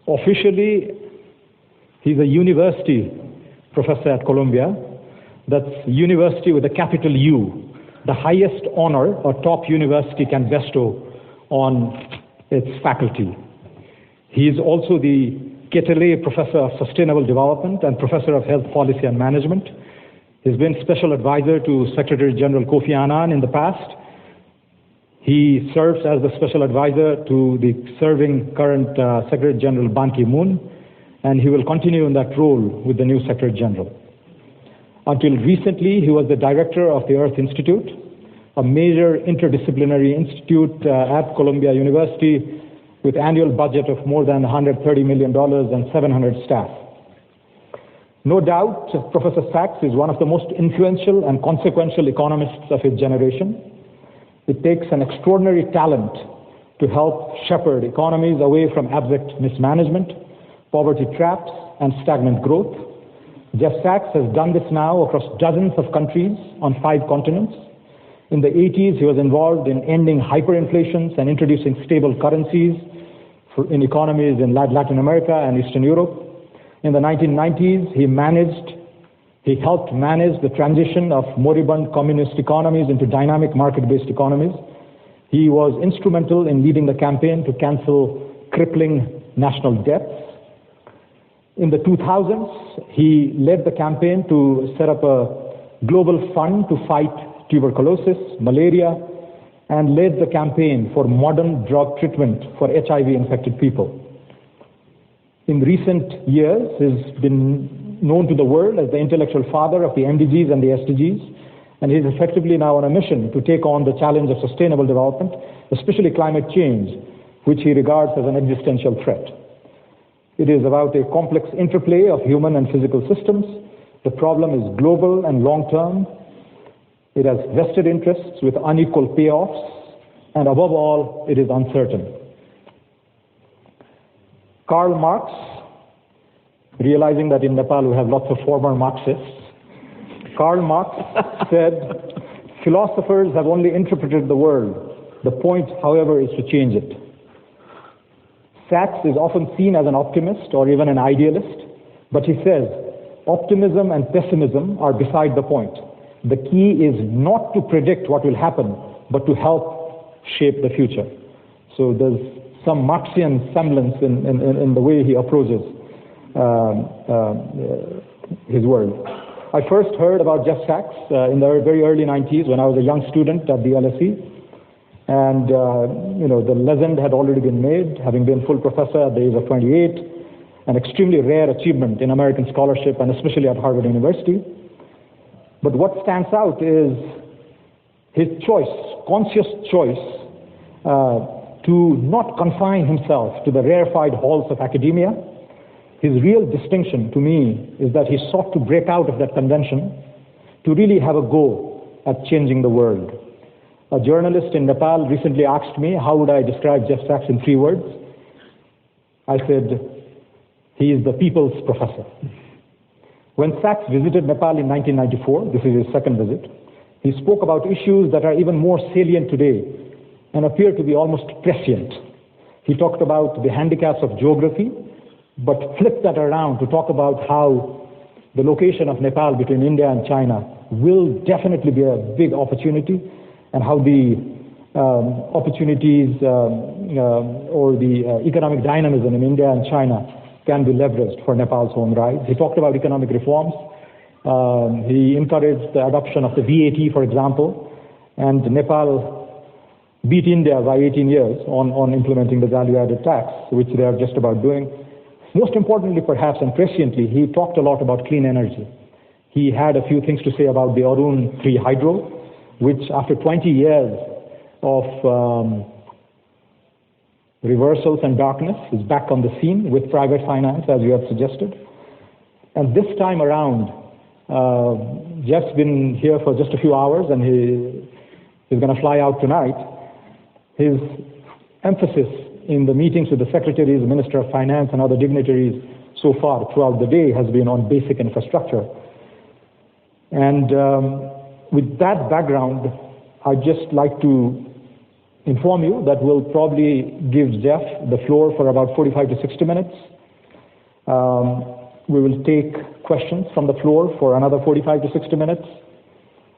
Officially, he's a university professor at Columbia. That's university with a capital U, the highest honor a top university can bestow on its faculty. He is also the Ketele Professor of Sustainable Development and Professor of Health Policy and Management. He's been Special Advisor to Secretary General Kofi Annan in the past. He serves as the Special Advisor to the serving current Secretary General Ban Ki-moon, and he will continue in that role with the new Secretary General. Until recently, he was the Director of the Earth Institute, a major interdisciplinary institute at Columbia University with annual budget of more than $130 million and 700 staff. No doubt, Professor Sachs is one of the most influential and consequential economists of his generation. It takes an extraordinary talent to help shepherd economies away from abject mismanagement, poverty traps, and stagnant growth. Jeff Sachs has done this now across dozens of countries on 5 continents. In the 80s, he was involved in ending hyperinflations and introducing stable currencies in economies in Latin America and Eastern Europe. In the 1990s, he helped manage the transition of moribund communist economies into dynamic market-based economies. He was instrumental in leading the campaign to cancel crippling national debts. In the 2000s, he led the campaign to set up a global fund to fight tuberculosis, malaria, and led the campaign for modern drug treatment for HIV-infected people. In recent years, he's been known to the world as the intellectual father of the MDGs and the SDGs, and he's effectively now on a mission to take on the challenge of sustainable development, especially climate change, which he regards as an existential threat. It is about a complex interplay of human and physical systems. The problem is global and long-term. It has vested interests with unequal payoffs, and above all, it is uncertain. Karl Marx, realizing that in Nepal we have lots of former Marxists, Karl Marx said, philosophers have only interpreted the world. The point, however, is to change it. Sachs is often seen as an optimist or even an idealist, but he says, optimism and pessimism are beside the point. The key is not to predict what will happen, but to help shape the future. So there's some Marxian semblance in the way he approaches his world. I first heard about Jeff Sachs in the very early 90s when I was a young student at the LSE. And, the legend had already been made, having been full professor at the age of 28, an extremely rare achievement in American scholarship and especially at Harvard University. But what stands out is his choice, conscious choice, to not confine himself to the rarefied halls of academia. His real distinction to me is that he sought to break out of that convention to really have a go at changing the world. A journalist in Nepal recently asked me, how would I describe Jeff Sachs in 3 words? I said, he is the people's professor. When Sachs visited Nepal in 1994, this is his second visit, he spoke about issues that are even more salient today and appear to be almost prescient. He talked about the handicaps of geography, but flipped that around to talk about how the location of Nepal between India and China will definitely be a big opportunity, and how the opportunities or the economic dynamism in India and China can be leveraged for Nepal's own rise. He talked about economic reforms. He encouraged the adoption of the VAT, for example, and Nepal beat India by 18 years on implementing the value-added tax, which they are just about doing. Most importantly, perhaps, and presciently, he talked a lot about clean energy. He had a few things to say about the Arun 3 hydro, which after 20 years of reversals and darkness is back on the scene with private finance, as you have suggested. And this time around, Jeff's been here for just a few hours, and he's going to fly out tonight. His emphasis in the meetings with the secretaries, the Minister of Finance, and other dignitaries so far throughout the day has been on basic infrastructure. And with that background, I'd just like to inform you that we'll probably give Jeff the floor for about 45 to 60 minutes. We will take questions from the floor for another 45 to 60 minutes.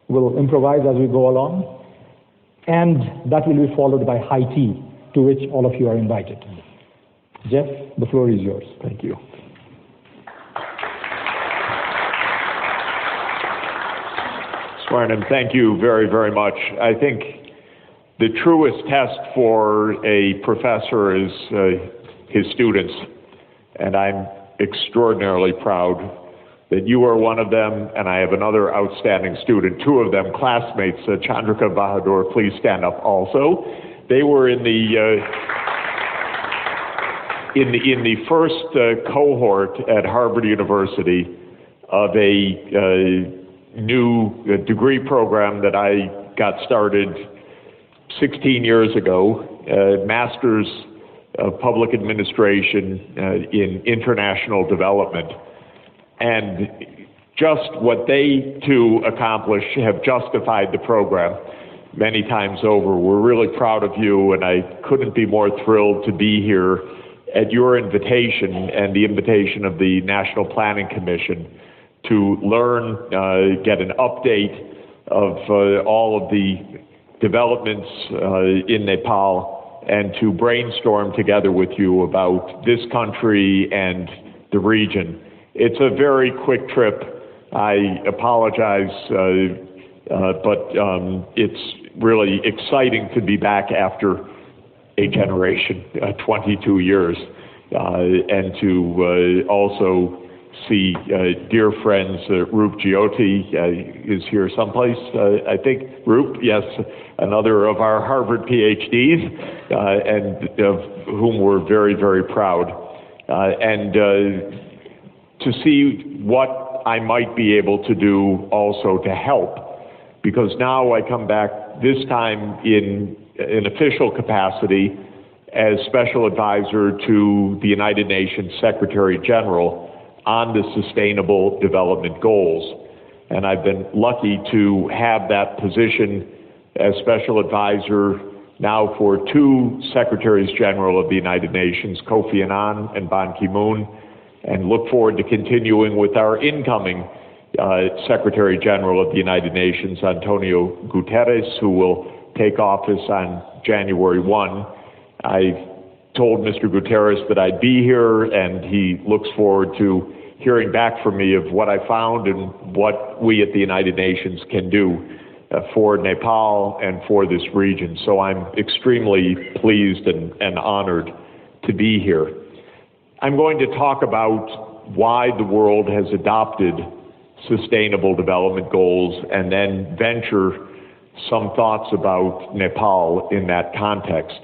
We'll improvise as we go along. And that will be followed by high tea, to which all of you are invited. Jeff, the floor is yours. Thank you. Swarnim, thank you very, very much. I think the truest test for a professor is his students, and I'm extraordinarily proud that you are one of them, and I have another outstanding student, two of them classmates, Chandrika Bahadur, please stand up also. They were in the first cohort at Harvard University of a new degree program that I got started 16 years ago, Masters of Public Administration in International Development. And just what they two accomplished have justified the program many times over. We're really proud of you, and I couldn't be more thrilled to be here at your invitation and the invitation of the National Planning Commission to learn, get an update of all of the developments in Nepal, and to brainstorm together with you about this country and the region. It's a very quick trip. I apologize, but it's really exciting to be back after a generation, 22 years, and to also see dear friends. Roop Jyoti is here someplace, I think. Roop, yes, another of our Harvard PhDs, and of whom we're very, very proud. And to see what I might be able to do also to help, because now I come back this time in an official capacity as special advisor to the United Nations Secretary General on the Sustainable Development Goals. And I've been lucky to have that position as special advisor now for two Secretaries General of the United Nations, Kofi Annan and Ban Ki-moon, and look forward to continuing with our incoming Secretary General of the United Nations, Antonio Guterres, who will take office on January 1. I told Mr. Guterres that I'd be here, and he looks forward to hearing back from me of what I found and what we at the United Nations can do for Nepal and for this region. So I'm extremely pleased and honored to be here. I'm going to talk about why the world has adopted Sustainable Development Goals and then venture some thoughts about Nepal in that context.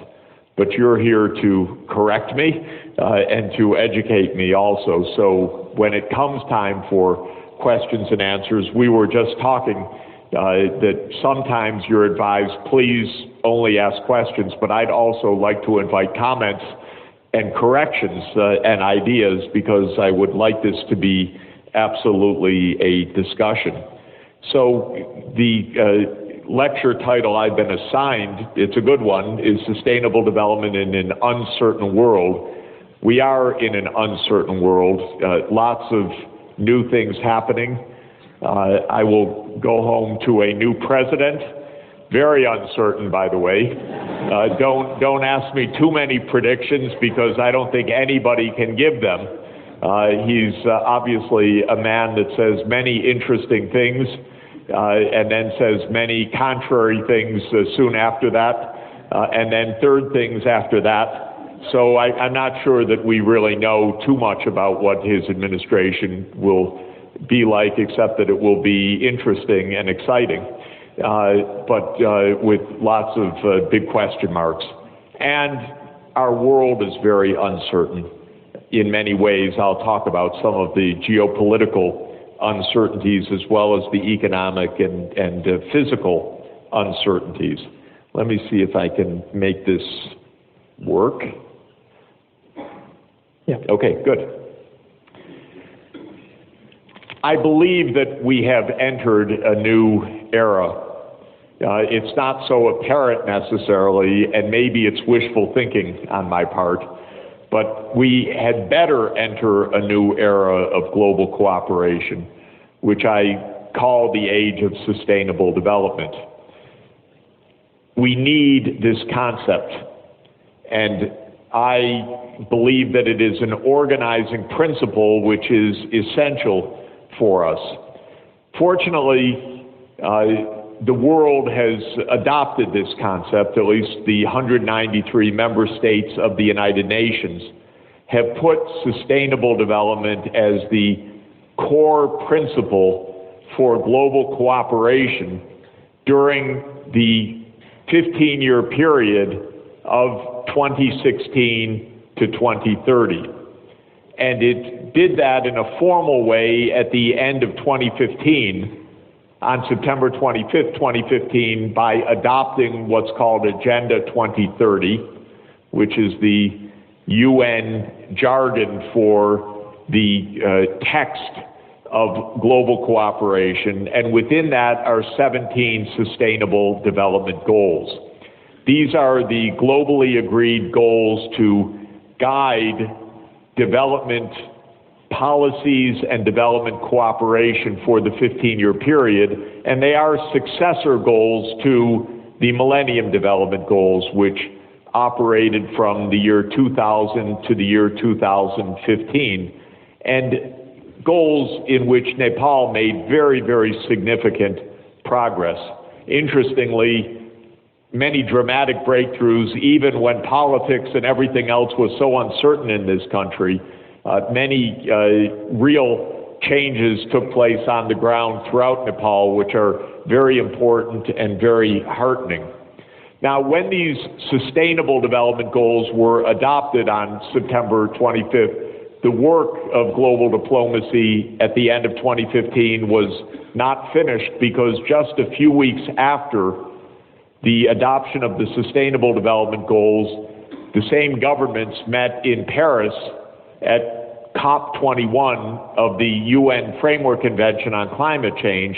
But you're here to correct me and to educate me also. So when it comes time for questions and answers, we were just talking that sometimes you're advised, please only ask questions, but I'd also like to invite comments and corrections and ideas, because I would like this to be absolutely a discussion. So the lecture title I've been assigned, it's a good one, is Sustainable Development in an Uncertain World. We are in an uncertain world, lots of new things happening. I will go home to a new president, very uncertain, by the way. Don't ask me too many predictions, because I don't think anybody can give them. He's obviously a man that says many interesting things, and then says many contrary things soon after that, and then third things after that. So I'm not sure that we really know too much about what his administration will be like, except that it will be interesting and exciting, but with lots of big question marks. And our world is very uncertain in many ways. I'll talk about some of the geopolitical uncertainties as well as the economic and physical uncertainties. Let me see if I can make this work. Yeah. Okay, good. I believe that we have entered a new era It's not so apparent necessarily, and maybe it's wishful thinking on my part, but we had better enter a new era of global cooperation, which I call the age of sustainable development. We need this concept, and I believe that it is an organizing principle which is essential for us. Fortunately, the world has adopted this concept. At least the 193 member states of the United Nations have put sustainable development as the core principle for global cooperation during the 15-year period of 2016 to 2030. And it did that in a formal way at the end of 2015, on September 25th, 2015, by adopting what's called Agenda 2030, which is the UN jargon for the text of global cooperation, and within that are 17 Sustainable Development Goals. These are the globally agreed goals to guide development policies and development cooperation for the 15-year period, and they are successor goals to the Millennium Development Goals, which operated from the year 2000 to the year 2015, and goals in which Nepal made very, very significant progress. Interestingly, many dramatic breakthroughs, even when politics and everything else was so uncertain in this country. Many real changes took place on the ground throughout Nepal, which are very important and very heartening. Now, when these Sustainable Development Goals were adopted on September 25th, the work of global diplomacy at the end of 2015 was not finished, because just a few weeks after the adoption of the Sustainable Development Goals, the same governments met in Paris at COP21 of the UN Framework Convention on Climate Change,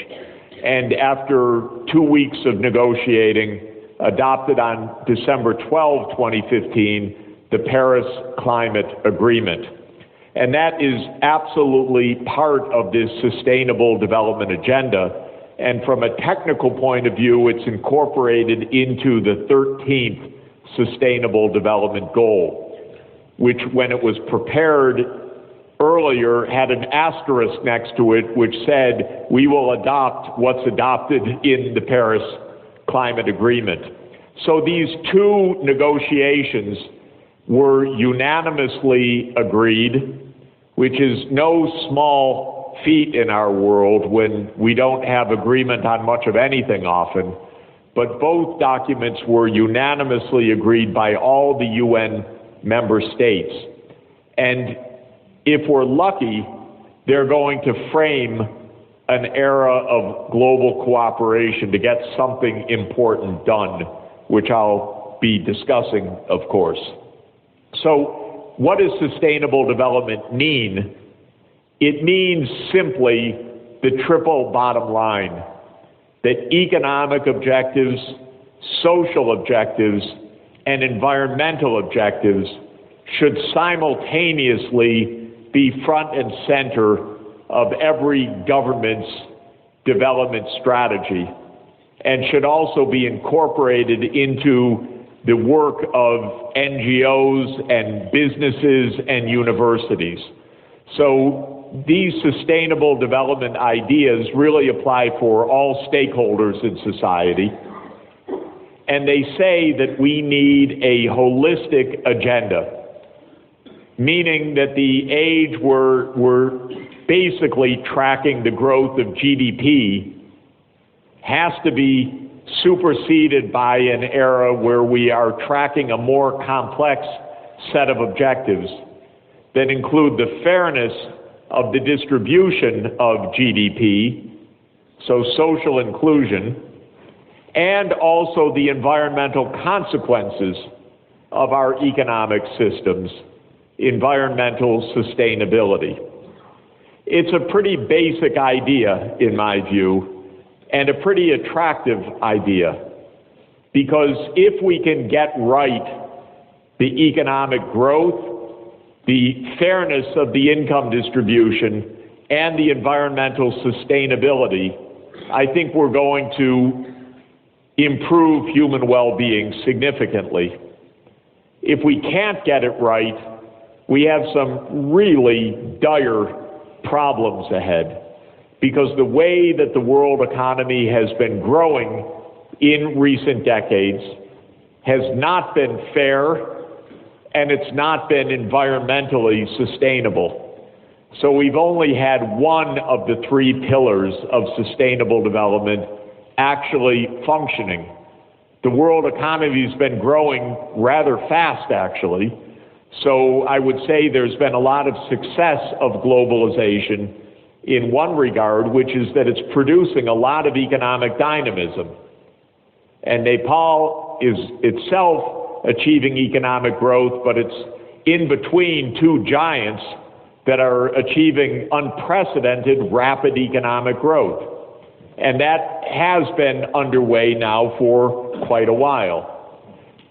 and after 2 weeks of negotiating, adopted on December 12, 2015, the Paris Climate Agreement. And that is absolutely part of this Sustainable Development Agenda. And from a technical point of view, it's incorporated into the 13th Sustainable Development Goal, which, when it was prepared earlier, had an asterisk next to it which said, we will adopt what's adopted in the Paris Climate Agreement. So these two negotiations were unanimously agreed, which is no small feat in our world when we don't have agreement on much of anything often. But both documents were unanimously agreed by all the UN member states. And if we're lucky, they're going to frame an era of global cooperation to get something important done, which I'll be discussing, of course. So what does sustainable development mean? It means simply the triple bottom line, that economic objectives, social objectives, and environmental objectives should simultaneously be front and center of every government's development strategy, and should also be incorporated into the work of NGOs and businesses and universities. So these sustainable development ideas really apply for all stakeholders in society, and they say that we need a holistic agenda, meaning that the age we're basically tracking the growth of GDP has to be superseded by an era where we are tracking a more complex set of objectives that include the fairness of the distribution of GDP, so social inclusion, and also the environmental consequences of our economic systems, environmental sustainability. It's a pretty basic idea, in my view, and a pretty attractive idea. Because if we can get right the economic growth, the fairness of the income distribution, and the environmental sustainability, I think we're going to improve human well-being significantly. If we can't get it right, we have some really dire problems ahead, because the way that the world economy has been growing in recent decades has not been fair, and it's not been environmentally sustainable. So we've only had one of the three pillars of sustainable development actually functioning. The world economy has been growing rather fast, actually. So I would say there's been a lot of success of globalization in one regard, which is that it's producing a lot of economic dynamism. And Nepal is itself achieving economic growth, but it's in between two giants that are achieving unprecedented rapid economic growth. And that has been underway now for quite a while.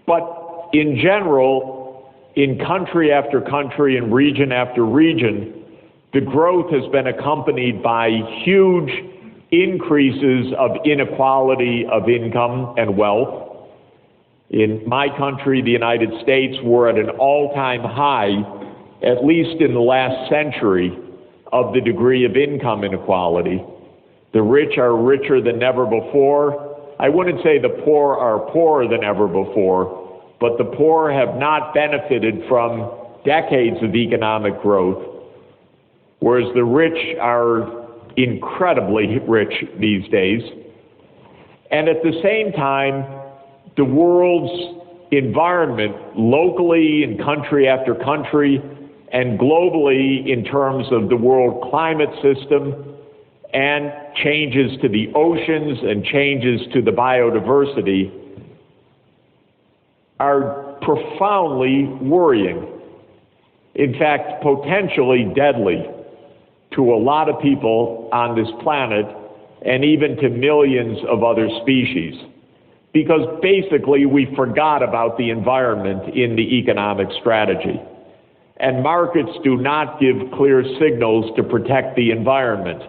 But in general, in country after country and region after region, the growth has been accompanied by huge increases of inequality of income and wealth. In my country, the United States, we're at an all-time high, at least in the last century, of the degree of income inequality. The rich are richer than ever before. I wouldn't say the poor are poorer than ever before, but the poor have not benefited from decades of economic growth, whereas the rich are incredibly rich these days. And at the same time, the world's environment, locally in country after country, and globally in terms of the world climate system, and changes to the oceans and changes to the biodiversity, are profoundly worrying. In fact, potentially deadly to a lot of people on this planet, and even to millions of other species. Because basically we forgot about the environment in the economic strategy. And markets do not give clear signals to protect the environment.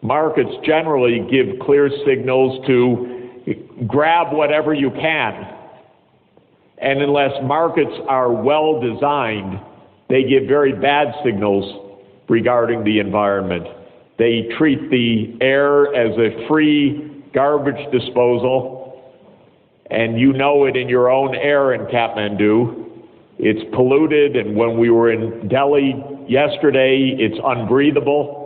Markets generally give clear signals to grab whatever you can. And unless markets are well designed, they give very bad signals regarding the environment. They treat the air as a free garbage disposal, and you know it in your own air in Kathmandu. It's polluted, and when we were in Delhi yesterday, it's unbreathable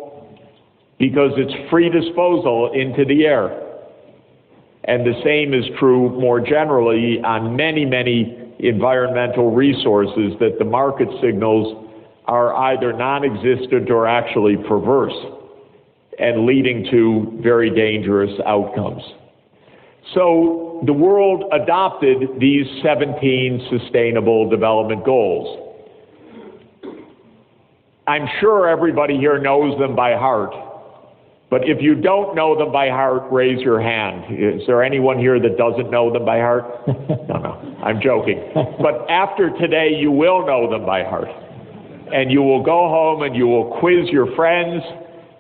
because it's free disposal into the air. And the same is true more generally on many, many environmental resources, that the market signals are either non-existent or actually perverse and leading to very dangerous outcomes. So the world adopted these 17 Sustainable Development Goals. I'm sure everybody here knows them by heart, but if you don't know them by heart, raise your hand. Is there anyone here that doesn't know them by heart? No, I'm joking. But after today, you will know them by heart. And you will go home and you will quiz your friends,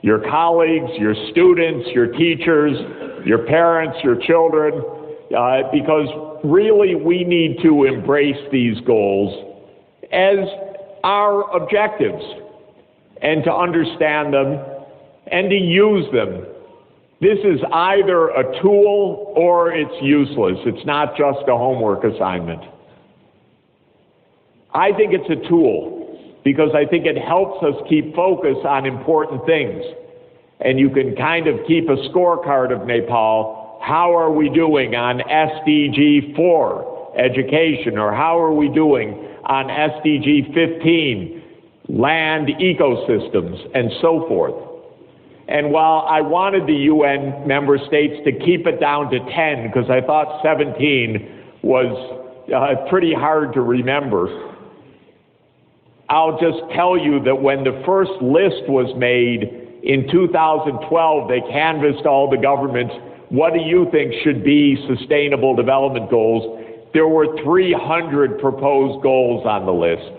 your colleagues, your students, your teachers, your parents, your children, because really we need to embrace these goals as our objectives and to understand them and to use them. This is either a tool or it's useless. It's not just a homework assignment. I think it's a tool, because I think it helps us keep focus on important things. And you can kind of keep a scorecard of Nepal. How are we doing on SDG 4, education, or how are we doing on SDG 15, land ecosystems, and so forth. And while I wanted the UN member states to keep it down to 10, because I thought 17 was pretty hard to remember, I'll just tell you that when the first list was made in 2012, they canvassed all the governments what do you think should be sustainable development goals? There were 300 proposed goals on the list.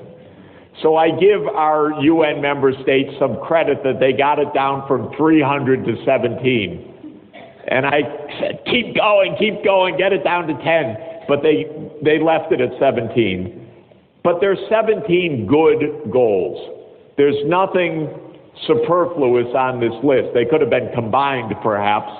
So I give our UN member states some credit that they got it down from 300 to 17. And I said, keep going, get it down to 10. But they left it at 17. But there's 17 good goals. There's nothing superfluous on this list. They could have been combined, perhaps,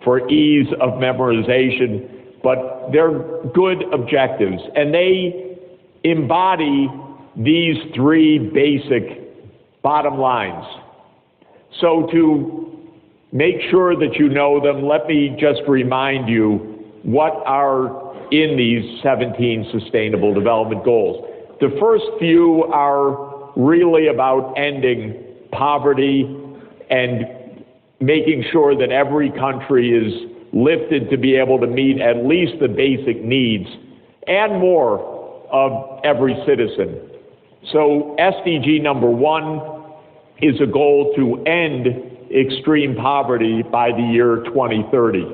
for ease of memorization, but they're good objectives. And they embody these three basic bottom lines. So to make sure that you know them, let me just remind you what are in these 17 Sustainable Development Goals. The first few are really about ending poverty and making sure that every country is lifted to be able to meet at least the basic needs and more of every citizen. So SDG number 1 is a goal to end extreme poverty by the year 2030.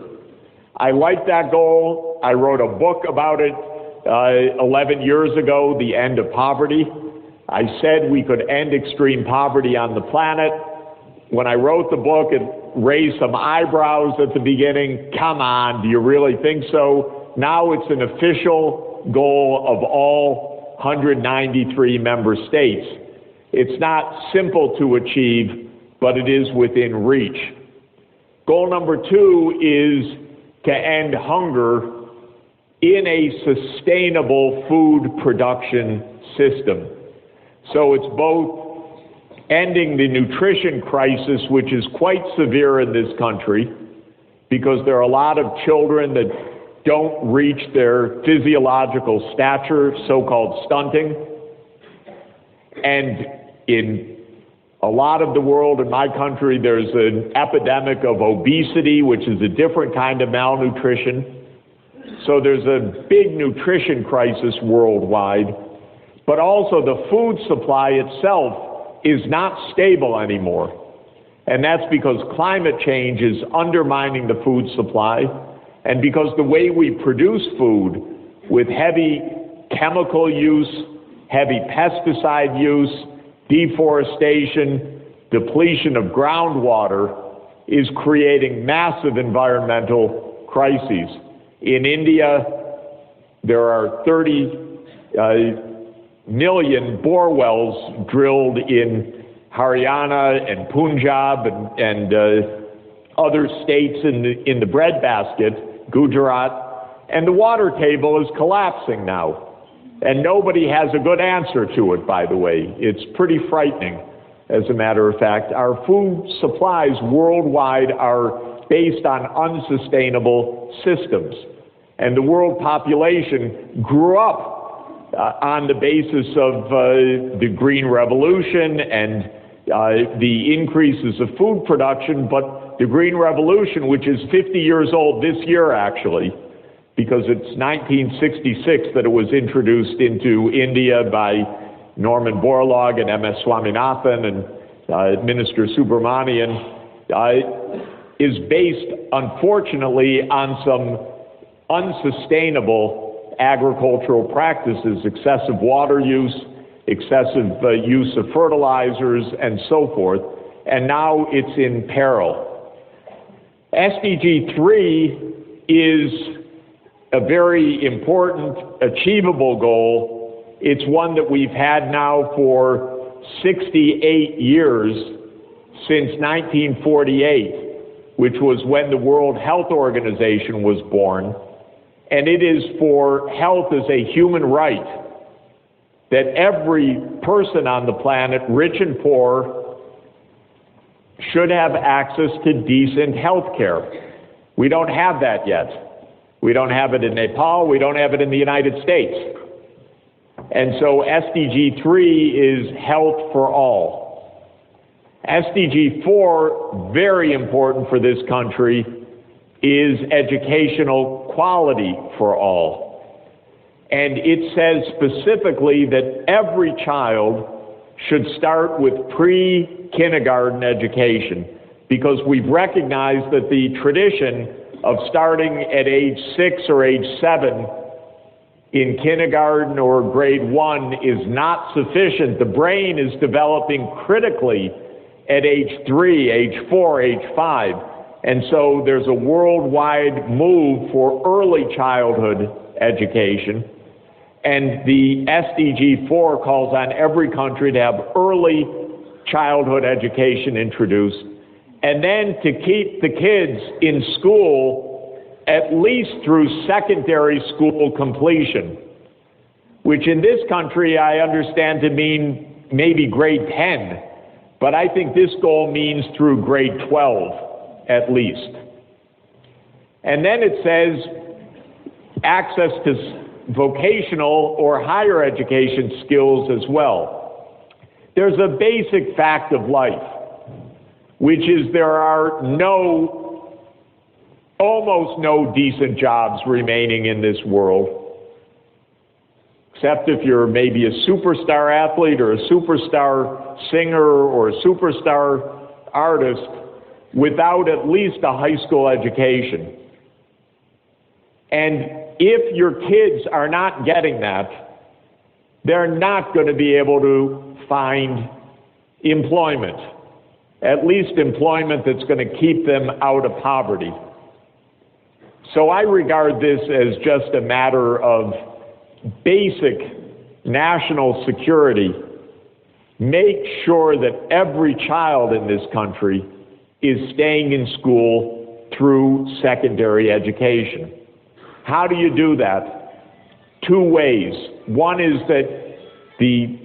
I like that goal. I wrote a book about it 11 years ago, The End of Poverty. I said we could end extreme poverty on the planet. When I wrote the book, it raised some eyebrows at the beginning. Come on, do you really think so? Now it's an official goal of all 193 member states. It's not simple to achieve, but it is within reach. Goal number 2 is to end hunger in a sustainable food production system. So it's both ending the nutrition crisis, which is quite severe in this country, because there are a lot of children that don't reach their physiological stature, so-called stunting. And in a lot of the world, in my country, there's an epidemic of obesity, which is a different kind of malnutrition. So there's a big nutrition crisis worldwide. But also the food supply itself is not stable anymore. And that's because climate change is undermining the food supply, and because the way we produce food with heavy chemical use, heavy pesticide use, deforestation, depletion of groundwater is creating massive environmental crises. In India, there are 30 million bore wells drilled in Haryana and Punjab and other states in the breadbasket, Gujarat, and the water table is collapsing now. And nobody has a good answer to it, by the way. It's pretty frightening, as a matter of fact. Our food supplies worldwide are based on unsustainable systems. And the world population grew up on the basis of the Green Revolution and the increases of food production, but the Green Revolution, which is 50 years old this year actually, because it's 1966 that it was introduced into India by Norman Borlaug and M.S. Swaminathan and Minister Subramanian, is based, unfortunately, on some unsustainable agricultural practices, excessive water use, excessive use of fertilizers, and so forth, and now it's in peril. SDG 3 is a very important, achievable goal. It's one that we've had now for 68 years, since 1948, which was when the World Health Organization was born. And it is for health as a human right, that every person on the planet, rich and poor, should have access to decent health care. We don't have that yet. We don't have it in Nepal. We don't have it in the United States. And so SDG 3 is health for all. SDG 4, very important for this country, is educational quality for all. And it says specifically that every child should start with pre-kindergarten education, because we've recognized that the tradition of starting at age 6 or age 7 in kindergarten or grade 1 is not sufficient. The brain is developing critically at age 3, age 4, age 5. And so there's a worldwide move for early childhood education. And the SDG 4 calls on every country to have early childhood education introduced, and then to keep the kids in school at least through secondary school completion, which in this country I understand to mean maybe grade 10, but I think this goal means through grade 12 at least. And then it says access to vocational or higher education skills as well. There's a basic fact of life, which is there are almost no decent jobs remaining in this world, except if you're maybe a superstar athlete or a superstar singer or a superstar artist without at least a high school education. And if your kids are not getting that, they're not going to be able to find employment, at least employment that's going to keep them out of poverty. So I regard this as just a matter of basic national security. Make sure that every child in this country is staying in school through secondary education. How do you do that? 2 ways. One is that the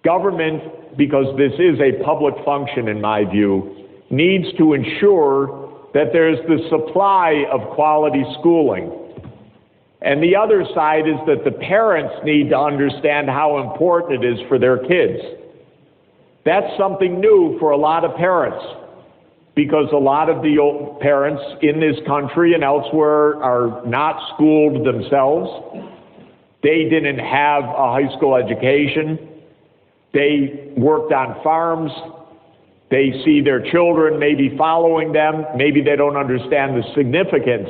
government, because this is a public function in my view, needs to ensure that there's the supply of quality schooling. And the other side is that the parents need to understand how important it is for their kids. That's something new for a lot of parents, because a lot of the parents in this country and elsewhere are not schooled themselves. They didn't have a high school education. They worked on farms. They see their children maybe following them. Maybe they don't understand the significance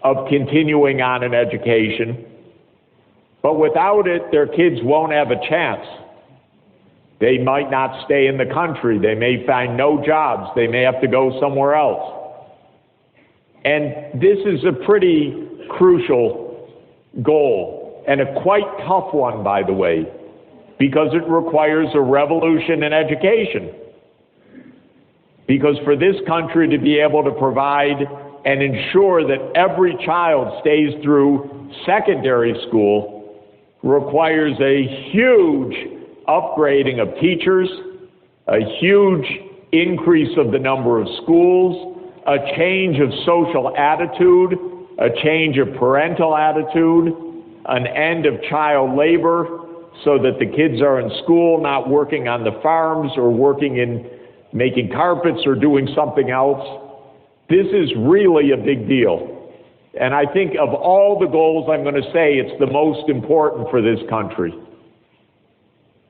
of continuing on an education. But without it, their kids won't have a chance. They might not stay in the country. They may find no jobs. They may have to go somewhere else. And this is a pretty crucial goal, and a quite tough one, by the way, because it requires a revolution in education. Because for this country to be able to provide and ensure that every child stays through secondary school requires a huge upgrading of teachers, a huge increase of the number of schools, a change of social attitude, a change of parental attitude, an end of child labor so that the kids are in school, not working on the farms or working in making carpets or doing something else. This is really a big deal. And I think of all the goals I'm going to say, it's the most important for this country.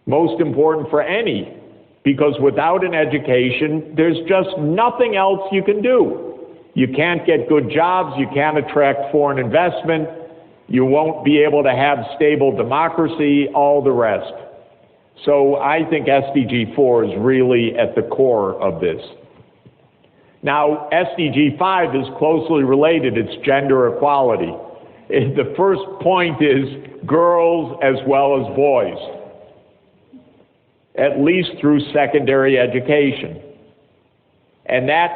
Most important for any, because without an education, there's just nothing else you can do. You can't get good jobs, you can't attract foreign investment, you won't be able to have stable democracy, all the rest. So I think SDG 4 is really at the core of this. Now, SDG 5 is closely related. It's gender equality. The first point is girls as well as boys, at least through secondary education. And that,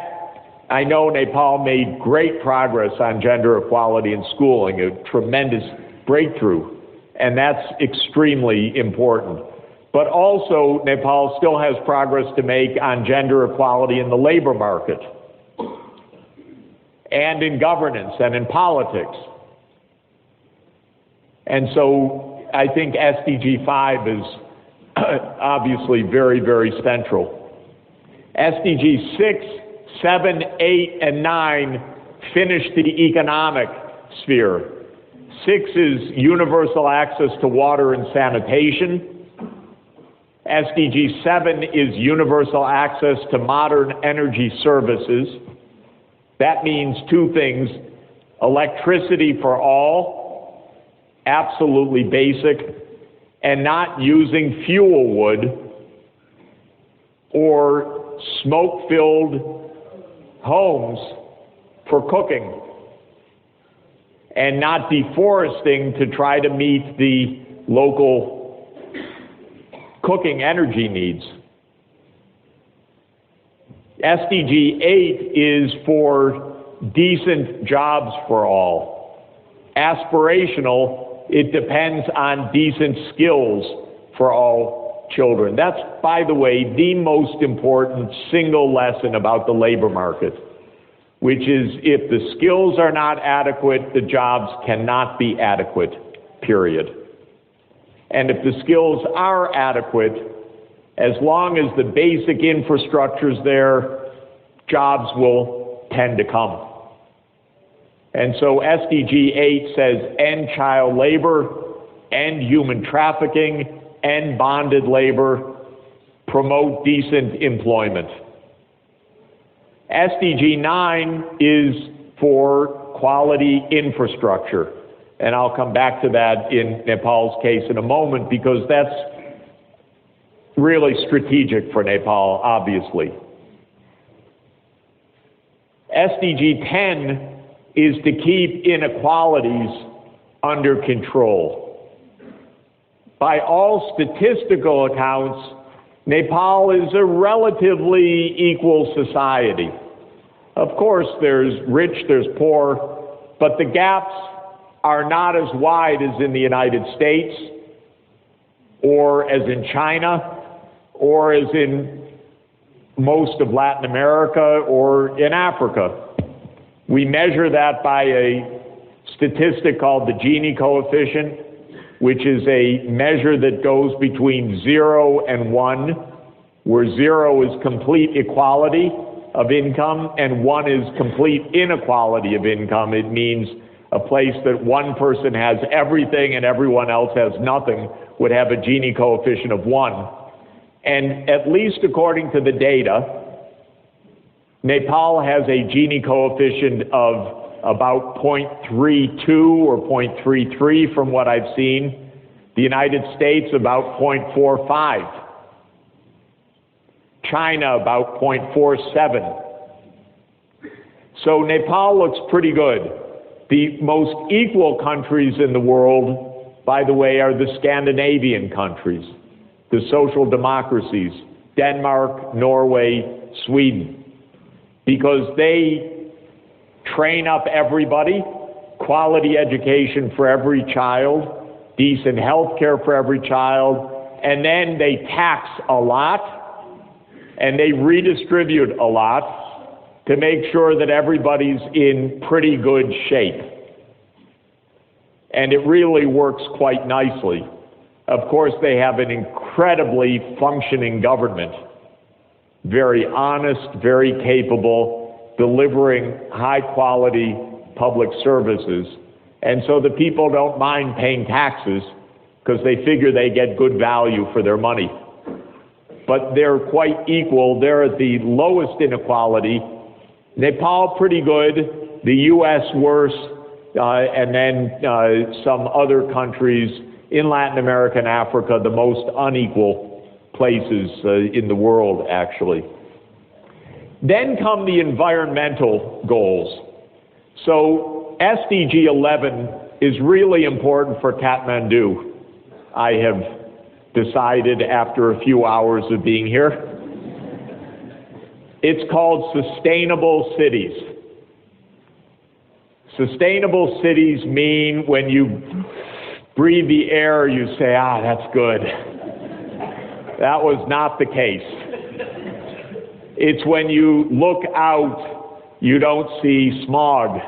I know Nepal made great progress on gender equality in schooling, a tremendous breakthrough, and that's extremely important. But also, Nepal still has progress to make on gender equality in the labor market, and in governance, and in politics. And so I think SDG 5 is obviously very, very central. SDG 6, 7, 8, and 9 finish the economic sphere. 6 is universal access to water and sanitation. SDG 7 is universal access to modern energy services. That means two things: electricity for all, absolutely basic, and not using fuel wood or smoke-filled homes for cooking, and not deforesting to try to meet the local cooking energy needs. SDG 8 is for decent jobs for all. Aspirational, it depends on decent skills for all children. That's, by the way, the most important single lesson about the labor market, which is if the skills are not adequate, the jobs cannot be adequate, period. And if the skills are adequate, as long as the basic infrastructure is there, jobs will tend to come. And so SDG 8 says end child labor, end human trafficking, end bonded labor, promote decent employment. SDG 9 is for quality infrastructure. And I'll come back to that in Nepal's case in a moment, because that's really strategic for Nepal, obviously. SDG 10 is to keep inequalities under control. By all statistical accounts, Nepal is a relatively equal society. Of course, there's rich, there's poor, but the gaps are not as wide as in the United States, or as in China, or as in most of Latin America, or in Africa. We measure that by a statistic called the Gini coefficient, which is a measure that goes between 0 and 1, where 0 is complete equality of income and 1 is complete inequality of income. It means a place that one person has everything and everyone else has nothing would have a Gini coefficient of 1. And at least according to the data, Nepal has a Gini coefficient of about 0.32 or 0.33 from what I've seen. The United States about 0.45. China about 0.47. So Nepal looks pretty good. The most equal countries in the world, by the way, are the Scandinavian countries, the social democracies, Denmark, Norway, Sweden, because they train up everybody, quality education for every child, decent health care for every child, and then they tax a lot, and they redistribute a lot to make sure that everybody's in pretty good shape. And it really works quite nicely. Of course, they have an incredibly functioning government, very honest, very capable, delivering high-quality public services. And so the people don't mind paying taxes because they figure they get good value for their money. But they're quite equal. They're at the lowest inequality. Nepal, pretty good. The U.S., worse. And then some other countries in Latin America and Africa, the most unequal places in the world, actually. Then come the environmental goals. So SDG 11 is really important for Kathmandu, I have decided after a few hours of being here. It's called Sustainable Cities. Sustainable cities mean when you breathe the air, you say, that's good. That was not the case. It's when you look out, you don't see smog.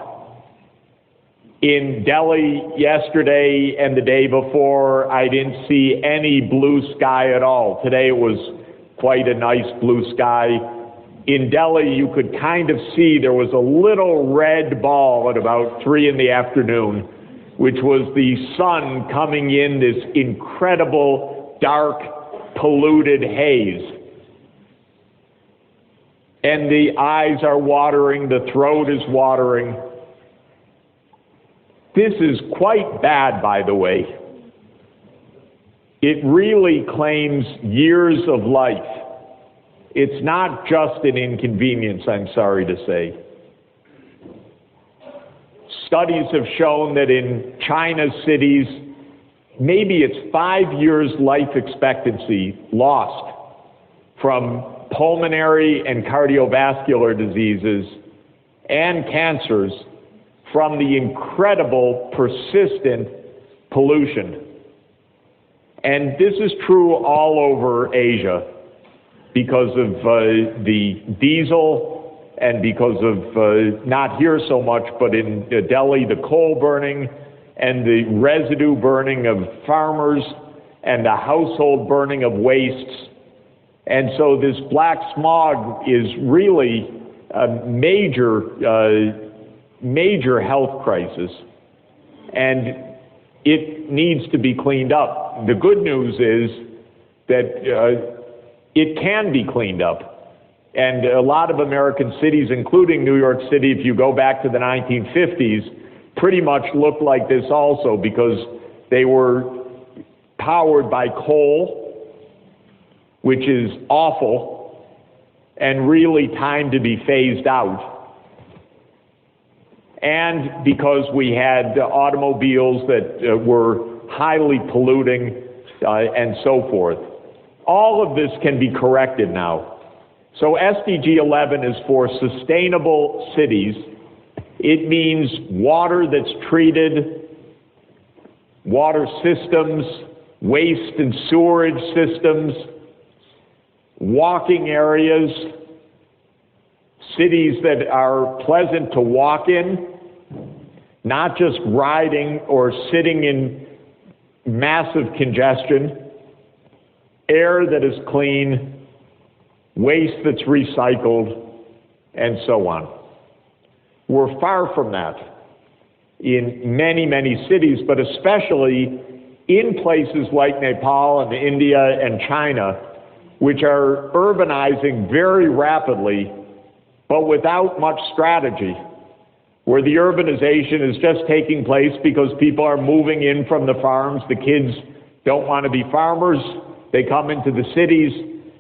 In Delhi yesterday and the day before, I didn't see any blue sky at all. Today it was quite a nice blue sky. In Delhi, you could kind of see there was a little red ball at about 3 in the afternoon, which was the sun coming in this incredible, dark, polluted haze. and the eyes are watering, the throat is watering. This is quite bad, by the way. It really claims years of life. It's not just an inconvenience, I'm sorry to say. Studies have shown that in China's cities, maybe it's 5 years life expectancy lost from pulmonary and cardiovascular diseases and cancers from the incredible persistent pollution. And this is true all over Asia because of the diesel and because of, not here so much, but in Delhi, the coal burning and the residue burning of farmers and the household burning of wastes. And so this black smog is really a major health crisis, and it needs to be cleaned up. The good news is that it can be cleaned up. And a lot of American cities, including New York City, if you go back to the 1950s, pretty much looked like this also, because they were powered by coal, which is awful and really time to be phased out. And because we had automobiles that were highly polluting and so forth. All of this can be corrected now. So SDG 11 is for sustainable cities. It means water that's treated, water systems, waste and sewerage systems, walking areas, cities that are pleasant to walk in, not just riding or sitting in massive congestion, air that is clean, waste that's recycled, and so on. We're far from that in many, many cities, but especially in places like Nepal and India and China, which are urbanizing very rapidly, but without much strategy, where the urbanization is just taking place because people are moving in from the farms. The kids don't want to be farmers. They come into the cities,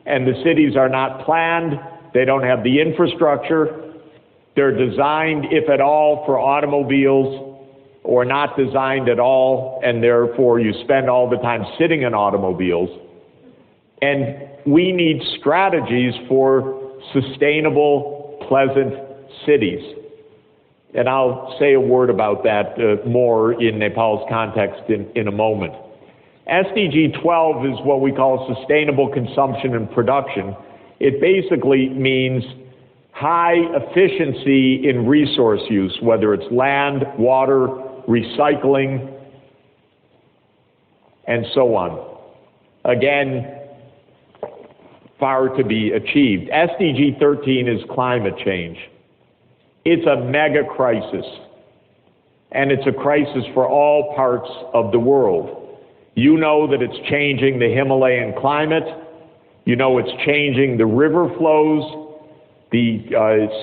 and the cities are not planned. They don't have the infrastructure. They're designed, if at all, for automobiles, or not designed at all, and therefore you spend all the time sitting in automobiles. And we need strategies for sustainable, pleasant cities. And I'll say a word about that more in Nepal's context in a moment. SDG 12 is what we call sustainable consumption and production. It basically means high efficiency in resource use, whether it's land, water, recycling, and so on. Again, far to be achieved. SDG 13 is climate change. It's a mega crisis, and it's a crisis for all parts of the world. You know that it's changing the Himalayan climate. You know it's changing the river flows, the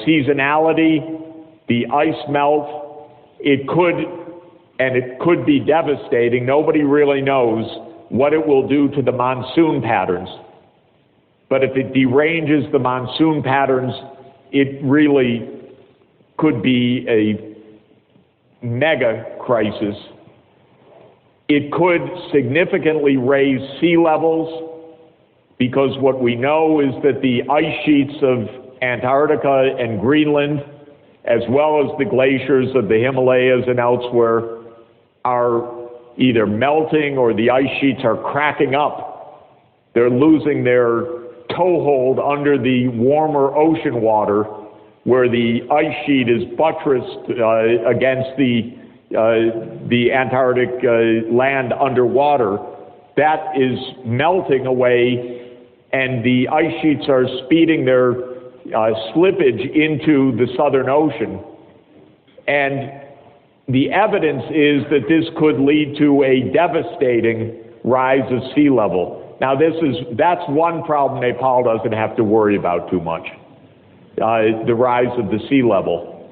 seasonality, the ice melt. It could be devastating. Nobody really knows what it will do to the monsoon patterns. But if it deranges the monsoon patterns, it really could be a mega crisis. It could significantly raise sea levels, because what we know is that the ice sheets of Antarctica and Greenland, as well as the glaciers of the Himalayas and elsewhere, are either melting or the ice sheets are cracking up. They're losing their toehold under the warmer ocean water, where the ice sheet is buttressed against the Antarctic land underwater. That is melting away, and the ice sheets are speeding their slippage into the Southern Ocean. And the evidence is that this could lead to a devastating rise of sea level. Now that's one problem Nepal doesn't have to worry about too much. the rise of the sea level.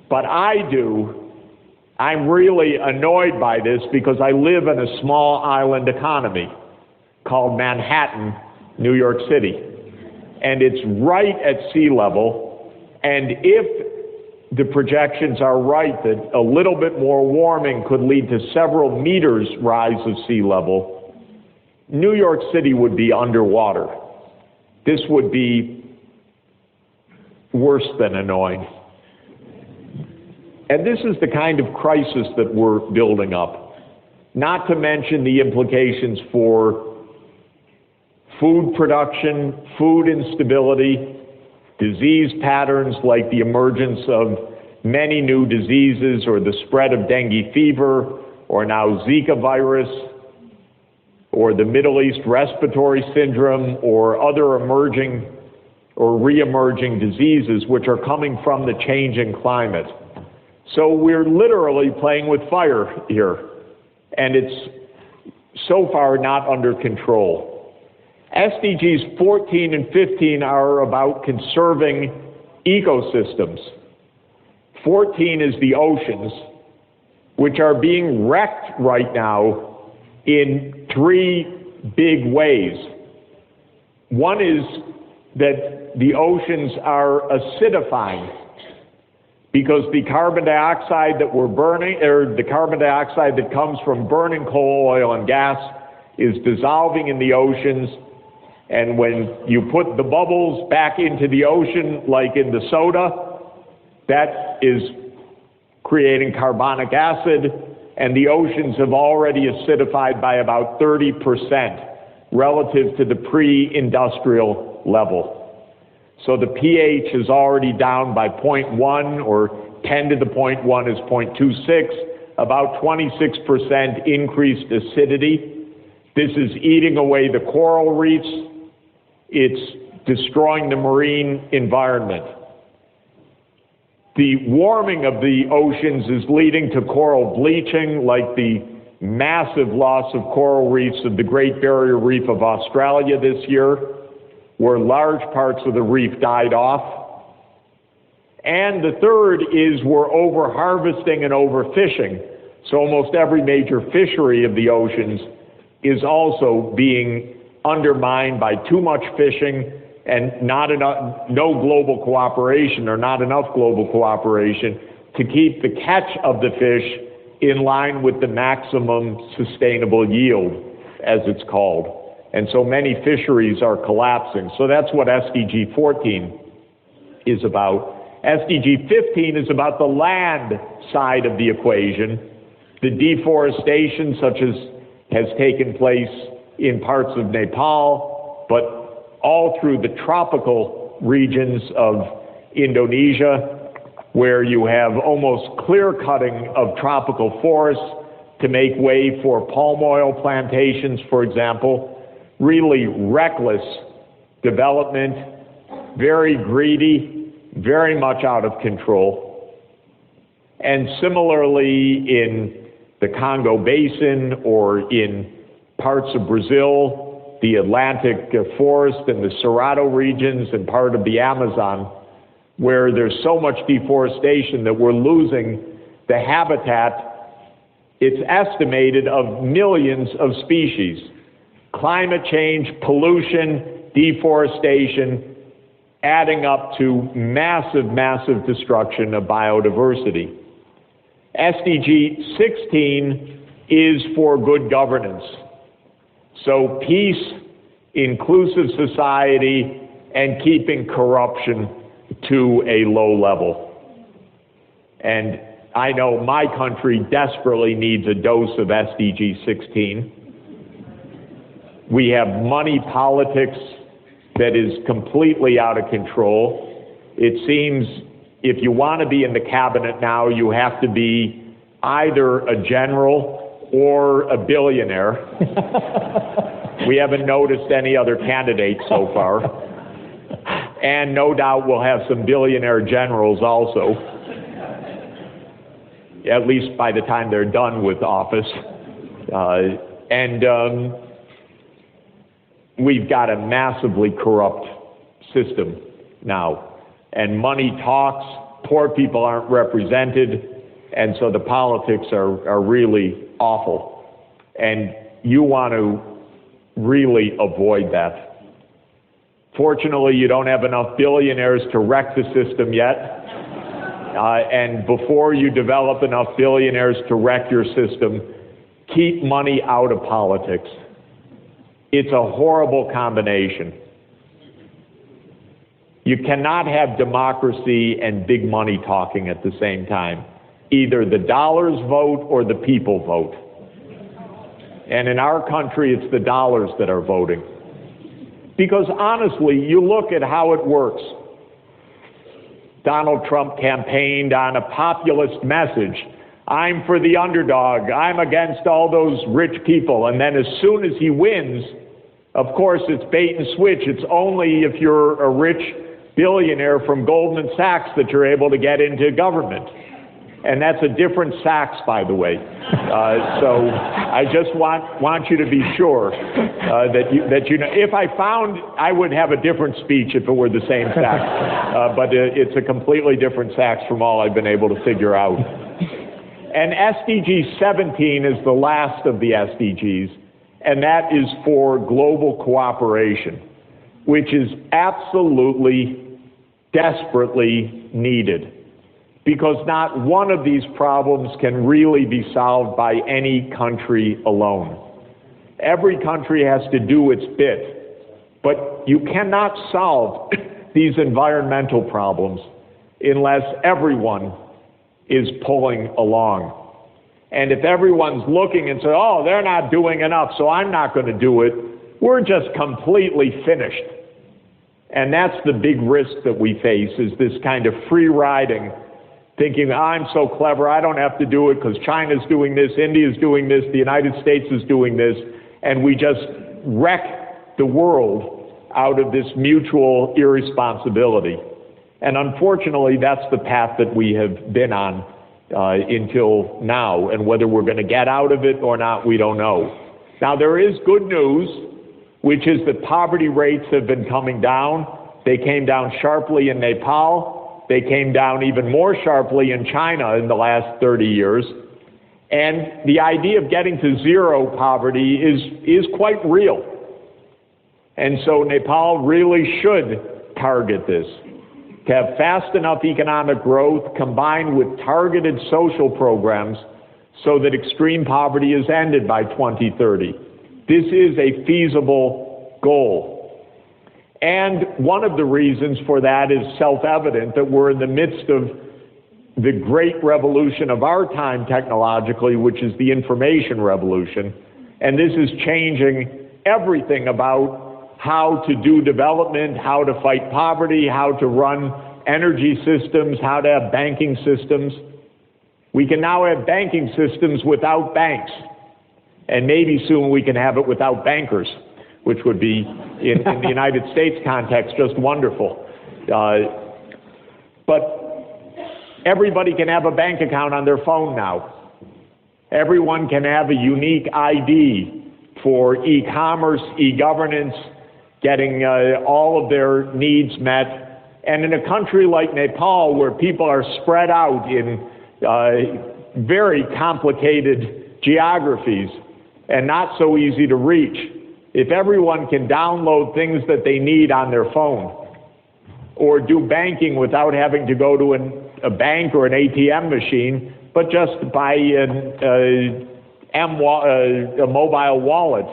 But I'm really annoyed by this because I live in a small island economy called Manhattan, New York City. And it's right at sea level. And if the projections are right that a little bit more warming could lead to several meters rise of sea level, New York City would be underwater. This would be worse than annoying. And this is the kind of crisis that we're building up. Not to mention the implications for food production, food instability, disease patterns like the emergence of many new diseases or the spread of dengue fever or now Zika virus or the Middle East respiratory syndrome or other emerging or re-emerging diseases which are coming from the changing climate. So we're literally playing with fire here, and it's so far not under control. SDGs 14 and 15 are about conserving ecosystems. 14 is the oceans, which are being wrecked right now in three big ways. One is that the oceans are acidifying because the carbon dioxide that we're burning, or the carbon dioxide that comes from burning coal, oil, and gas is dissolving in the oceans. And when you put the bubbles back into the ocean, like in the soda, that is creating carbonic acid, and the oceans have already acidified by about 30% relative to the pre-industrial level. So the pH is already down by 0.1, or 10 to the 0.1 is 0.26, about 26% increased acidity. This is eating away the coral reefs. It's destroying the marine environment. The warming of the oceans is leading to coral bleaching, like the massive loss of coral reefs of the Great Barrier Reef of Australia this year, where large parts of the reef died off. And the third is we're over-harvesting and overfishing. So almost every major fishery of the oceans is also being undermined by too much fishing and no global cooperation, or not enough global cooperation to keep the catch of the fish in line with the maximum sustainable yield, as it's called. And so many fisheries are collapsing. So that's what SDG 14 is about. SDG 15 is about the land side of the equation, the deforestation such as has taken place in parts of Nepal, but all through the tropical regions of Indonesia, where you have almost clear-cutting of tropical forests to make way for palm oil plantations, for example. Really reckless development, very greedy, very much out of control. And similarly in the Congo Basin or in parts of Brazil, the Atlantic forest and the Cerrado regions and part of the Amazon, where there's so much deforestation that we're losing the habitat, it's estimated, of millions of species. Climate change, pollution, deforestation, adding up to massive, massive destruction of biodiversity. SDG 16 is for good governance. So peace, inclusive society, and keeping corruption to a low level. And I know my country desperately needs a dose of SDG 16. We have money politics that is completely out of control. It seems if you want to be in the cabinet now, you have to be either a general or a billionaire. We haven't noticed any other candidates so far. And no doubt we'll have some billionaire generals also, at least by the time they're done with office. We've got a massively corrupt system now. and money talks, poor people aren't represented, and so the politics are really awful. And you want to really avoid that. Fortunately, you don't have enough billionaires to wreck the system yet. And before you develop enough billionaires to wreck your system, keep money out of politics. It's a horrible combination. You cannot have democracy and big money talking at the same time. Either the dollars vote or the people vote. And in our country, it's the dollars that are voting. Because honestly, you look at how it works. Donald Trump campaigned on a populist message. I'm for the underdog. I'm against all those rich people. And then as soon as he wins, of course, it's bait and switch. It's only if you're a rich billionaire from Goldman Sachs that you're able to get into government. And that's a different Sachs, by the way. So I just want you to be sure that you know. If I found, I would have a different speech if it were the same Sachs. But it's a completely different Sachs from all I've been able to figure out. And SDG 17 is the last of the SDGs, and that is for global cooperation, which is absolutely, desperately needed. Because not one of these problems can really be solved by any country alone. Every country has to do its bit, but you cannot solve these environmental problems unless everyone is pulling along. And if everyone's looking and saying, oh, they're not doing enough, so I'm not going to do it, we're just completely finished. And that's the big risk that we face, is this kind of free riding, thinking, I'm so clever, I don't have to do it because China's doing this, India's doing this, the United States is doing this, and we just wreck the world out of this mutual irresponsibility. And unfortunately, that's the path that we have been on until now, and whether we're going to get out of it or not, we don't know. Now, there is good news, which is that poverty rates have been coming down. They came down sharply in Nepal. They came down even more sharply in China in the last 30 years. And the idea of getting to zero poverty is quite real. And so Nepal really should target this. To have fast enough economic growth combined with targeted social programs so that extreme poverty is ended by 2030. This is a feasible goal. And one of the reasons for that is self-evident, that we're in the midst of the great revolution of our time technologically, which is the information revolution. And this is changing everything about how to do development, how to fight poverty, how to run energy systems, how to have banking systems. We can now have banking systems without banks. And maybe soon we can have it without bankers, which would be, in the United States context, just wonderful. But everybody can have a bank account on their phone now. Everyone can have a unique ID for e-commerce, e-governance, getting all of their needs met. And in a country like Nepal, where people are spread out in very complicated geographies and not so easy to reach, if everyone can download things that they need on their phone or do banking without having to go to a bank or an ATM machine, but just buy a mobile wallet,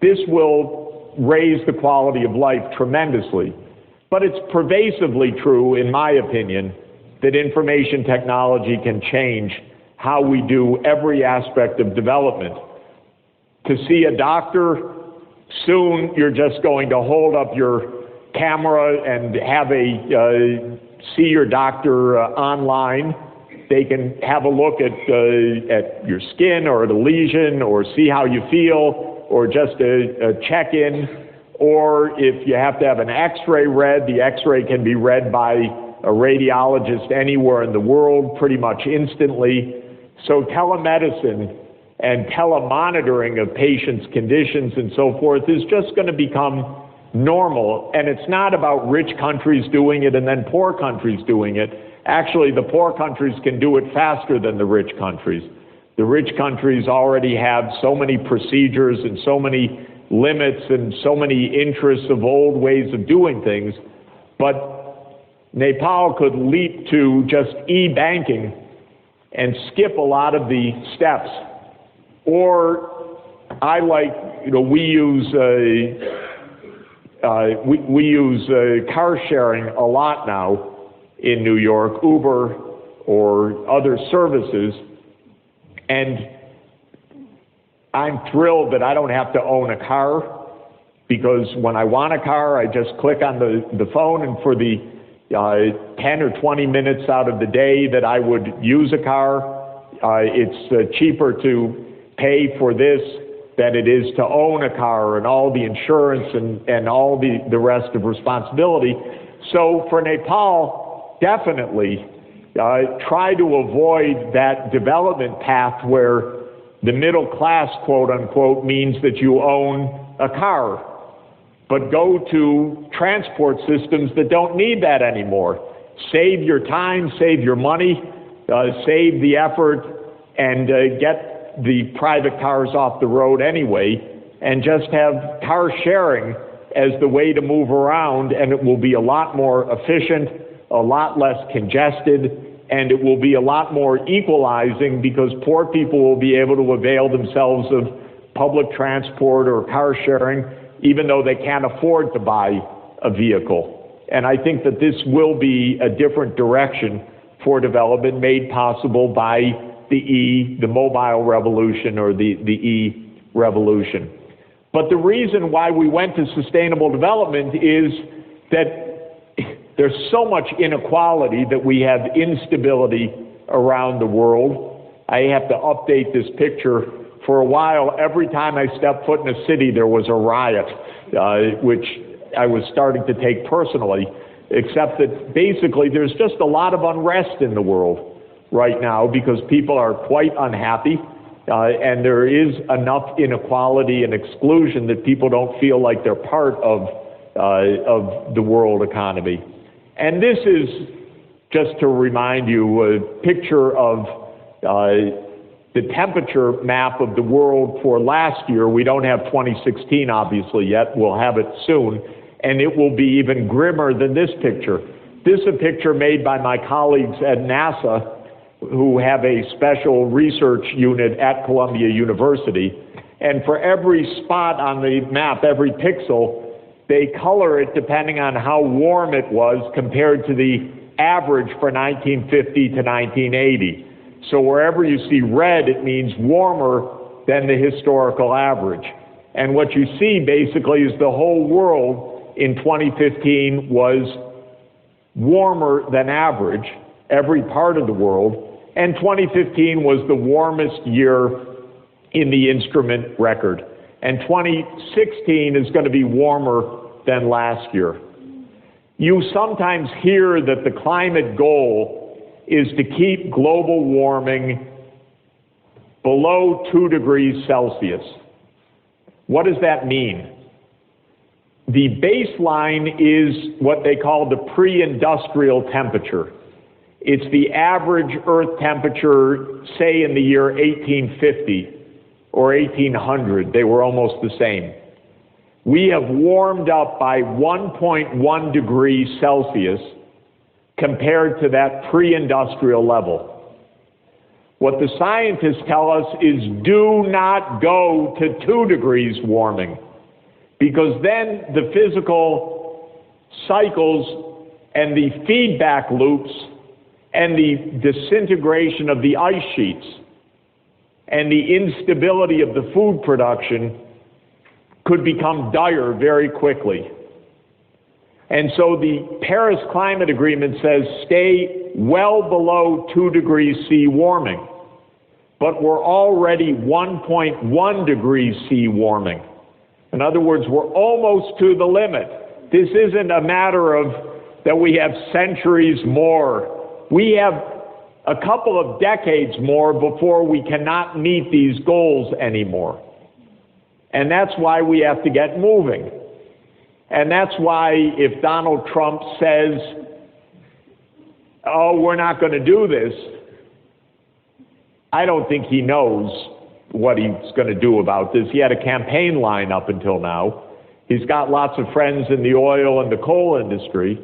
this will raise the quality of life tremendously. But it's pervasively true, in my opinion, that information technology can change how we do every aspect of development. To see a doctor, soon you're just going to hold up your camera and have see your doctor online. They can have a look at your skin or the lesion, or see how you feel, or just a check-in. Or if you have to have an X-ray read, the X-ray can be read by a radiologist anywhere in the world pretty much instantly. So telemedicine and telemonitoring of patients' conditions and so forth is just going to become normal. And it's not about rich countries doing it and then poor countries doing it. Actually, the poor countries can do it faster than the rich countries. The rich countries already have so many procedures and so many limits and so many interests of old ways of doing things. But Nepal could leap to just e-banking and skip a lot of the steps. Or we use car sharing a lot now in New York, Uber or other services, and I'm thrilled that I don't have to own a car, because when I want a car, I just click on the phone, and for the 10 or 20 minutes out of the day that I would use a car, it's cheaper to pay for this than it is to own a car and all the insurance and all the rest of responsibility. So for Nepal, definitely try to avoid that development path where the middle class, quote unquote, means that you own a car. But go to transport systems that don't need that anymore. Save your time, save your money, save the effort, and get the private cars off the road anyway, and just have car sharing as the way to move around, and it will be a lot more efficient, a lot less congested, and it will be a lot more equalizing, because poor people will be able to avail themselves of public transport or car sharing, even though they can't afford to buy a vehicle. And I think that this will be a different direction for development, made possible by the mobile revolution, or the e-revolution. But the reason why we went to sustainable development is that there's so much inequality, that we have instability around the world. I have to update this picture. For a while, every time I stepped foot in a city, there was a riot, which I was starting to take personally, except that basically there's just a lot of unrest in the world right now, because people are quite unhappy, and there is enough inequality and exclusion that people don't feel like they're part of the world economy. And this is, just to remind you, a picture of the temperature map of the world for last year. We don't have 2016 obviously yet, we'll have it soon, and it will be even grimmer than this picture. This is a picture made by my colleagues at NASA, who have a special research unit at Columbia University. And for every spot on the map, every pixel, they color it depending on how warm it was compared to the average for 1950 to 1980. So wherever you see red, it means warmer than the historical average. And what you see basically is the whole world in 2015 was warmer than average, every part of the world. And 2015 was the warmest year in the instrument record. And 2016 is going to be warmer than last year. You sometimes hear that the climate goal is to keep global warming below 2 degrees Celsius. What does that mean? The baseline is what they call the pre-industrial temperature. It's the average Earth temperature, say in the year 1850 or 1800. They were almost the same. We have warmed up by 1.1 degrees Celsius compared to that pre-industrial level. What the scientists tell us is do not go to 2 degrees warming, because then the physical cycles and the feedback loops and the disintegration of the ice sheets and the instability of the food production could become dire very quickly. And so the Paris Climate Agreement says stay well below 2 degrees C warming, but we're already 1.1 degrees C warming. In other words, we're almost to the limit. This isn't a matter of that we have centuries more. We have a couple of decades more before we cannot meet these goals anymore. And that's why we have to get moving. And that's why if Donald Trump says, oh, we're not going to do this, I don't think he knows what he's going to do about this. He had a campaign line up until now. He's got lots of friends in the oil and the coal industry.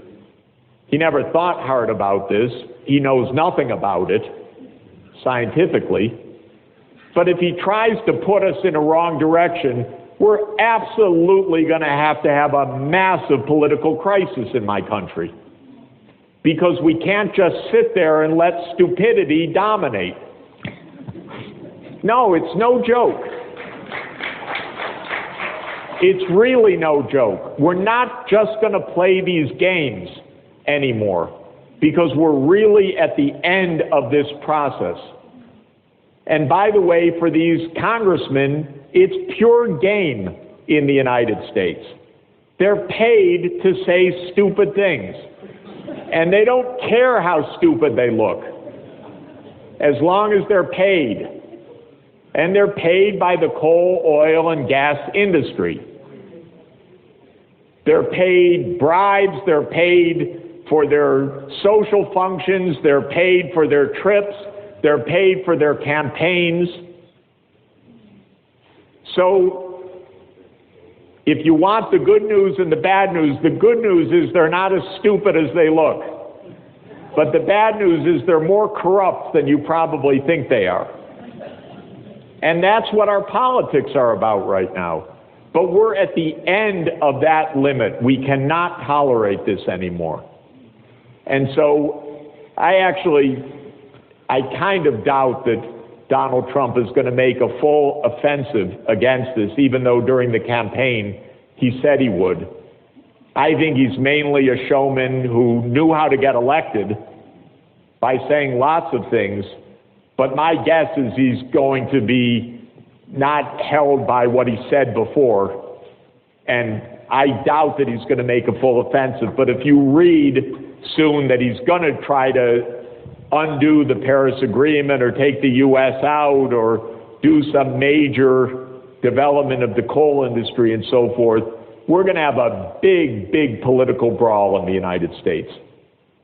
He never thought hard about this. He knows nothing about it scientifically. But if he tries to put us in a wrong direction, we're absolutely going to have a massive political crisis in my country. Because we can't just sit there and let stupidity dominate. No, it's no joke. It's really no joke. We're not just going to play these games anymore because we're really at the end of this process. And by the way, for these congressmen, it's pure game in the United States. They're paid to say stupid things. And they don't care how stupid they look, as long as they're paid. And they're paid by the coal, oil, and gas industry. They're paid bribes, they're paid for their social functions, they're paid for their trips, they're paid for their campaigns. So, if you want the good news and the bad news, the good news is they're not as stupid as they look. But the bad news is they're more corrupt than you probably think they are. And that's what our politics are about right now. But we're at the end of that limit. We cannot tolerate this anymore. And so I kind of doubt that Donald Trump is going to make a full offensive against this, even though during the campaign he said he would. I think he's mainly a showman who knew how to get elected by saying lots of things, but my guess is he's going to be not held by what he said before, and I doubt that he's going to make a full offensive. But if you read soon that he's going to try to undo the Paris Agreement or take the U.S. out or do some major development of the coal industry and so forth, we're going to have a big, big political brawl in the United States.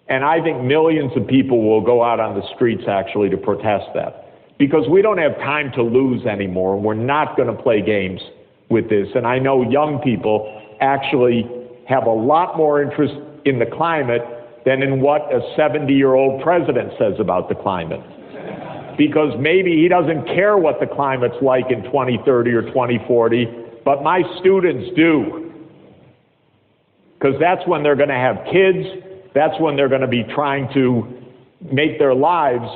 And I think millions of people will go out on the streets actually to protest that. Because we don't have time to lose anymore. We're not going to play games with this. And I know young people actually have a lot more interest in the climate than in what a 70-year-old president says about the climate. Because maybe he doesn't care what the climate's like in 2030 or 2040, but my students do. Because that's when they're going to have kids, that's when they're going to be trying to make their lives,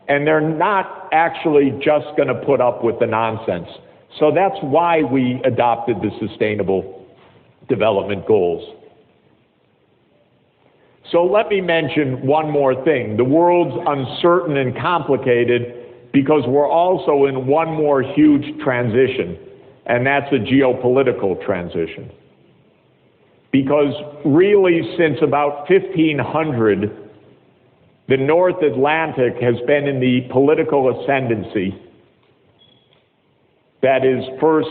and they're not actually just going to put up with the nonsense. So that's why we adopted the Sustainable Development Goals. So let me mention one more thing. The world's uncertain and complicated because we're also in one more huge transition, and that's a geopolitical transition. Because really, since about 1500, the North Atlantic has been in the political ascendancy. That is, first,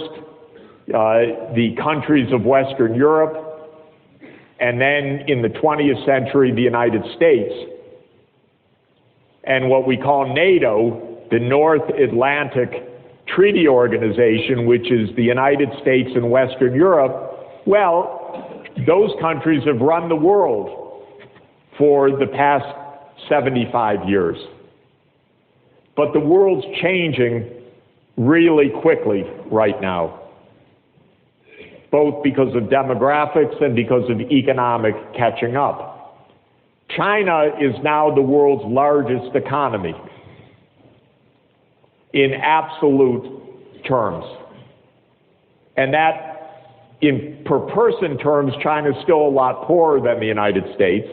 the countries of Western Europe, and then in the 20th century, the United States. And what we call NATO, the North Atlantic Treaty Organization, which is the United States and Western Europe, well, those countries have run the world for the past 75 years. But the world's changing really quickly right now, both because of demographics and because of economic catching up. China is now the world's largest economy in absolute terms. And that, in per person terms, China is still a lot poorer than the United States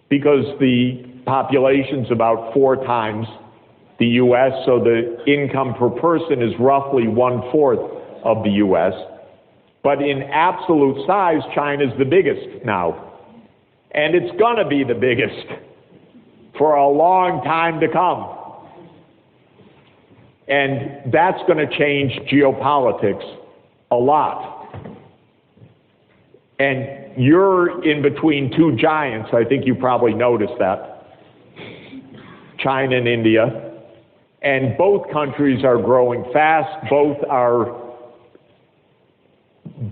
because the population's about 4 times the U.S., so the income per person is roughly 1/4 of the U.S. But in absolute size, China's the biggest now. And it's going to be the biggest for a long time to come. And that's going to change geopolitics a lot. And you're in between two giants. I think you probably noticed that. China and India. And both countries are growing fast. Both are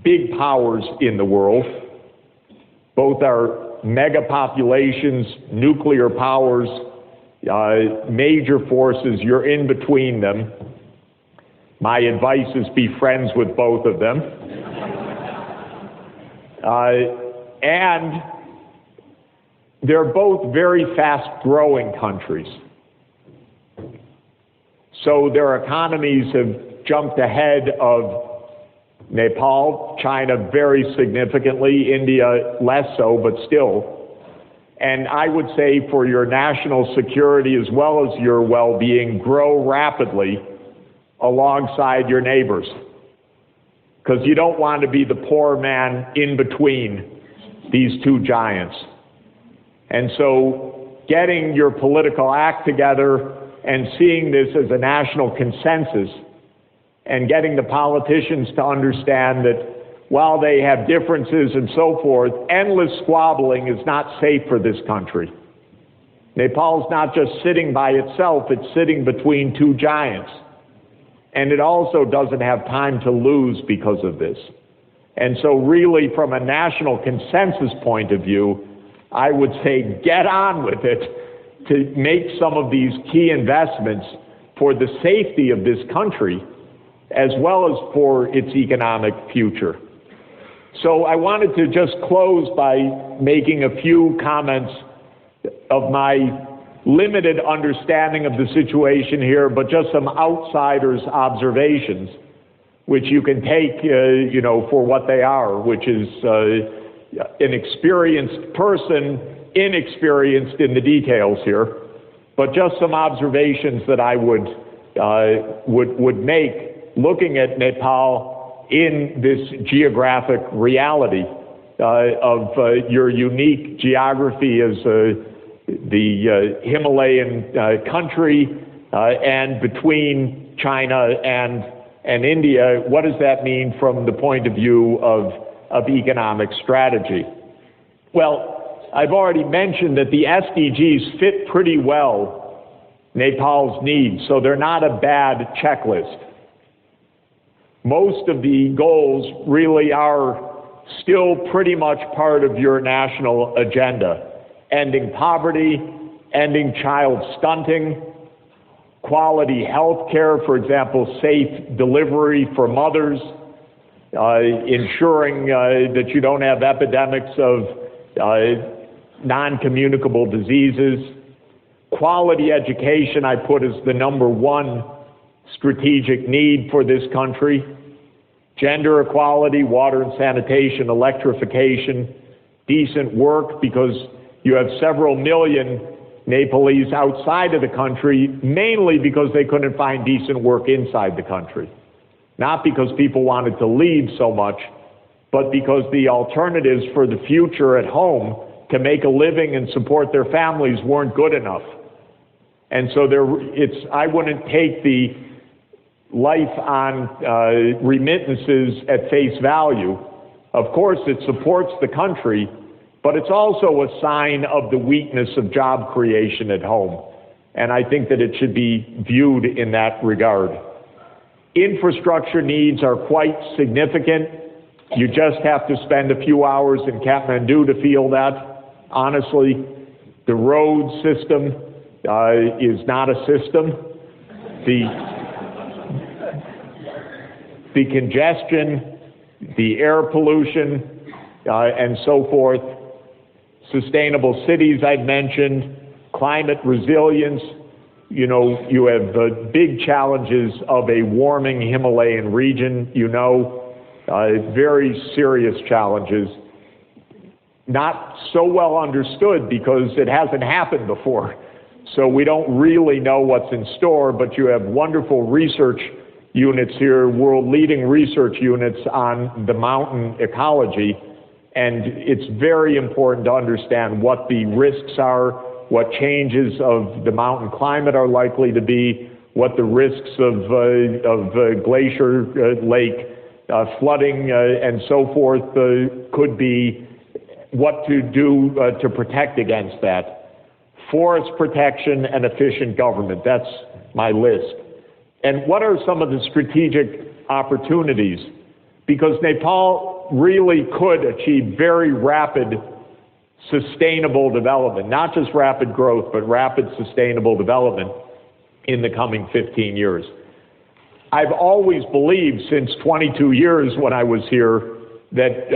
big powers in the world. Both are mega populations, nuclear powers, major forces. You're in between them. My advice is be friends with both of them. And they're both very fast-growing countries. So their economies have jumped ahead of Nepal, China very significantly, India less so, but still. And I would say for your national security as well as your well-being, grow rapidly alongside your neighbors. Because you don't want to be the poor man in between these two giants. And so getting your political act together and seeing this as a national consensus and getting the politicians to understand that while they have differences and so forth, endless squabbling is not safe for this country. Nepal's not just sitting by itself, it's sitting between two giants. And it also doesn't have time to lose because of this. And so really, from a national consensus point of view, I would say get on with it to make some of these key investments for the safety of this country as well as for its economic future. So I wanted to just close by making a few comments of my limited understanding of the situation here, but just some outsider's observations, which you can take, for what they are, which is an experienced person, inexperienced in the details here, but just some observations that I would make looking at Nepal in this geographic reality of your unique geography as the Himalayan country and between China and India. What does that mean from the point of view of economic strategy? Well, I've already mentioned that the SDGs fit pretty well Nepal's needs, so they're not a bad checklist. Most of the goals really are still pretty much part of your national agenda. Ending poverty, ending child stunting, quality health care, for example, safe delivery for mothers, ensuring that you don't have epidemics of non-communicable diseases. Quality education I put as the #1 strategic need for this country. Gender equality, water and sanitation, electrification, decent work, because you have several million Nepalese outside of the country, mainly because they couldn't find decent work inside the country. Not because people wanted to leave so much, but because the alternatives for the future at home to make a living and support their families weren't good enough. And so I wouldn't take the life on remittances at face value. Of course, it supports the country, but it's also a sign of the weakness of job creation at home. And I think that it should be viewed in that regard. Infrastructure needs are quite significant. You just have to spend a few hours in Kathmandu to feel that. Honestly, the road system is not a system. The congestion, the air pollution, and so forth. Sustainable cities I've mentioned, climate resilience. You have the big challenges of a warming Himalayan region, very serious challenges. Not so well understood because it hasn't happened before. So we don't really know what's in store, but you have wonderful research units here, world-leading research units on the mountain ecology. And it's very important to understand what the risks are, what changes of the mountain climate are likely to be, what the risks of glacier lake flooding and so forth could be what to do to protect against that. Forest protection and efficient government, that's my list. And what are some of the strategic opportunities? Because Nepal really could achieve very rapid, sustainable development, not just rapid growth, but rapid, sustainable development in the coming 15 years. I've always believed since 22 years when I was here that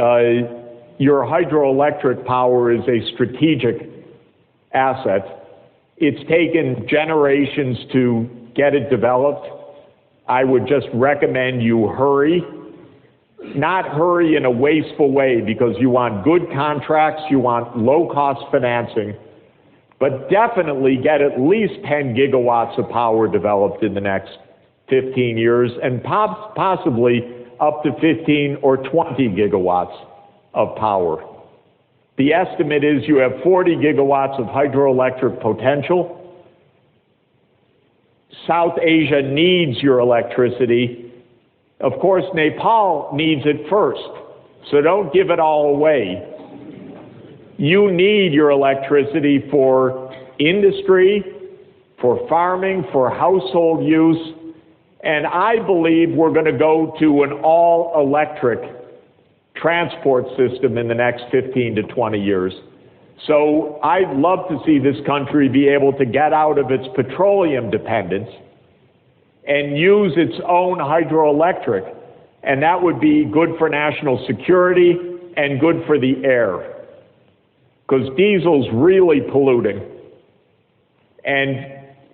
your hydroelectric power is a strategic asset. It's taken generations to get it developed. I would just recommend you hurry. Not hurry in a wasteful way, because you want good contracts, you want low-cost financing, but definitely get at least 10 gigawatts of power developed in the next 15 years, and possibly up to 15 or 20 gigawatts of power. The estimate is you have 40 gigawatts of hydroelectric potential. South Asia needs your electricity. Of course, Nepal needs it first, so don't give it all away. You need your electricity for industry, for farming, for household use, and I believe we're going to go to an all-electric transport system in the next 15 to 20 years. So I'd love to see this country be able to get out of its petroleum dependence and use its own hydroelectric, and that would be good for national security and good for the air, because diesel's really polluting, and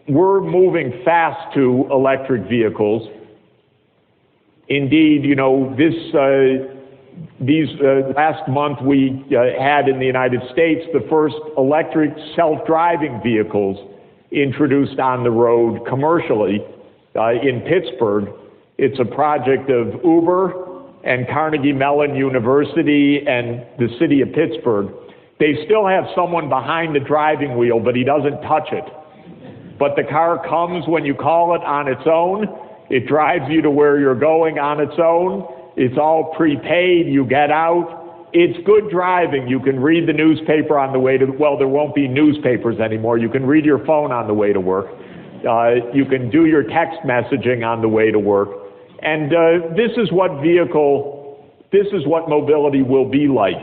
we're moving fast to electric vehicles. Indeed, you know, last month we had in the United States the first electric self-driving vehicles introduced on the road commercially in Pittsburgh. It's a project of Uber and Carnegie Mellon University and the city of Pittsburgh. They still have someone behind the driving wheel, but he doesn't touch it. But the car comes when you call it on its own. It drives you to where you're going on its own. It's all prepaid. You get out. It's good driving. You can read the newspaper on the way to, well, there won't be newspapers anymore. You can read your phone on the way to work. You can do your text messaging on the way to work. And this is what mobility will be like.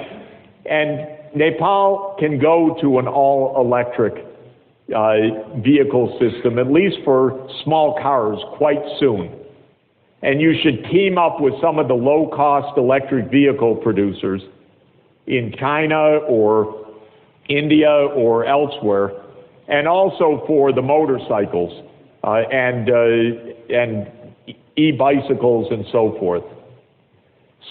And Nepal can go to an all-electric vehicle system, at least for small cars, quite soon. And you should team up with some of the low-cost electric vehicle producers in China or India or elsewhere, and also for the motorcycles and e-bicycles and so forth.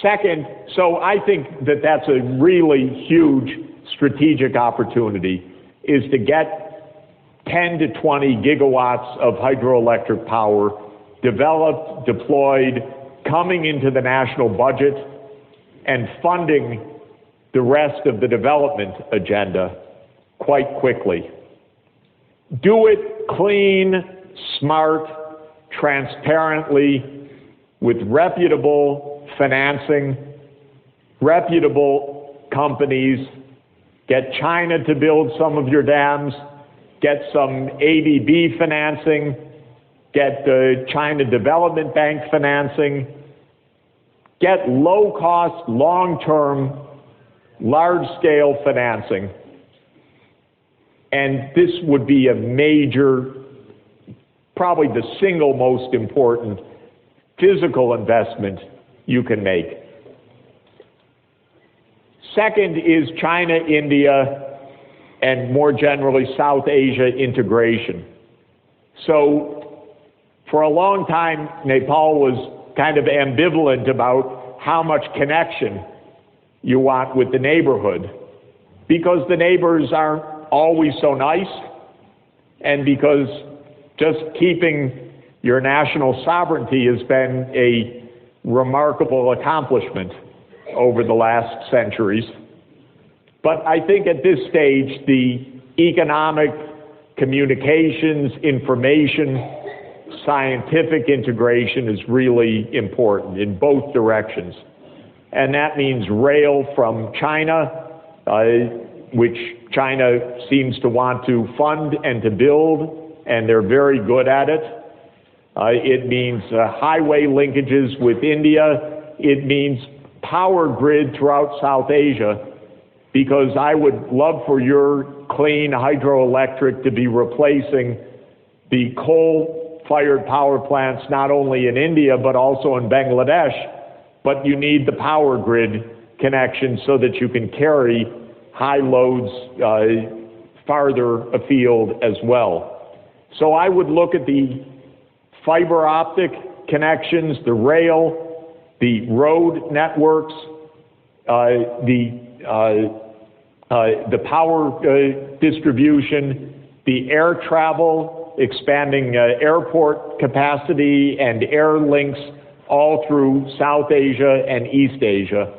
Second, so I think that that's a really huge strategic opportunity, is to get 10 to 20 gigawatts of hydroelectric power developed, deployed, coming into the national budget, and funding the rest of the development agenda quite quickly. Do it clean, smart, transparently, with reputable financing, reputable companies. Get China to build some of your dams, get some ADB financing, get the China Development Bank financing, get low-cost, long-term, large-scale financing. And this would be a major, probably the single most important physical investment you can make. Second is China, India, and more generally South Asia integration. So for a long time, Nepal was kind of ambivalent about how much connection you want with the neighborhood, because the neighbors aren't always so nice, and because just keeping your national sovereignty has been a remarkable accomplishment over the last centuries. But I think at this stage, the economic, communications, information, scientific integration is really important in both directions. and that means rail from China, which China seems to want to fund and to build, and they're very good at it. It means highway linkages with India. It means power grid throughout South Asia, because I would love for your clean hydroelectric to be replacing the coal-fired power plants not only in India but also in Bangladesh, but you need the power grid connection so that you can carry high loads farther afield as well. So I would look at the fiber optic connections, the rail, the road networks, the power distribution, the air travel, expanding airport capacity and air links all through South Asia and East Asia.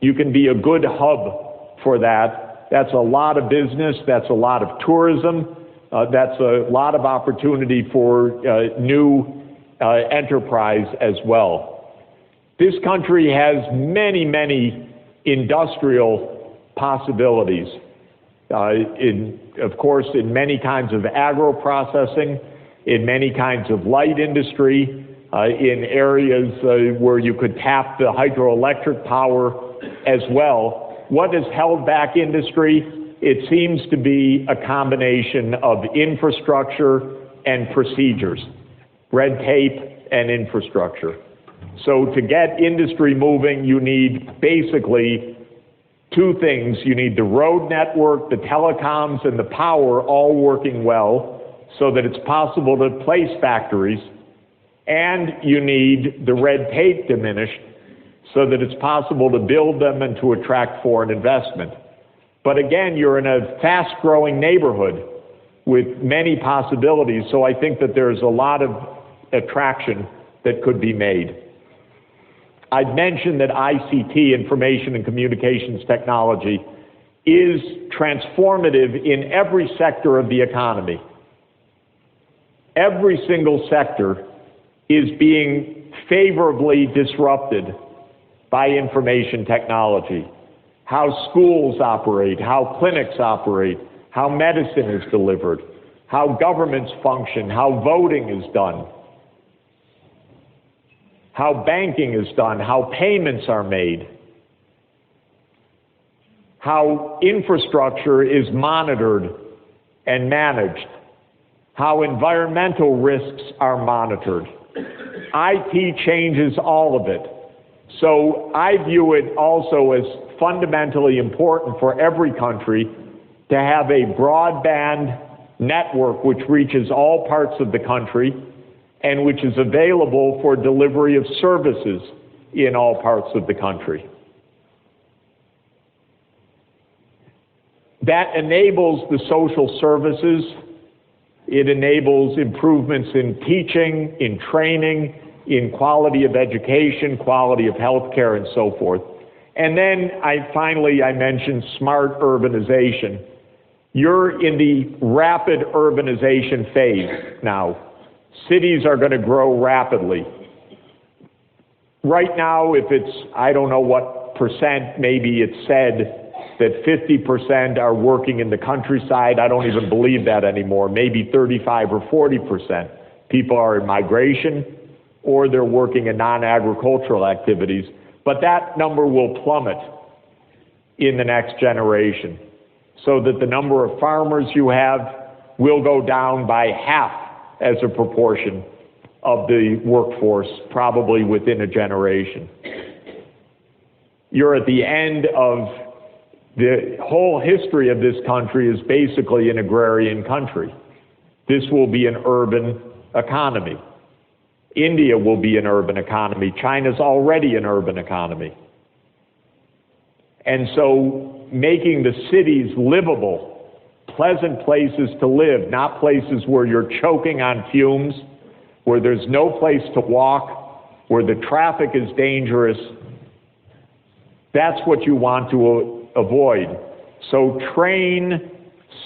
You can be a good hub for that. That's a lot of business. That's a lot of tourism. That's a lot of opportunity for new enterprise as well. This country has many, many industrial possibilities. Of course, in many kinds of agro-processing, in many kinds of light industry, in areas where you could tap the hydroelectric power as well. What has held back industry? It seems to be a combination of infrastructure and procedures, red tape and infrastructure. So to get industry moving, you need basically two things. You need the road network, the telecoms, and the power all working well so that it's possible to place factories. And you need the red tape diminished so that it's possible to build them and to attract foreign investment. But again, you're in a fast-growing neighborhood with many possibilities, so I think that there's a lot of attraction that could be made. I'd mentioned that ICT, information and communications technology, is transformative in every sector of the economy. Every single sector is being favorably disrupted by information technology. How schools operate, how clinics operate, how medicine is delivered, how governments function, how voting is done, how banking is done, how payments are made, how infrastructure is monitored and managed, how environmental risks are monitored. IT changes all of it. So I view it also as fundamentally important for every country to have a broadband network which reaches all parts of the country and which is available for delivery of services in all parts of the country. That enables the social services. It enables improvements in teaching, in training, in quality of education, quality of health care, and so forth. And then finally I mentioned smart urbanization. You're in the rapid urbanization phase now. Cities are going to grow rapidly. Right now, if it's, I don't know what percent, maybe it's said that 50% are working in the countryside. I don't even believe that anymore. Maybe 35 or 40%. People are in migration or they're working in non-agricultural activities. But that number will plummet in the next generation, so that the number of farmers you have will go down by half as a proportion of the workforce, probably within a generation. You're at the end of the whole history of this country is basically an agrarian country. This will be an urban economy. India will be an urban economy. China's already an urban economy. And so making the cities livable, pleasant places to live, not places where you're choking on fumes, where there's no place to walk, where the traffic is dangerous, that's what you want to avoid. So train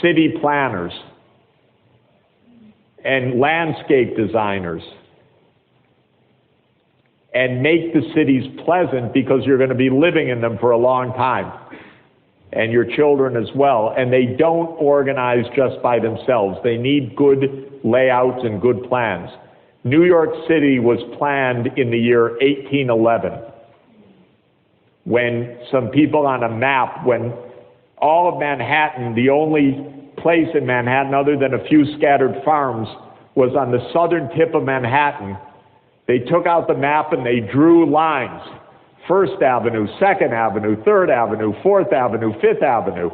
city planners and landscape designers and make the cities pleasant because you're going to be living in them for a long time, and your children as well. And they don't organize just by themselves. They need good layouts and good plans. New York City was planned in the year 1811, when some people on a map, when all of Manhattan, the only place in Manhattan other than a few scattered farms, was on the southern tip of Manhattan. They took out the map and they drew lines. 1st Avenue, 2nd Avenue, 3rd Avenue, 4th Avenue, 5th Avenue,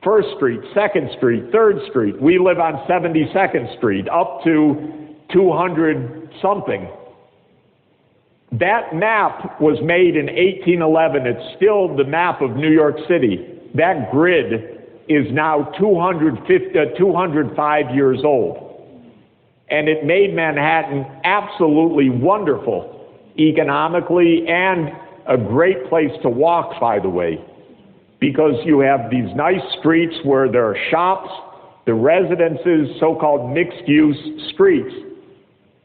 1st Street, 2nd Street, 3rd Street. We live on 72nd Street, up to 200 something. That map was made in 1811. It's still the map of New York City. That grid is now 205 years old. And it made Manhattan absolutely wonderful, economically, and a great place to walk, by the way, because you have these nice streets where there are shops, the residences, so-called mixed-use streets.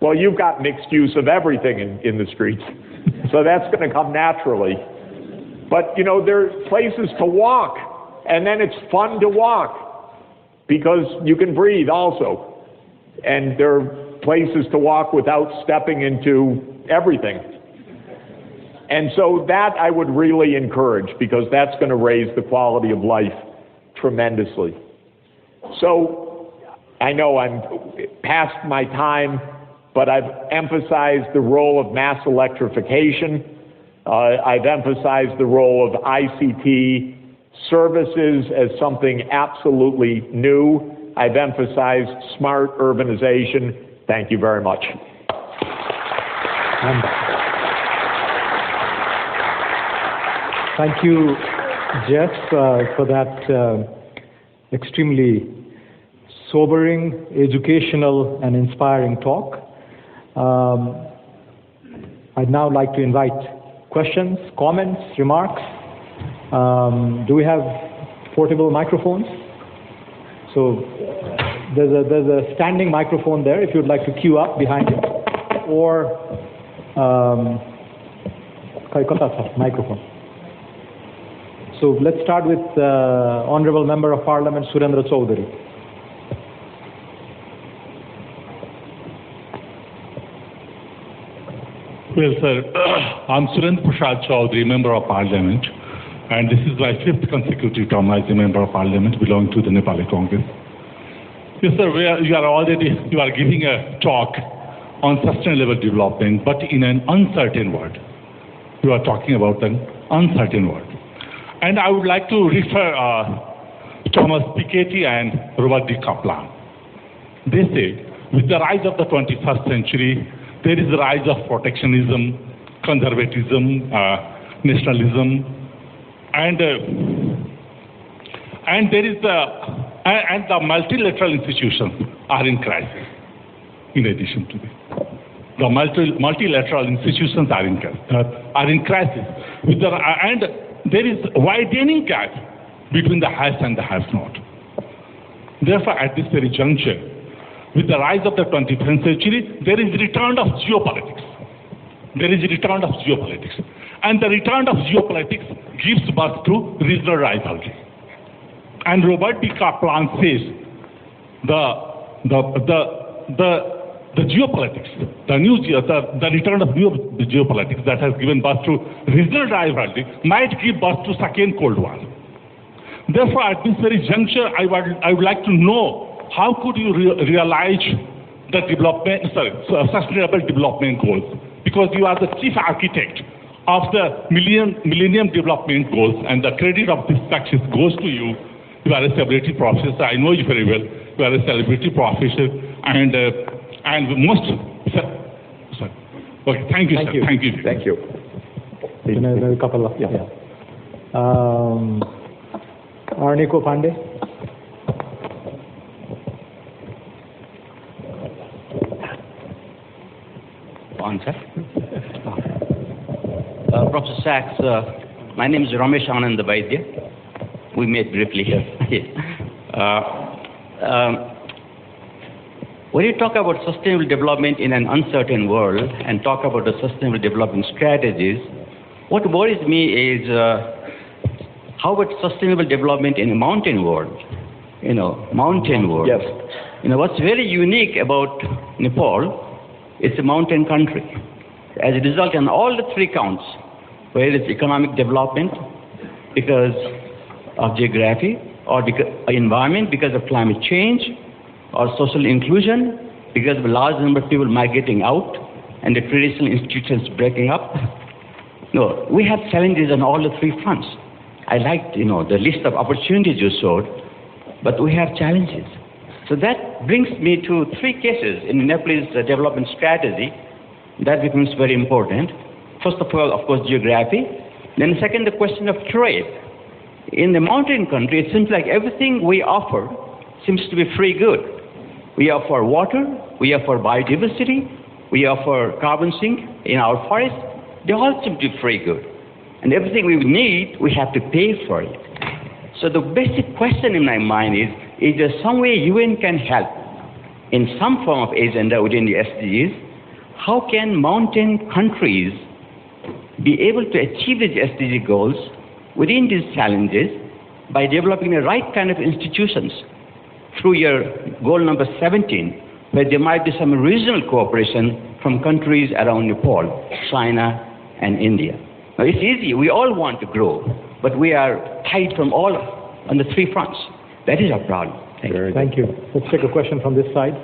Well, you've got mixed use of everything in the streets, so that's going to come naturally. But, you know, there are places to walk, and then it's fun to walk because you can breathe also. And there are places to walk without stepping into everything. And so that I would really encourage, because that's going to raise the quality of life tremendously. So I know I'm past my time, but I've emphasized the role of mass electrification. I've emphasized the role of ICT services as something absolutely new. I've emphasized smart urbanization. Thank you very much. Thank you, Jeff, for that extremely sobering, educational, and inspiring talk. I'd now like to invite questions, comments, remarks. Do we have portable microphones? So there's a standing microphone there if you'd like to queue up behind it, or microphone. So let's start with Honorable Member of Parliament Surendra Chaudhary. Well, sir, I'm Surendra Prasad Chaudhary, Member of Parliament, and this is my 5th consecutive term as a Member of Parliament belonging to the Nepali Congress. Yes, sir, you are giving a talk on sustainable development, but in an uncertain world. You are talking about an uncertain world. And I would like to refer Thomas Piketty and Robert D. Kaplan. They say, with the rise of the 21st century, there is a rise of protectionism, conservatism, nationalism, and there is and the multilateral institutions are in crisis. In addition to this, the multilateral institutions are in crisis. And there is a widening gap between the haves and the have-not. Therefore, at this very juncture, with the rise of the 21st century, there is return of geopolitics. There is a return of geopolitics. And the return of geopolitics gives birth to regional rivalry. And Robert D. Kaplan says the geopolitics, the return of new geopolitics that has given birth to regional rivalry might give birth to second Cold War. Therefore, at this very juncture, I would like to know, how could you realize the sustainable development goals? Because you are the chief architect of the Millennium Development Goals, and the credit of this success goes to you. You are a celebrity professor. I know you very well. You are a celebrity professor, and most. Sorry. Okay. Thank you, sir. Thank you. Thank you. There's a couple of Arniko Pandey. On, sir. Professor Sachs, my name is Ramesh Anand Vaidya. We met briefly here. when you talk about sustainable development in an uncertain world and talk about the sustainable development strategies, what worries me is how about sustainable development in a mountain world? Mountain world. Yes. What's very unique about Nepal, it's a mountain country. As a result, on all the three counts, whether it's economic development because of geography, or because environment because of climate change, or social inclusion because of a large number of people migrating out and the traditional institutions breaking up. No, we have challenges on all the three fronts. I liked, the list of opportunities you showed, but we have challenges. So that brings me to three cases in Nepal's development strategy that becomes very important. First of all, of course, geography. Then second, the question of trade. In the mountain country, it seems like everything we offer seems to be free good. We offer water, we offer biodiversity, we offer carbon sink in our forests. They all seem to be free good. And everything we need, we have to pay for it. So the basic question in my mind is there some way UN can help in some form of agenda within the SDGs? How can mountain countries be able to achieve these SDG goals within these challenges by developing the right kind of institutions through your goal number 17, where there might be some regional cooperation from countries around Nepal, China, and India. Now, it's easy. We all want to grow, but we are tied from all on the three fronts. That is our problem. Thank you. Let's take a question from this side.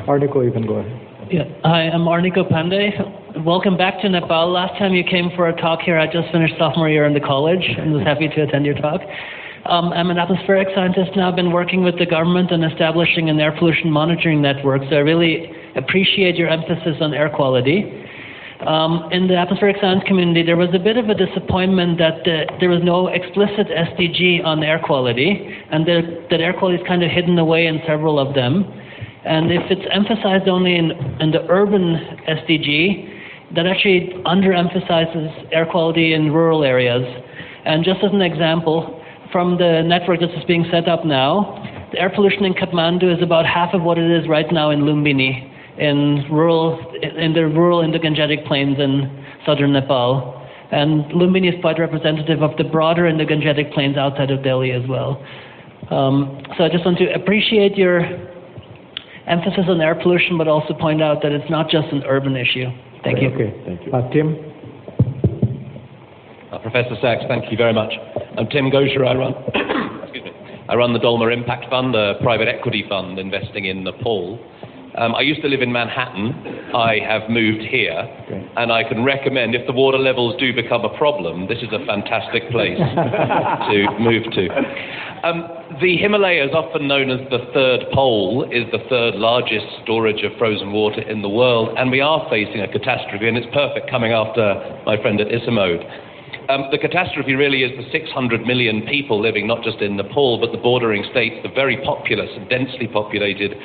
Arniko, you can go ahead. Yeah. Hi, I'm Arniko Pandey. Welcome back to Nepal. Last time you came for a talk here, I just finished sophomore year in the college and was happy to attend your talk. I'm an atmospheric scientist now. I've been working with the government and establishing an air pollution monitoring network, so I really appreciate your emphasis on air quality. In the atmospheric science community, there was a bit of a disappointment that there was no explicit SDG on air quality, and that air quality is kind of hidden away in several of them. And if it's emphasized only in the urban SDG, that actually underemphasizes air quality in rural areas. And just as an example, from the network that is being set up now, the air pollution in Kathmandu is about half of what it is right now in Lumbini, in the rural Indo-Gangetic plains in southern Nepal. And Lumbini is quite representative of the broader Indo-Gangetic plains outside of Delhi as well. So I just want to appreciate your emphasis on air pollution, but also point out that it's not just an urban issue. Thank you. Okay, thank you. Tim? Professor Sachs, thank you very much. I'm Tim Gosher. I run the Dolma Impact Fund, a private equity fund investing in Nepal. I used to live in Manhattan. I have moved here, and I can recommend, if the water levels do become a problem, this is a fantastic place to move to. The Himalayas, often known as the third pole, is the third largest storage of frozen water in the world, and we are facing a catastrophe, and it's perfect coming after my friend at Isamode. The catastrophe really is the 600 million people living not just in Nepal, but the bordering states, the very populous and densely populated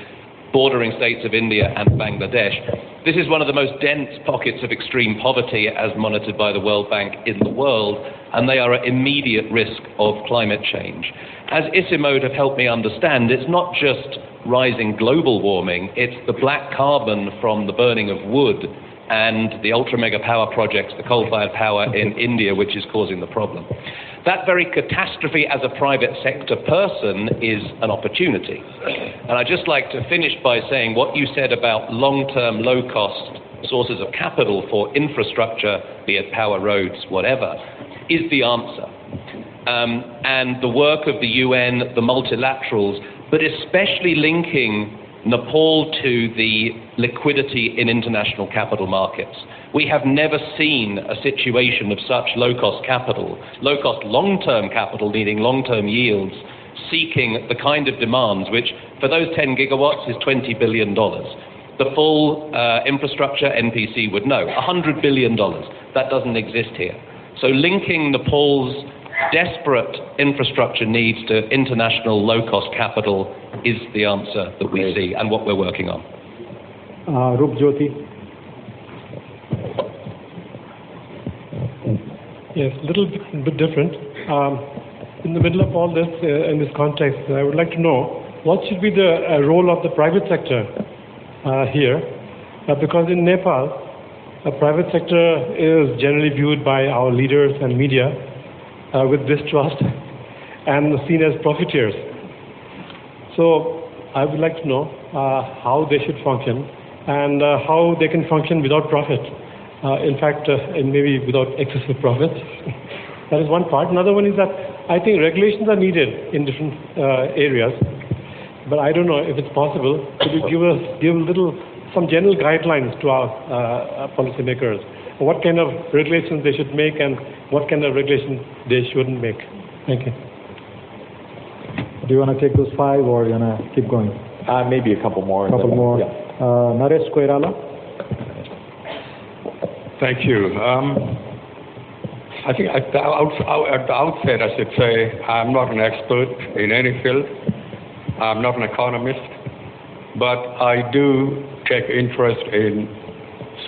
bordering states of India and Bangladesh. This is one of the most dense pockets of extreme poverty as monitored by the World Bank in the world, and they are at immediate risk of climate change. As Isamode have helped me understand, it's not just rising global warming, it's the black carbon from the burning of wood and the ultra-mega power projects, the coal-fired power in India, which is causing the problem. That very catastrophe as a private sector person is an opportunity. And I'd just like to finish by saying what you said about long-term, low-cost sources of capital for infrastructure, be it power, roads, whatever, is the answer. And the work of the UN, the multilaterals, but especially linking Nepal to the liquidity in international capital markets. We have never seen a situation of such low-cost capital, low-cost long-term capital needing long-term yields, seeking the kind of demands which, for those 10 gigawatts, is $20 billion. The full infrastructure, NPC would know, $100 billion. That doesn't exist here. So linking Nepal's desperate infrastructure needs to international low-cost capital is the answer that we see and what we're working on. Rup Jyoti. Yes, a little bit different. In the middle of all this, in this context, I would like to know what should be the role of the private sector here, because in Nepal, the private sector is generally viewed by our leaders and media with distrust and seen as profiteers. So I would like to know how they should function and how they can function without profit. In fact, and maybe without excessive profits. That is one part. Another one is that I think regulations are needed in different areas, but I don't know if it's possible. Could you give some general guidelines to our policymakers? What kind of regulations they should make and what kind of regulations they shouldn't make? Thank you. Do you want to take those 5 or you want to keep going? Maybe a couple more. Yeah. Naresh Koirala. Thank you. I think at the outset, I should say I'm not an expert in any field. I'm not an economist, but I do take interest in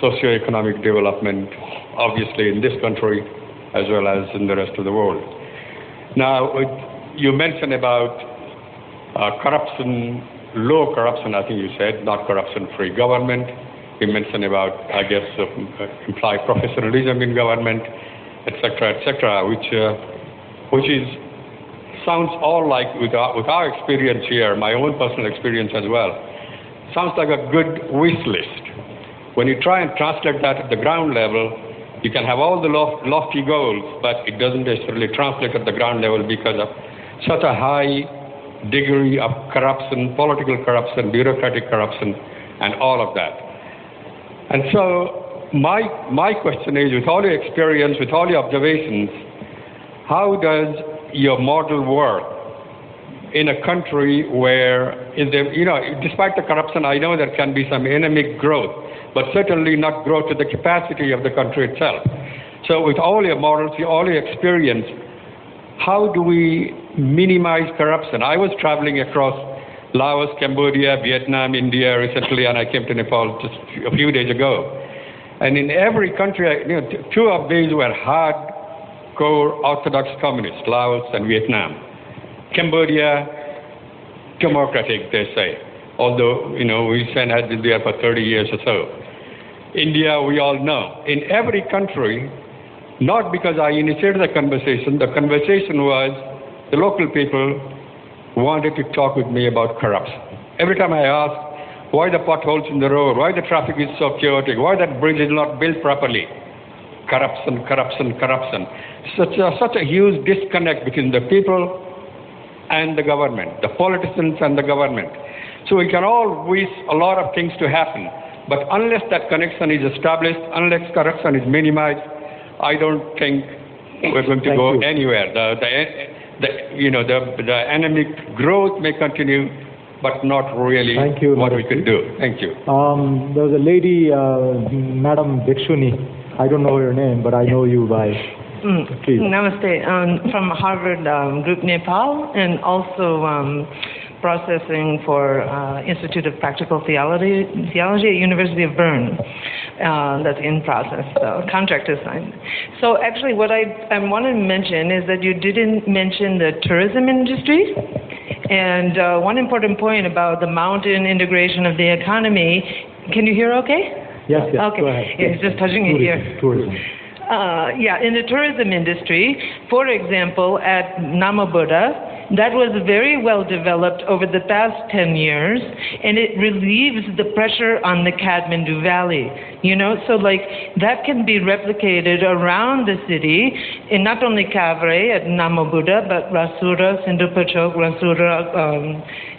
socio-economic development, obviously in this country as well as in the rest of the world. Now, you mentioned about corruption, low corruption, I think you said, not corruption-free government. You mentioned about, I guess, implied professionalism in government, etc., which sounds all like, with our experience here, my own personal experience as well, sounds like a good wish list. When you try and translate that at the ground level, you can have all the lofty goals, but it doesn't necessarily translate at the ground level because of such a high degree of corruption, political corruption, bureaucratic corruption, and all of that. And so my question is, with all your experience, with all your observations, how does your model work in a country where, despite the corruption, I know there can be some anemic growth, but certainly not growth to the capacity of the country itself. So with all your models, all your experience, how do we minimize corruption? I was traveling across Laos, Cambodia, Vietnam, India recently, and I came to Nepal just a few days ago. And in every country, 2 of these were hardcore orthodox communists, Laos and Vietnam. Cambodia, democratic, they say, although, we had been there for 30 years or so. India, we all know. In every country, not because I initiated the conversation was the local people wanted to talk with me about corruption. Every time I asked why the potholes in the road, why the traffic is so chaotic, why that bridge is not built properly. Corruption. Such a huge disconnect between the people and the government, the politicians and the government. So we can all wish a lot of things to happen, but unless that connection is established, unless corruption is minimized, I don't think we're going to go anywhere. The anemic growth may continue, but not really what we could do. Thank you. There was a lady, Madam Bhikshuni. I don't know her name, but I know you by. Please. Namaste. From Harvard Group Nepal, and also processing for Institute of Practical Theology at University of Bern. That's in process. So contract is signed. So actually, what I want to mention is that you didn't mention the tourism industry. And one important point about the mountain integration of the economy. Can you hear okay? Yes. Okay. Go ahead. It's just touching it here. Tourism. In the tourism industry, for example, at Namabuddha, that was very well developed over the past 10 years, and it relieves the pressure on the Kathmandu Valley. So that can be replicated around the city, in not only Kavre at Namabuddha, but Rasura, Sindhupachok, Rasura,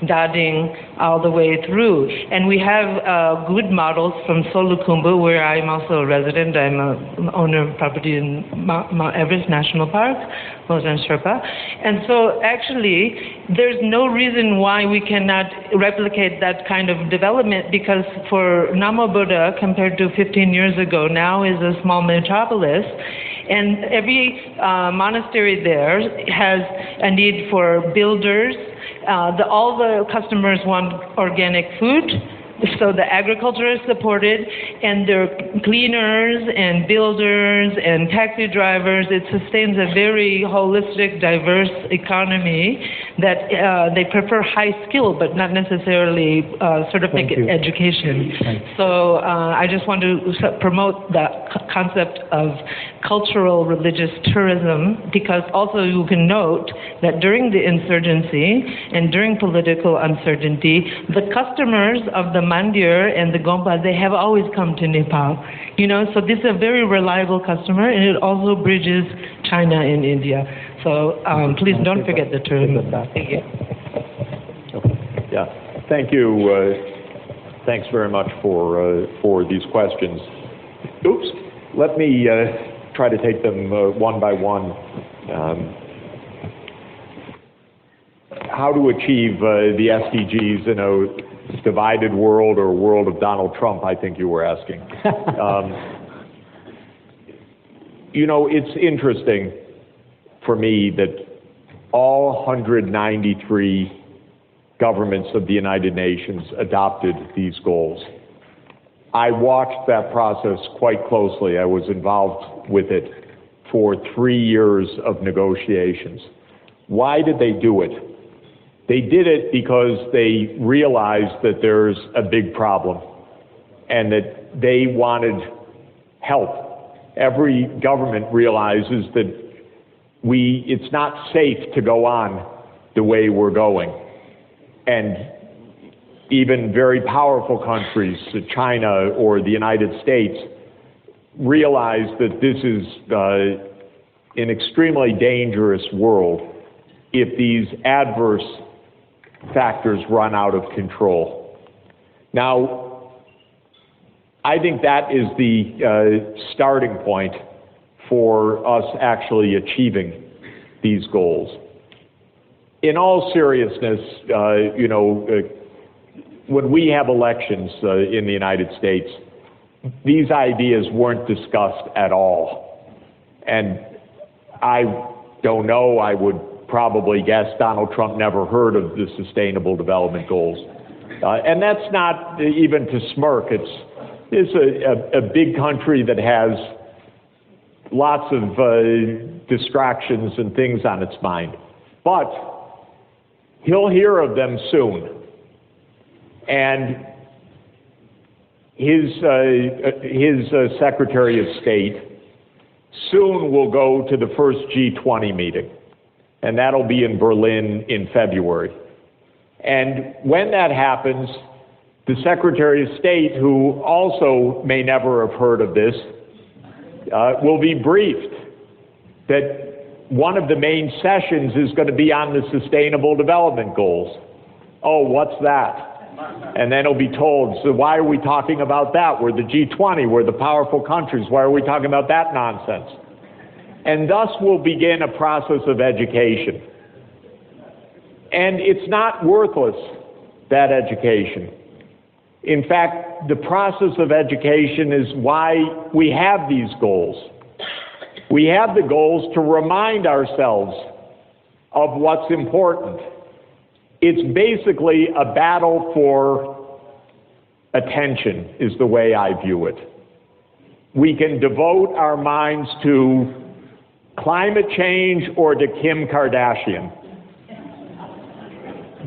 Dading, all the way through. And we have good models from Solukhumbu, where I'm also a resident. I'm an owner of property in Mount Everest National Park, Mosan Sherpa. And so actually, there's no reason why we cannot replicate that kind of development, because for Namabuddha, compared to 15 years ago, now is a small metropolis. And every monastery there has a need for builders. All the customers want organic food, so the agriculture is supported, and there are cleaners and builders and taxi drivers. It sustains a very holistic, diverse economy that they prefer high skill, but not necessarily certificate education. So I just want to promote that concept of cultural religious tourism, because also you can note that during the insurgency and during political uncertainty, the customers of the mandir and the gompa, they have always come to Nepal. You know, so this is a very reliable customer, and it also bridges China and India. So please don't forget the tourism. Thank you. Yeah, thank you. Thanks very much for these questions. Oops, let me try to take them one by one. How to achieve the SDGs in a divided world or world of Donald Trump, I think you were asking. You know, it's interesting for me that all 193 governments of the United Nations adopted these goals. I watched that process quite closely. I was involved with it for 3 years of negotiations. Why did they do it? They did it because they realized that there's a big problem and that they wanted help. Every government realizes that it's not safe to go on the way we're going. And even very powerful countries, China or the United States, realize that this is an extremely dangerous world if these adverse factors run out of control. Now, I think that is the starting point for us actually achieving these goals. In all seriousness, you know, when we have elections in the United States, these ideas weren't discussed at all. And I don't know, I would probably guess Donald Trump never heard of the Sustainable Development Goals. And that's not even to smirk. It's a big country that has lots of distractions and things on its mind. But he'll hear of them soon. And his Secretary of State soon will go to the first G20 meeting. And that'll be in Berlin in February. And when that happens, the Secretary of State, who also may never have heard of this, will be briefed that one of the main sessions is going to be on the Sustainable Development Goals. Oh, what's that? And then he'll be told, so why are we talking about that? We're the G20, we're the powerful countries. Why are we talking about that nonsense? And thus will begin a process of education. And it's not worthless, that education. In fact, the process of education is why we have these goals. We have the goals to remind ourselves of what's important. It's basically a battle for attention, is the way I view it. We can devote our minds to climate change or to Kim Kardashian.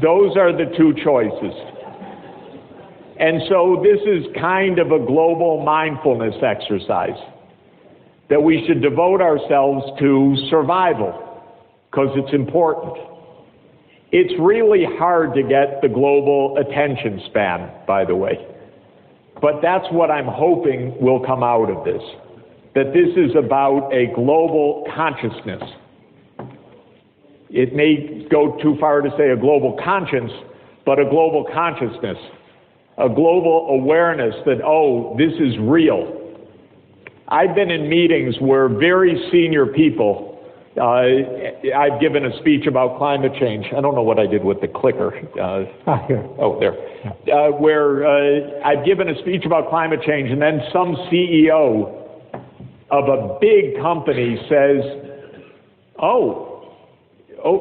Those are the two choices. And so this is kind of a global mindfulness exercise, that we should devote ourselves to survival, because it's important. It's really hard to get the global attention span, by the way. But that's what I'm hoping will come out of this, that this is about a global consciousness. It may go too far to say a global conscience, but a global consciousness, a global awareness that, oh, this is real. I've been in meetings where very senior people, I've given a speech about climate change. I don't know what I did with the clicker. Here. Oh, there. Where I've given a speech about climate change, and then some CEO of a big company says, oh,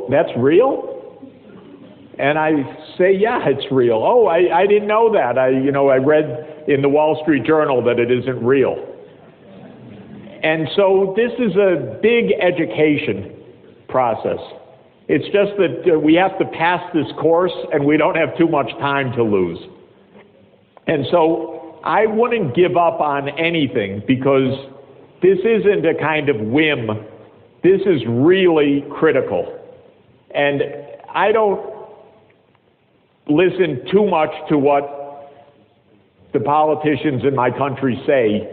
that's real? And I say, yeah, it's real. Oh, I didn't know that. I read in the Wall Street Journal that it isn't real. And so this is a big education process. It's just that we have to pass this course, and we don't have too much time to lose. And so I wouldn't give up on anything, because this isn't a kind of whim. This is really critical. And I don't listen too much to what the politicians in my country say,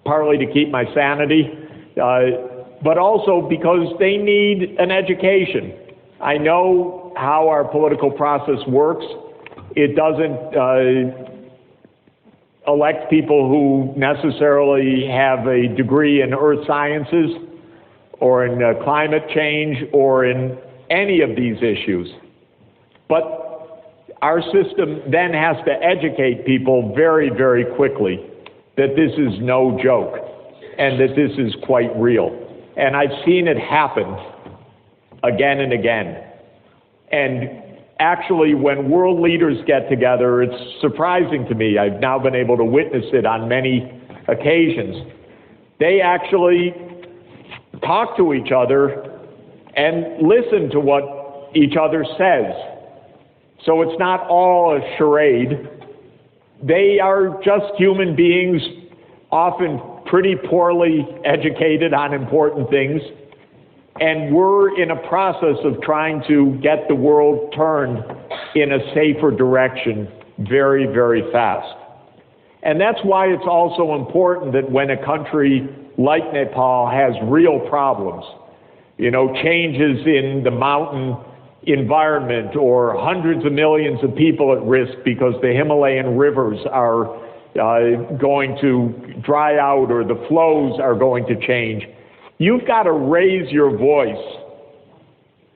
partly to keep my sanity, but also because they need an education. I know how our political process works. It doesn't elect people who necessarily have a degree in earth sciences or in climate change or in any of these issues. But our system then has to educate people very, very quickly that this is no joke and that this is quite real. And I've seen it happen again and again. And actually, when world leaders get together, it's surprising to me. I've now been able to witness it on many occasions. They actually talk to each other and listen to what each other says. So it's not all a charade. They are just human beings, often pretty poorly educated on important things. And we're in a process of trying to get the world turned in a safer direction very, very fast. And that's why it's also important that when a country like Nepal has real problems, changes in the mountain environment or hundreds of millions of people at risk because the Himalayan rivers are going to dry out or the flows are going to change, you've got to raise your voice.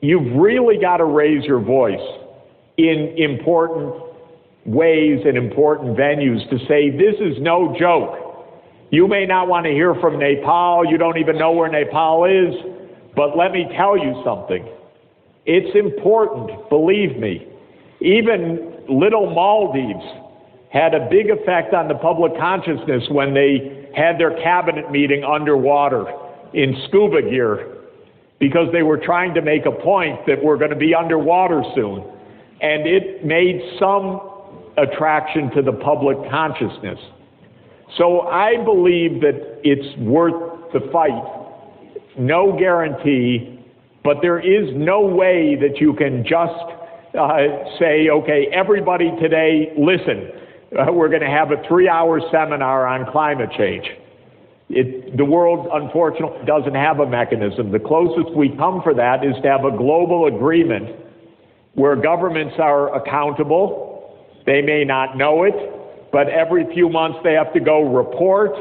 You've really got to raise your voice in important ways and important venues to say, this is no joke. You may not want to hear from Nepal. You don't even know where Nepal is. But let me tell you something. It's important, believe me. Even little Maldives had a big effect on the public consciousness when they had their cabinet meeting underwater in scuba gear, because they were trying to make a point that we're going to be underwater soon. And it made some attraction to the public consciousness. So I believe that it's worth the fight. No guarantee, but there is no way that you can just say, okay, everybody today, listen, we're going to have a 3-hour seminar on climate change. The world, unfortunately, doesn't have a mechanism. The closest we come for that is to have a global agreement where governments are accountable. They may not know it, but every few months they have to go report,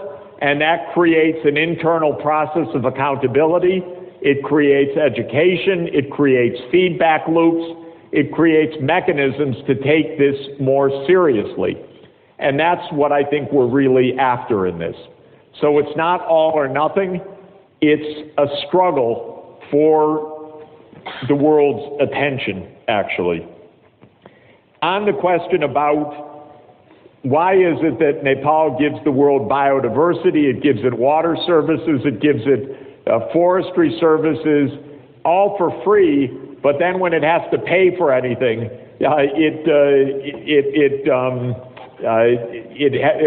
and that creates an internal process of accountability. It creates education. It creates feedback loops. It creates mechanisms to take this more seriously. And that's what I think we're really after in this. So it's not all or nothing. It's a struggle for the world's attention, actually. On the question about why is it that Nepal gives the world biodiversity, it gives it water services, it gives it forestry services, all for free, but then when it has to pay for anything, it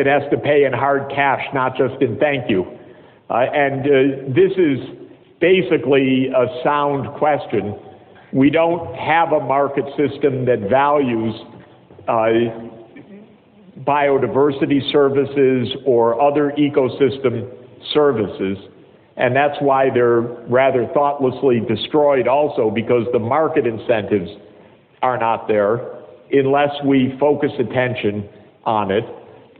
has to pay in hard cash, not just in thank you. This is basically a sound question. We don't have a market system that values biodiversity services or other ecosystem services, and that's why they're rather thoughtlessly destroyed also, because the market incentives are not there unless we focus attention on it.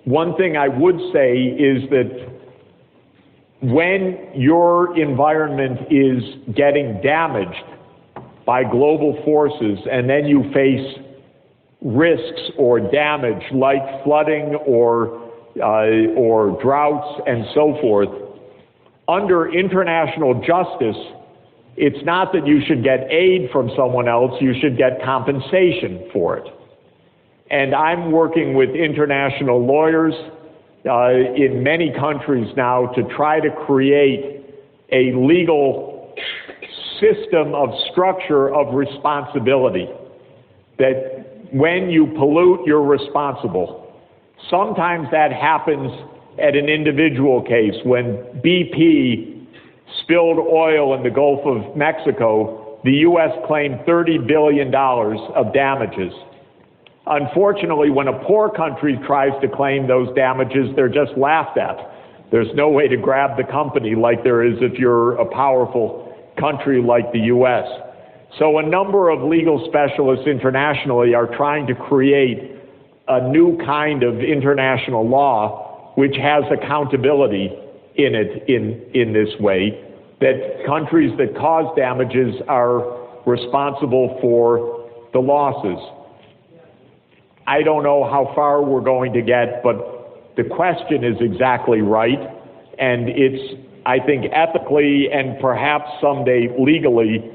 One thing I would say is that when your environment is getting damaged by global forces and then you face risks or damage like flooding or droughts and so forth, under international justice, it's not that you should get aid from someone else, you should get compensation for it. And I'm working with international lawyers in many countries now to try to create a legal system of structure of responsibility, that when you pollute, you're responsible. Sometimes that happens at an individual case. When BP spilled oil in the Gulf of Mexico, the U.S. claimed $30 billion of damages. Unfortunately, when a poor country tries to claim those damages, they're just laughed at. There's no way to grab the company like there is if you're a powerful country like the U.S. So a number of legal specialists internationally are trying to create a new kind of international law which has accountability in it in this way, that countries that cause damages are responsible for the losses. I don't know how far we're going to get, but the question is exactly right, and it's, I think, ethically and perhaps someday legally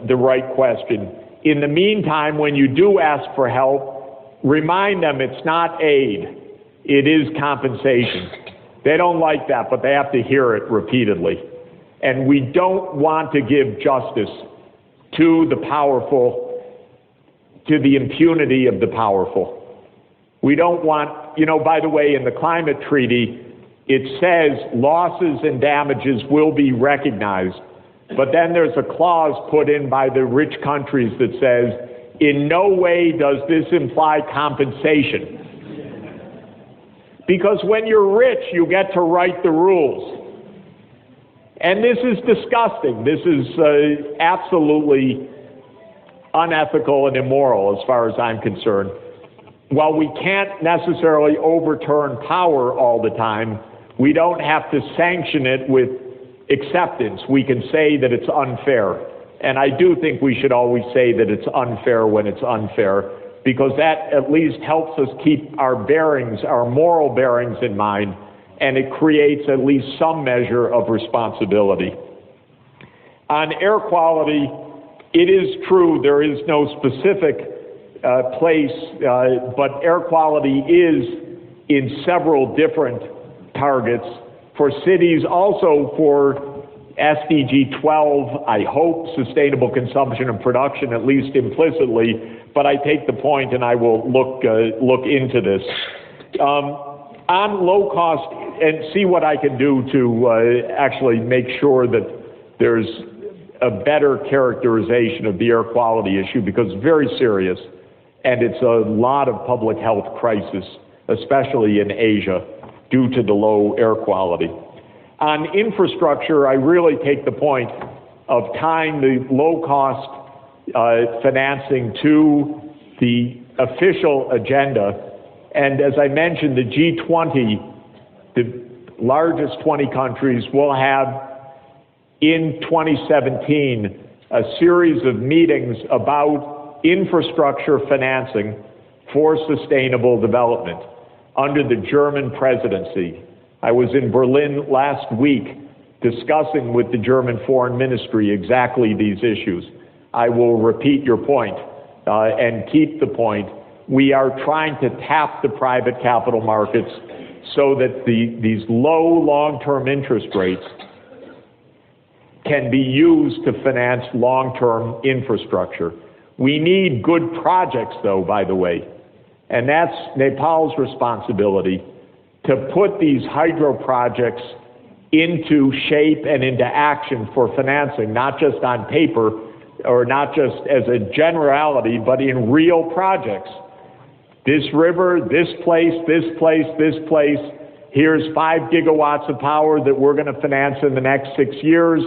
the right question. In the meantime, when you do ask for help, remind them it's not aid, it is compensation. They don't like that, but they have to hear it repeatedly. And we don't want to give justice to the powerful, to the impunity of the powerful. We don't want, by the way, in the climate treaty, it says losses and damages will be recognized, but then there's a clause put in by the rich countries that says, in no way does this imply compensation. Because when you're rich, you get to write the rules. And this is disgusting. This is absolutely unethical and immoral as far as I'm concerned. While we can't necessarily overturn power all the time, we don't have to sanction it with acceptance. We can say that it's unfair. And I do think we should always say that it's unfair when it's unfair, because that at least helps us keep our bearings, our moral bearings in mind, and it creates at least some measure of responsibility. On air quality, it is true there is no specific place, but air quality is in several different targets for cities, also for SDG 12, I hope, sustainable consumption and production, at least implicitly, but I take the point and I will look into this. On low cost, and see what I can do to actually make sure that there's a better characterization of the air quality issue, because it's very serious, and it's a lot of public health crisis, especially in Asia, due to the low air quality. On infrastructure, I really take the point of tying the low-cost financing to the official agenda. And as I mentioned, the G20, the largest 20 countries, will have in 2017 a series of meetings about infrastructure financing for sustainable development under the German presidency. I was in Berlin last week discussing with the German Foreign Ministry exactly these issues. I will repeat your point and keep the point. We are trying to tap the private capital markets so that these low long-term interest rates can be used to finance long-term infrastructure. We need good projects, though, by the way, and that's Nepal's responsibility, to put these hydro projects into shape and into action for financing, not just on paper or not just as a generality, but in real projects. This river, this place, this place, this place, here's 5 gigawatts of power that we're going to finance in the next 6 years,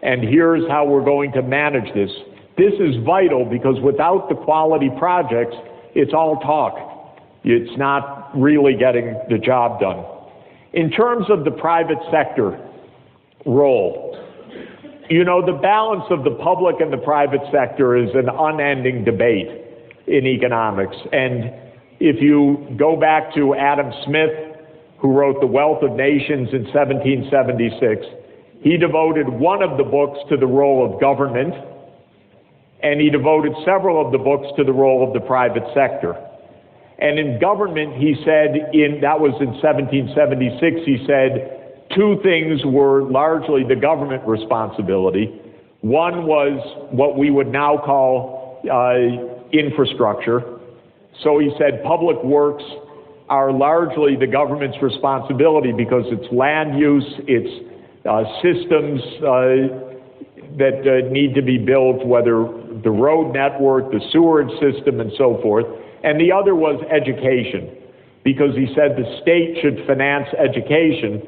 and here's how we're going to manage this. This is vital, because without the quality projects, it's all talk. It's not really getting the job done. In terms of the private sector role, the balance of the public and the private sector is an unending debate in economics. And if you go back to Adam Smith, who wrote The Wealth of Nations in 1776, he devoted one of the books to the role of government, and he devoted several of the books to the role of the private sector. And in government, he said, that was in 1776, he said, 2 things were largely the government responsibility. One was what we would now call infrastructure. So he said public works are largely the government's responsibility because it's land use, it's systems that need to be built, whether the road network, the sewerage system, and so forth. And the other was education, because he said the state should finance education,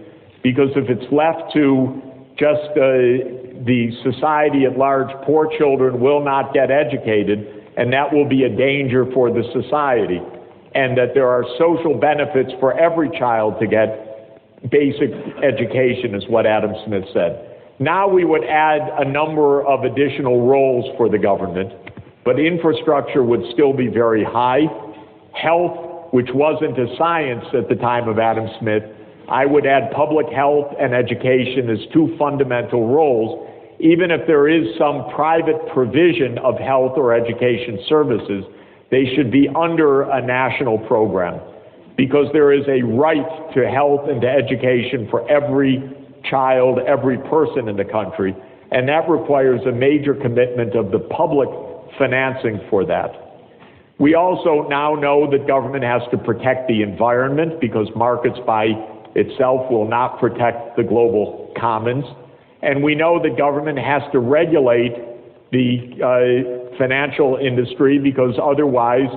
because if it's left to just the society at large, poor children will not get educated, and that will be a danger for the society. And that there are social benefits for every child to get basic education, is what Adam Smith said. Now we would add a number of additional roles for the government, but infrastructure would still be very high. Health, which wasn't a science at the time of Adam Smith, I would add public health and education as two fundamental roles, even if there is some private provision of health or education services. They should be under a national program, because there is a right to health and to education for every child, every person in the country, and that requires a major commitment of the public financing for that. We also now know that government has to protect the environment, because markets by itself will not protect the global commons. And we know that government has to regulate the financial industry, because otherwise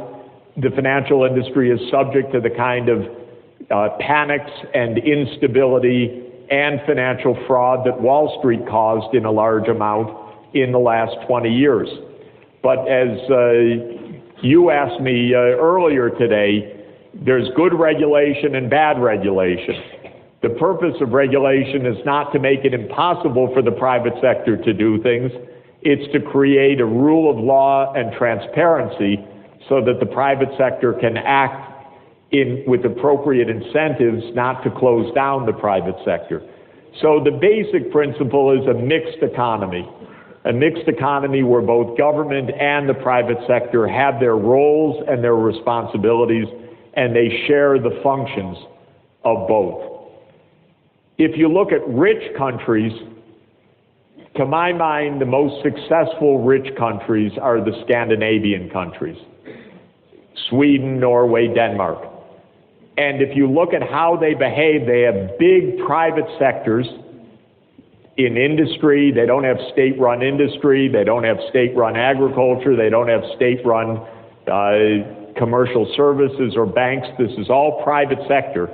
the financial industry is subject to the kind of panics and instability and financial fraud that Wall Street caused in a large amount in the last 20 years. But as you asked me earlier today, there's good regulation and bad regulation. The purpose of regulation is not to make it impossible for the private sector to do things. It's to create a rule of law and transparency so that the private sector can act with appropriate incentives not to close down the private sector. So the basic principle is a mixed economy where both government and the private sector have their roles and their responsibilities, and they share the functions of both. If you look at rich countries, to my mind, the most successful rich countries are the Scandinavian countries, Sweden, Norway, Denmark. And if you look at how they behave, they have big private sectors in industry. They don't have state-run industry. They don't have state-run agriculture. They don't have state-run commercial services or banks. This is all private sector.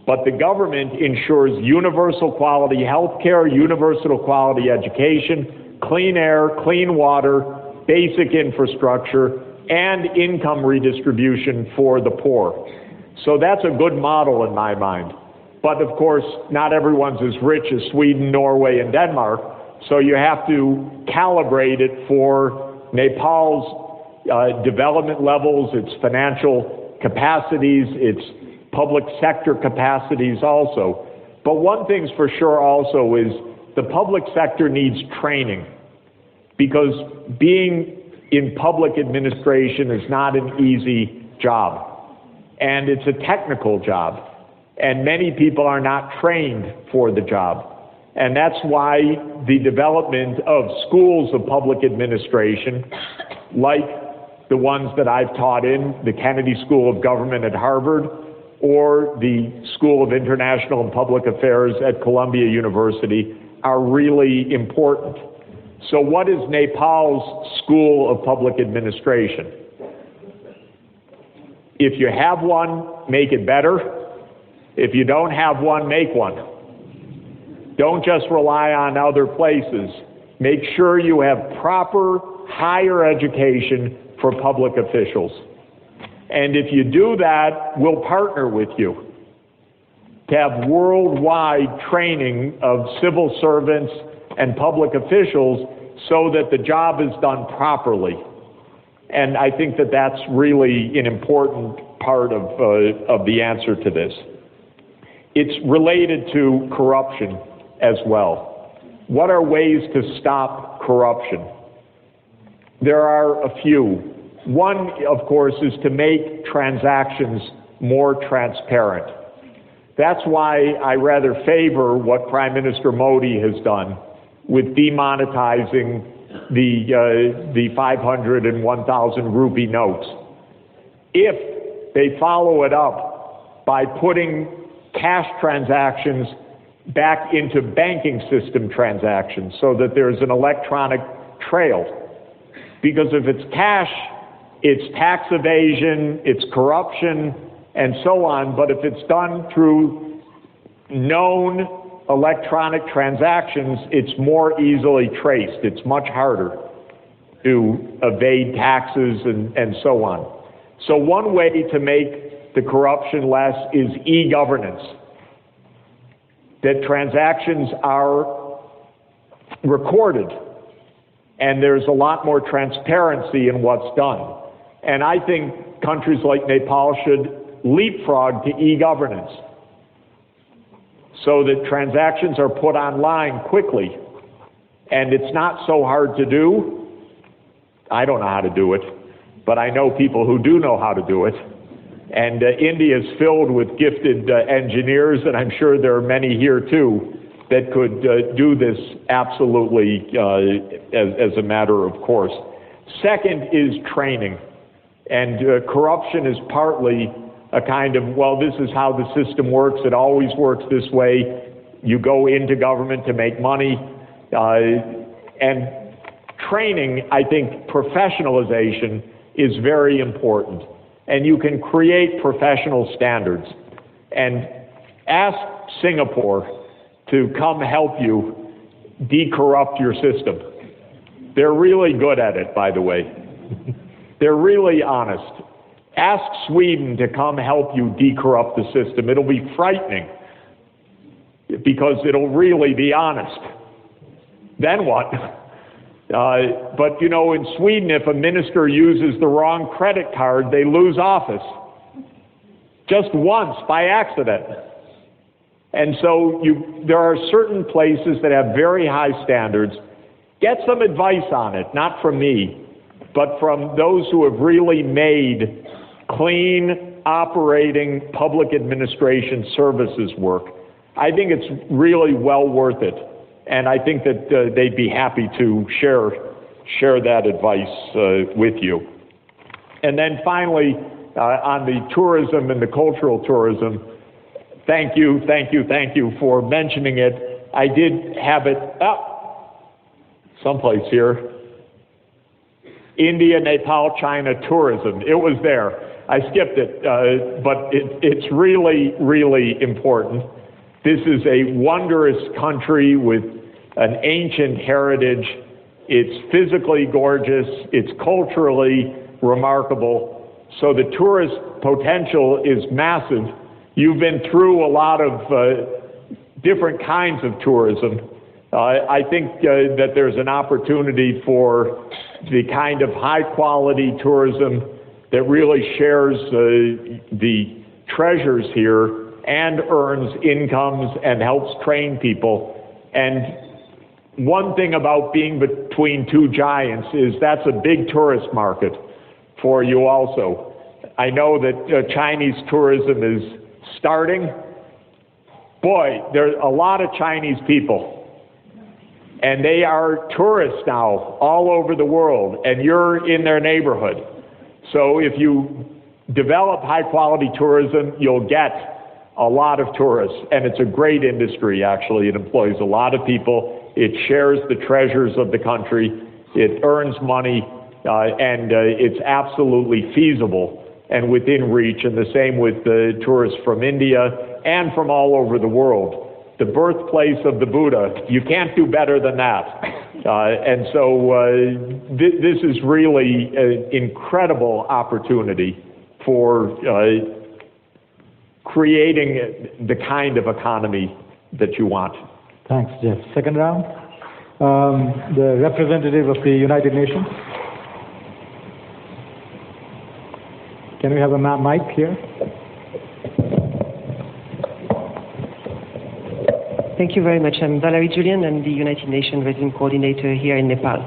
But the government ensures universal quality health care, universal quality education, clean air, clean water, basic infrastructure, and income redistribution for the poor. So that's a good model in my mind. But of course, not everyone's as rich as Sweden, Norway, and Denmark, so you have to calibrate it for Nepal's development levels, its financial capacities, its public sector capacities also. But one thing's for sure also is the public sector needs training, because being in public administration is not an easy job. And it's a technical job. And many people are not trained for the job. And that's why the development of schools of public administration, like the ones that I've taught in, the Kennedy School of Government at Harvard, or the School of International and Public Affairs at Columbia University, are really important. So what is Nepal's School of Public Administration? If you have one, make it better. If you don't have one, make one. Don't just rely on other places. Make sure you have proper higher education for public officials. And if you do that, we'll partner with you to have worldwide training of civil servants and public officials so that the job is done properly. And I think that that's really an important part of the answer to this. It's related to corruption as well. What are ways to stop corruption? There are a few. One, of course, is to make transactions more transparent. That's why I rather favor what Prime Minister Modi has done with demonetizing the 500 and 1,000 rupee notes. If they follow it up by putting cash transactions back into banking system transactions so that there's an electronic trail. Because if it's cash, it's tax evasion, it's corruption, and so on. But if it's done through known electronic transactions, it's more easily traced. It's much harder to evade taxes and so on. So one way to make the corruption less is e-governance. That transactions are recorded and there's a lot more transparency in what's done. And I think countries like Nepal should leapfrog to e-governance so that transactions are put online quickly. And it's not so hard to do. I don't know how to do it, but I know people who do know how to do it. And India is filled with gifted engineers, and I'm sure there are many here too that could do this absolutely as a matter of course. Second is training. And corruption is partly a kind of, well, this is how the system works. It always works this way. You go into government to make money. And training, I think professionalization is very important. And you can create professional standards. And ask Singapore to come help you decorrupt your system. They're really good at it, by the way. They're really honest. Ask Sweden to come help you decorrupt the system. It'll be frightening because it'll really be honest. Then what? But you know, in Sweden, if a minister uses the wrong credit card, they lose office. Just once, by accident. And so there are certain places that have very high standards. Get some advice on it, not from me, but from those who have really made clean, operating public administration services work. I think it's really well worth it. And I think that they'd be happy to share that advice with you. And then finally, on the tourism and the cultural tourism, thank you for mentioning it. I did have it up someplace here. India, Nepal, China tourism. It was there. I skipped it, but it's really, really important. This is a wondrous country with an ancient heritage. It's physically gorgeous. It's culturally remarkable. So the tourist potential is massive. You've been through a lot of different kinds of tourism. I think that there's an opportunity for the kind of high-quality tourism that really shares the treasures here and earns incomes and helps train people. And one thing about being between two giants is that's a big tourist market for you also. I know that Chinese tourism is starting. Boy, there's a lot of Chinese people. And they are tourists now all over the world, and you're in their neighborhood. So if you develop high-quality tourism, you'll get a lot of tourists. And it's a great industry, actually. It employs a lot of people. It shares the treasures of the country. It earns money, and it's absolutely feasible and within reach. And the same with the tourists from India and from all over the world. The birthplace of the Buddha, you can't do better than that. And so this is really an incredible opportunity for creating the kind of economy that you want. Thanks, Jeff. Second round, the representative of the United Nations. Can we have a mic here? Thank you very much. I'm Valerie Julian. I'm the United Nations Resident Coordinator here in Nepal.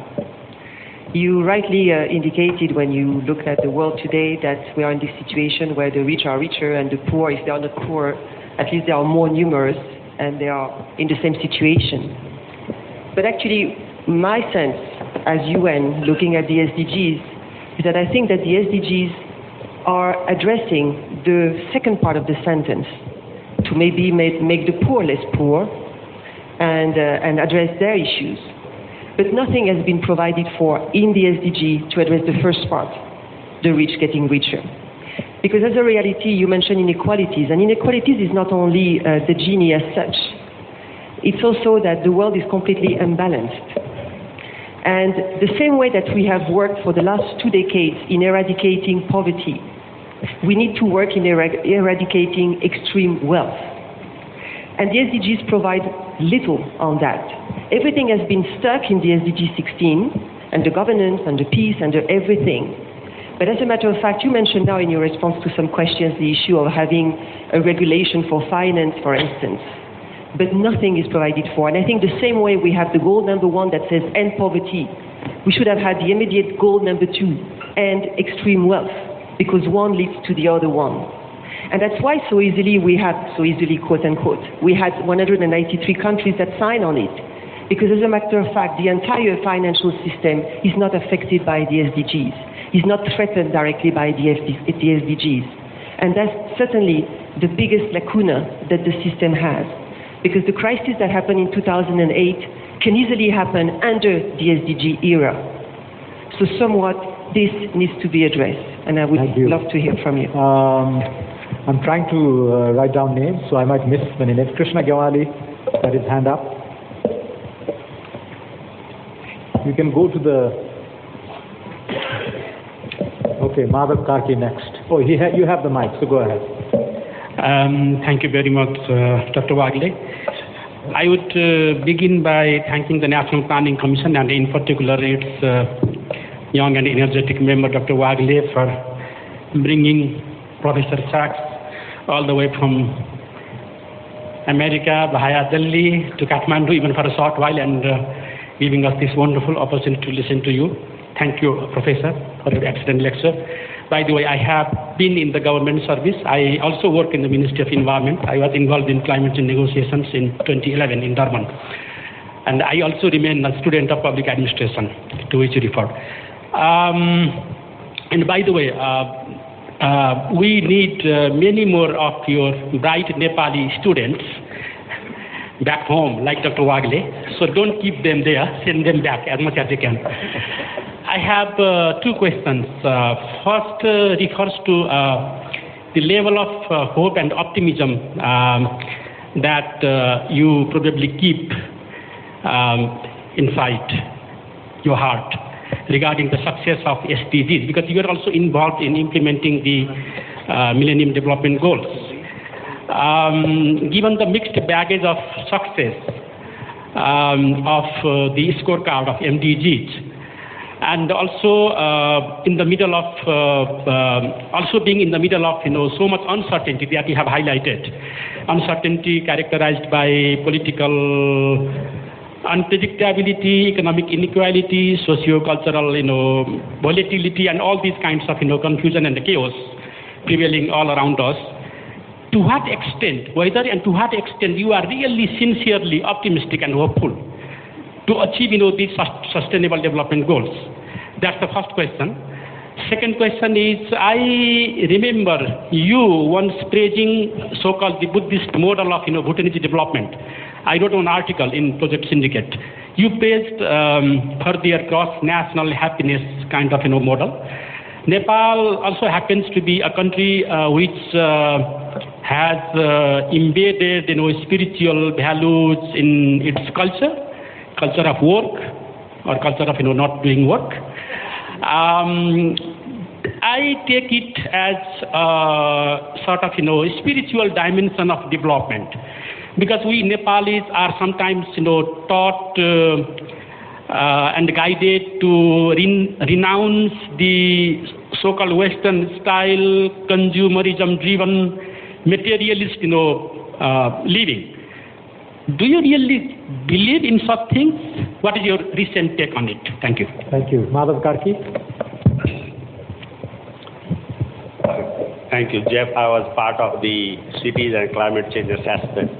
You rightly indicated when you look at the world today that we are in this situation where the rich are richer and the poor, if they are not poor, at least they are more numerous and they are in the same situation. But actually, my sense as UN looking at the SDGs is that I think that the SDGs are addressing the second part of the sentence to maybe make the poor less poor and address their issues. But nothing has been provided for in the SDG to address the first part, the rich getting richer. Because as a reality, you mentioned inequalities, and inequalities is not only the genie as such, it's also that the world is completely unbalanced. And the same way that we have worked for the last 2 decades in eradicating poverty, we need to work in eradicating extreme wealth. And the SDGs provide little on that. Everything has been stuck in the SDG 16, and the governance, and the peace, and the everything. But as a matter of fact, you mentioned now in your response to some questions the issue of having a regulation for finance, for instance. But nothing is provided for. And I think the same way we have the goal number 1 that says end poverty, we should have had the immediate goal number 2, end extreme wealth, because one leads to the other one. And that's why so easily, quote unquote, we had 193 countries that signed on it. Because as a matter of fact, the entire financial system is not affected by the SDGs, is not threatened directly by the SDGs. And that's certainly the biggest lacuna that the system has. Because the crisis that happened in 2008 can easily happen under the SDG era. So somewhat, this needs to be addressed. And I would love to hear from you. I'm trying to write down names, so I might miss many names. Krishna had his hand up. You can go to the... Okay, Madhav Karki next. Oh, you have the mic, so go ahead. Thank you very much, Dr. Wagle. I would begin by thanking the National Planning Commission and in particular its young and energetic member, Dr. Wagle, for bringing Professor Sachs all the way from America via Delhi to Kathmandu even for a short while and giving us this wonderful opportunity to listen to you. Thank you, Professor, for your excellent lecture. By the way, I have been in the government service. I also work in the Ministry of Environment. I was involved in climate change negotiations in 2011 in Durban. And I also remain a student of public administration, to which you referred. And by the way, we need many more of your bright Nepali students back home, like Dr. Wagle. So don't keep them there, send them back as much as you can. I have 2 questions. First refers to the level of hope and optimism that you probably keep inside your heart regarding the success of SDGs, because you are also involved in implementing the Millennium Development Goals. Given the mixed baggage of success of the scorecard of MDGs, and also in the middle of also being in the middle of so much uncertainty that you have highlighted, uncertainty characterized by political unpredictability, economic inequality, socio-cultural volatility, and all these kinds of confusion and chaos prevailing all around us. To what extent, whether and to what extent you are really sincerely optimistic and hopeful to achieve these sustainable development goals? That's the first question. Second question is, I remember you once praising so-called the Buddhist model of Bhutanese development. I wrote an article in Project Syndicate. You praised for their cross-national happiness kind of model. Nepal also happens to be a country which has embedded spiritual values in its culture of work or culture of not doing work. I take it as a sort of spiritual dimension of development, because we Nepalis are sometimes taught and guided to renounce the so-called Western style consumerism driven materialist living. Do you really believe in such things? What is your recent take on it? Thank you. Thank you. Madhav Karki. Thank you, Jeff. I was part of the Cities and Climate Change Assessment.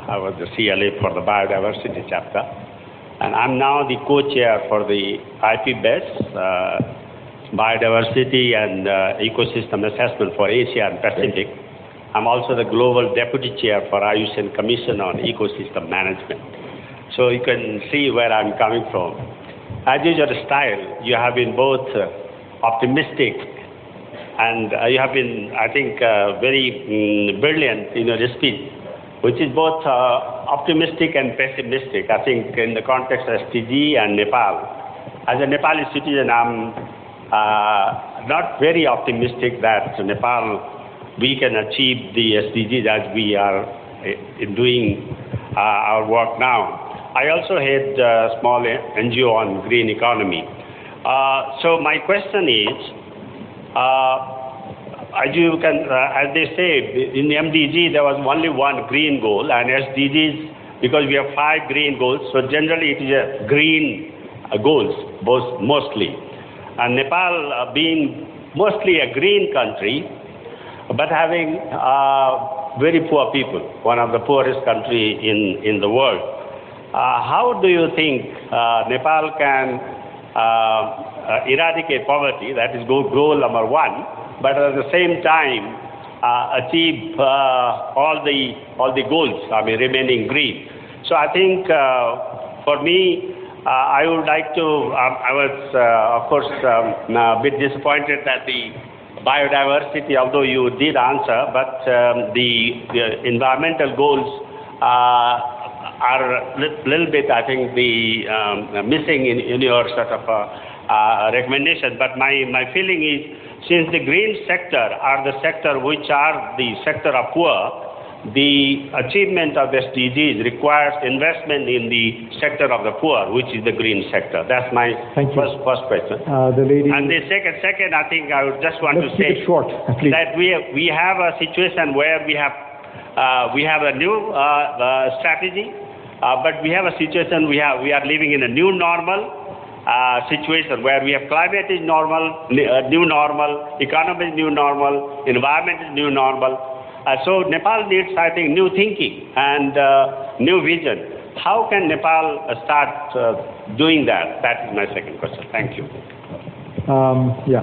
I was the CLA for the Biodiversity chapter. and I'm now the co-chair for the IPBES, Biodiversity and Ecosystem Assessment for Asia and Pacific. I'm also the Global Deputy Chair for IUCN Commission on Ecosystem Management. So you can see where I'm coming from. As is your style, you have been both optimistic and you have been, I think, very brilliant in your speech, which is both optimistic and pessimistic, I think, in the context of SDG and Nepal. As a Nepali citizen, I'm not very optimistic that Nepal, we can achieve the SDGs as we are doing our work now. I also had a small NGO on green economy. So my question is, as they say, in MDG there was only one green goal, and SDGs, because we have 5 green goals, so generally it is a green goals, mostly. And Nepal being mostly a green country, but having very poor people, one of the poorest country in the world. How do you think Nepal can eradicate poverty? That is goal number 1. But at the same time achieve all the goals, remaining green. So I think for me, I would like to, I was of course a bit disappointed that the biodiversity, although you did answer, but the environmental goals are a little bit, I think, missing in your sort of recommendation. But my feeling is, since the green sector are the sector which are the sector of poor, the achievement of SDGs requires investment in the sector of the poor, which is the green sector. That's my first question. The lady. And the second, I think I would just want to say keep it short, please. That we have a situation where we have a new strategy, but we have a situation we are living in a new normal. Situation where we have climate is normal, new normal, economy is new normal, environment is new normal. So Nepal needs, I think, new thinking and new vision. How can Nepal start doing that? That is my second question. Thank you. Yeah.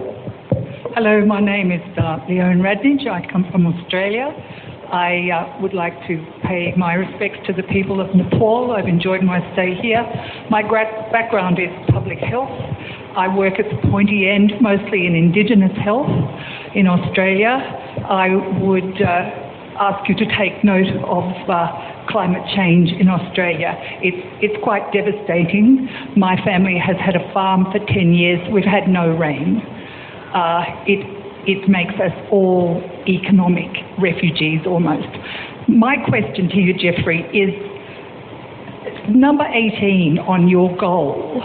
Hello, my name is Leone Radnich. I come from Australia. I would like to pay my respects to the people of Nepal. I've enjoyed my stay here. My background is public health. I work at the pointy end, mostly in Indigenous health in Australia. I would ask you to take note of climate change in Australia. It's quite devastating. My family has had a farm for 10 years. We've had no rain. It makes us all economic refugees almost. My question to you, Jeffrey, is number 18 on your goal.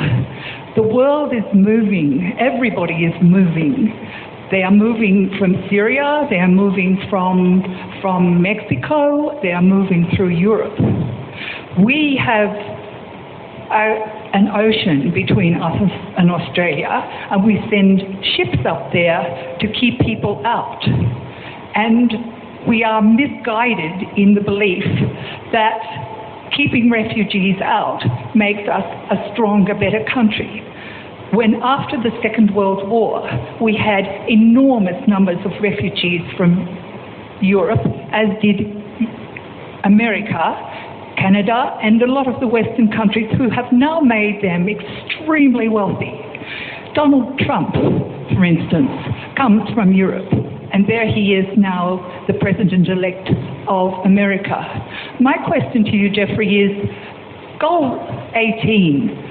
The world is moving. Everybody is moving. They are moving from Syria. They are moving from Mexico. They are moving through Europe. We have an ocean between us and Australia, and we send ships up there to keep people out. And we are misguided in the belief that keeping refugees out makes us a stronger, better country. When after the Second World War, we had enormous numbers of refugees from Europe, as did America, Canada, and a lot of the Western countries who have now made them extremely wealthy. Donald Trump, for instance, comes from Europe, and there he is now the president-elect of America. My question to you, Jeffrey, is goal 18.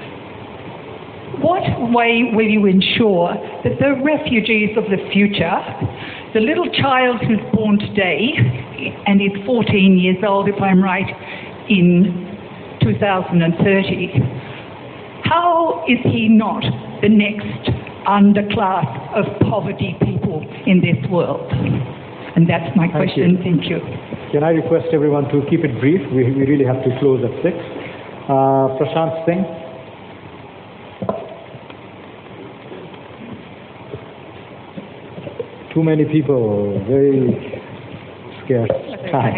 What way will you ensure that the refugees of the future, the little child who's born today and is 14 years old, if I'm right, in 2030, how is he not the next underclass of poverty people in this world? And that's my question. Thank you. Can I request everyone to keep it brief? We really have to close at 6. Prashant Singh. Too many people, very scarce time.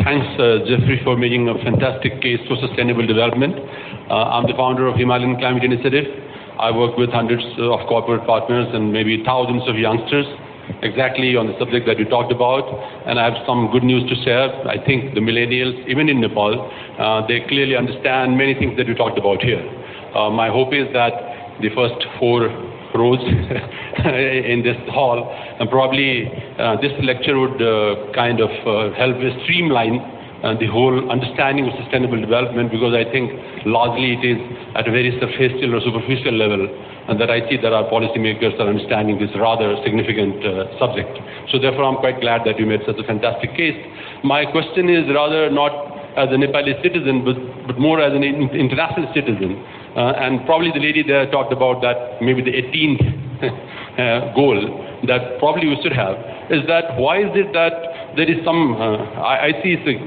Thanks, Jeffrey, for making a fantastic case for sustainable development. I'm the founder of Himalayan Climate Initiative. I work with hundreds of corporate partners and maybe thousands of youngsters exactly on the subject that you talked about. And I have some good news to share. I think the millennials, even in Nepal, they clearly understand many things that you talked about here. My hope is that the first 4 rows in this hall, and probably this lecture would kind of help streamline the whole understanding of sustainable development, because I think largely it is at a very superficial or superficial level, and that I see that our policymakers are understanding this rather significant subject. So therefore I'm quite glad that you made such a fantastic case. My question is rather not as a Nepali citizen, but more as an international citizen. And probably the lady there talked about that maybe the 18th goal that probably we should have, is that why is it that there is some, I see it's a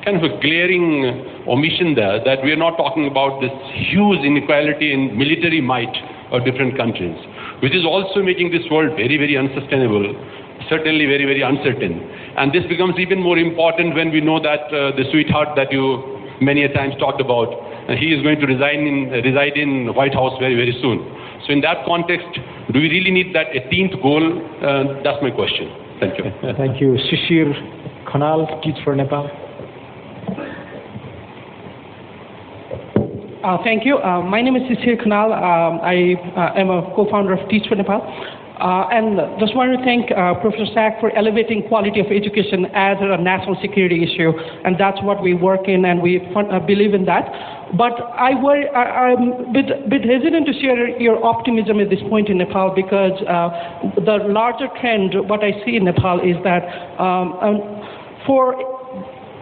kind of a glaring omission there, that we are not talking about this huge inequality in military might of different countries, which is also making this world very, very unsustainable, certainly very, very uncertain. And this becomes even more important when we know that the sweetheart that you many a times talked about, he is going to reside in White House very, very soon. So in that context, do we really need that 18th goal? That's my question. Thank you. Thank you. Shishir Khanal, Teach for Nepal. Thank you. My name is Shishir Khanal. I am a co-founder of Teach for Nepal. And just want to thank Professor Sachs for elevating quality of education as a national security issue, and that's what we work in, and we believe in that. But I'm a bit hesitant to share your optimism at this point in Nepal, because the larger trend, what I see in Nepal is that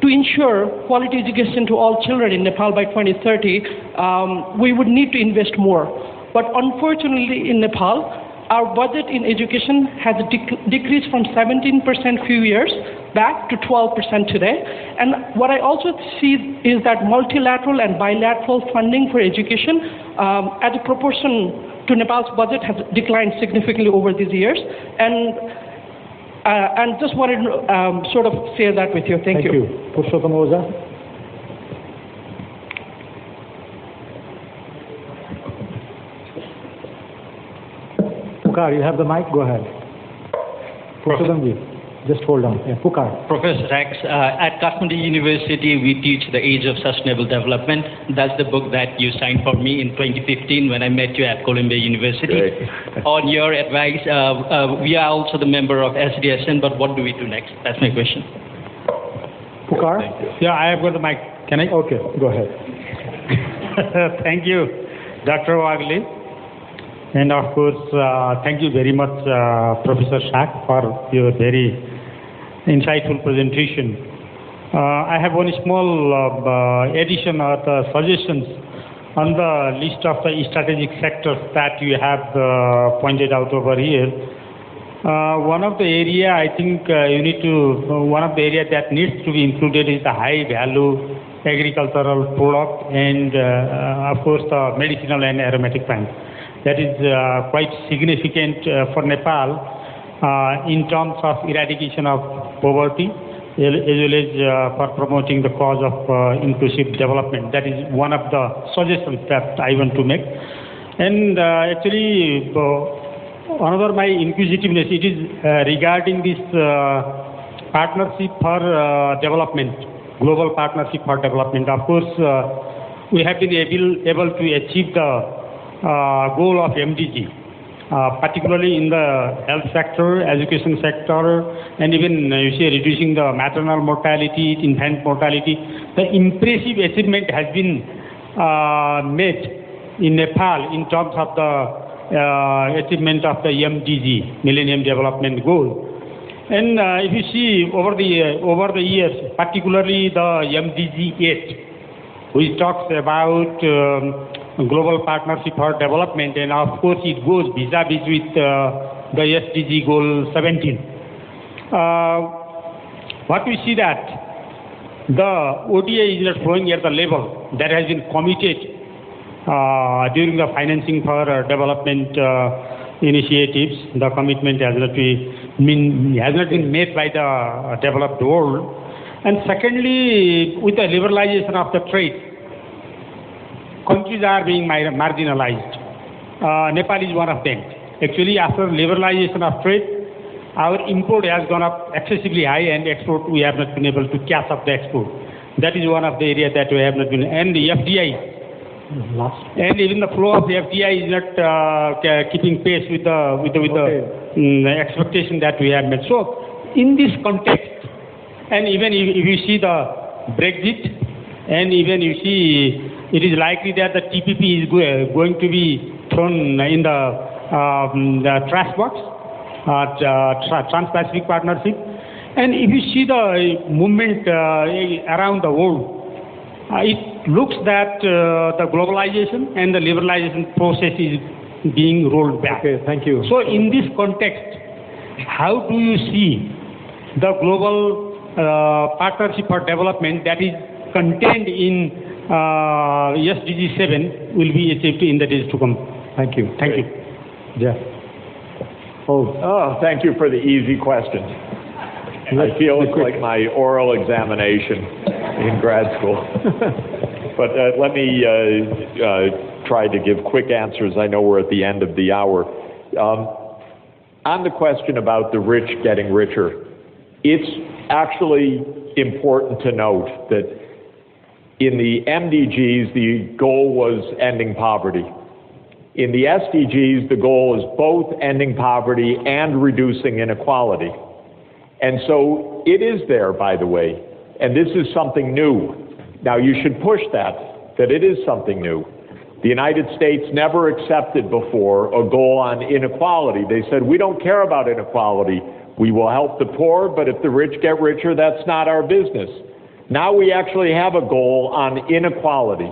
to ensure quality education to all children in Nepal by 2030, we would need to invest more. But unfortunately in Nepal, our budget in education has decreased from 17% few years back to 12% today. And what I also see is that multilateral and bilateral funding for education as a proportion to Nepal's budget has declined significantly over these years. And just wanted to sort of share that with you. Thank you. Thank you. Purushottam Oza. Pukar, you have the mic, go ahead. Purushottamji, just hold on. Yeah, Pukar. Professor Sachs, at Kathmandu University, we teach the Age of Sustainable Development. That's the book that you signed for me in 2015 when I met you at Columbia University. Great. On your advice, we are also the member of SDSN, but what do we do next? That's my question. Pukar? Yeah, I have got the mic. Can I? Okay, go ahead. Thank you, Dr. Wagle. And of course, thank you very much, Professor Sachs, for your very insightful presentation. I have one small addition or the suggestions on the list of the strategic sectors that you have pointed out over here. One of the area I think one of the area that needs to be included is the high value agricultural product and of course the medicinal and aromatic plants. That is quite significant for Nepal in terms of eradication of poverty as well as for promoting the cause of inclusive development. That is one of the suggestions that I want to make. And actually, another my inquisitiveness, it is regarding this partnership for development, global partnership for development. Of course, we have been able to achieve the goal of MDG, particularly in the health sector, education sector, and even you see reducing the maternal mortality, infant mortality. The impressive achievement has been made in Nepal in terms of the achievement of the MDG, Millennium Development Goal. And if you see over the years, particularly the MDG 8, which talks about global partnership for development, and of course it goes vis-a-vis with the SDG goal 17. What we see that the ODA is not flowing at the level that has been committed during the financing for development initiatives. The commitment has not been met by the developed world. And secondly, with the liberalization of the trade, countries are being marginalized. Nepal is one of them. Actually, after liberalization of trade, our import has gone up excessively high, and export we have not been able to catch up the export. That is one of the areas that we have not been. And the FDI. And even the flow of the FDI is not keeping pace with the expectation that we have made. So, in this context, and even if you see the Brexit, and even you see it is likely that the TPP is going to be thrown in the trash box, Trans-Pacific Partnership. And if you see the movement around the world, it looks that the globalization and the liberalization process is being rolled back. Okay, thank you. So in this context, how do you see the global partnership for development that is contained in SDG 7 will be achieved in the days to come? Thank you. Thank you. Jeff. Oh, thank you for the easy question. I feel it's like my oral examination in grad school. But let me try to give quick answers. I know we're at the end of the hour. On the question about the rich getting richer, it's actually important to note that in the MDGs, the goal was ending poverty. In the SDGs, the goal is both ending poverty and reducing inequality. And so it is there, by the way, and this is something new. Now, you should push that it is something new. The United States never accepted before a goal on inequality. They said, we don't care about inequality. We will help the poor, but if the rich get richer, that's not our business. Now we actually have a goal on inequality.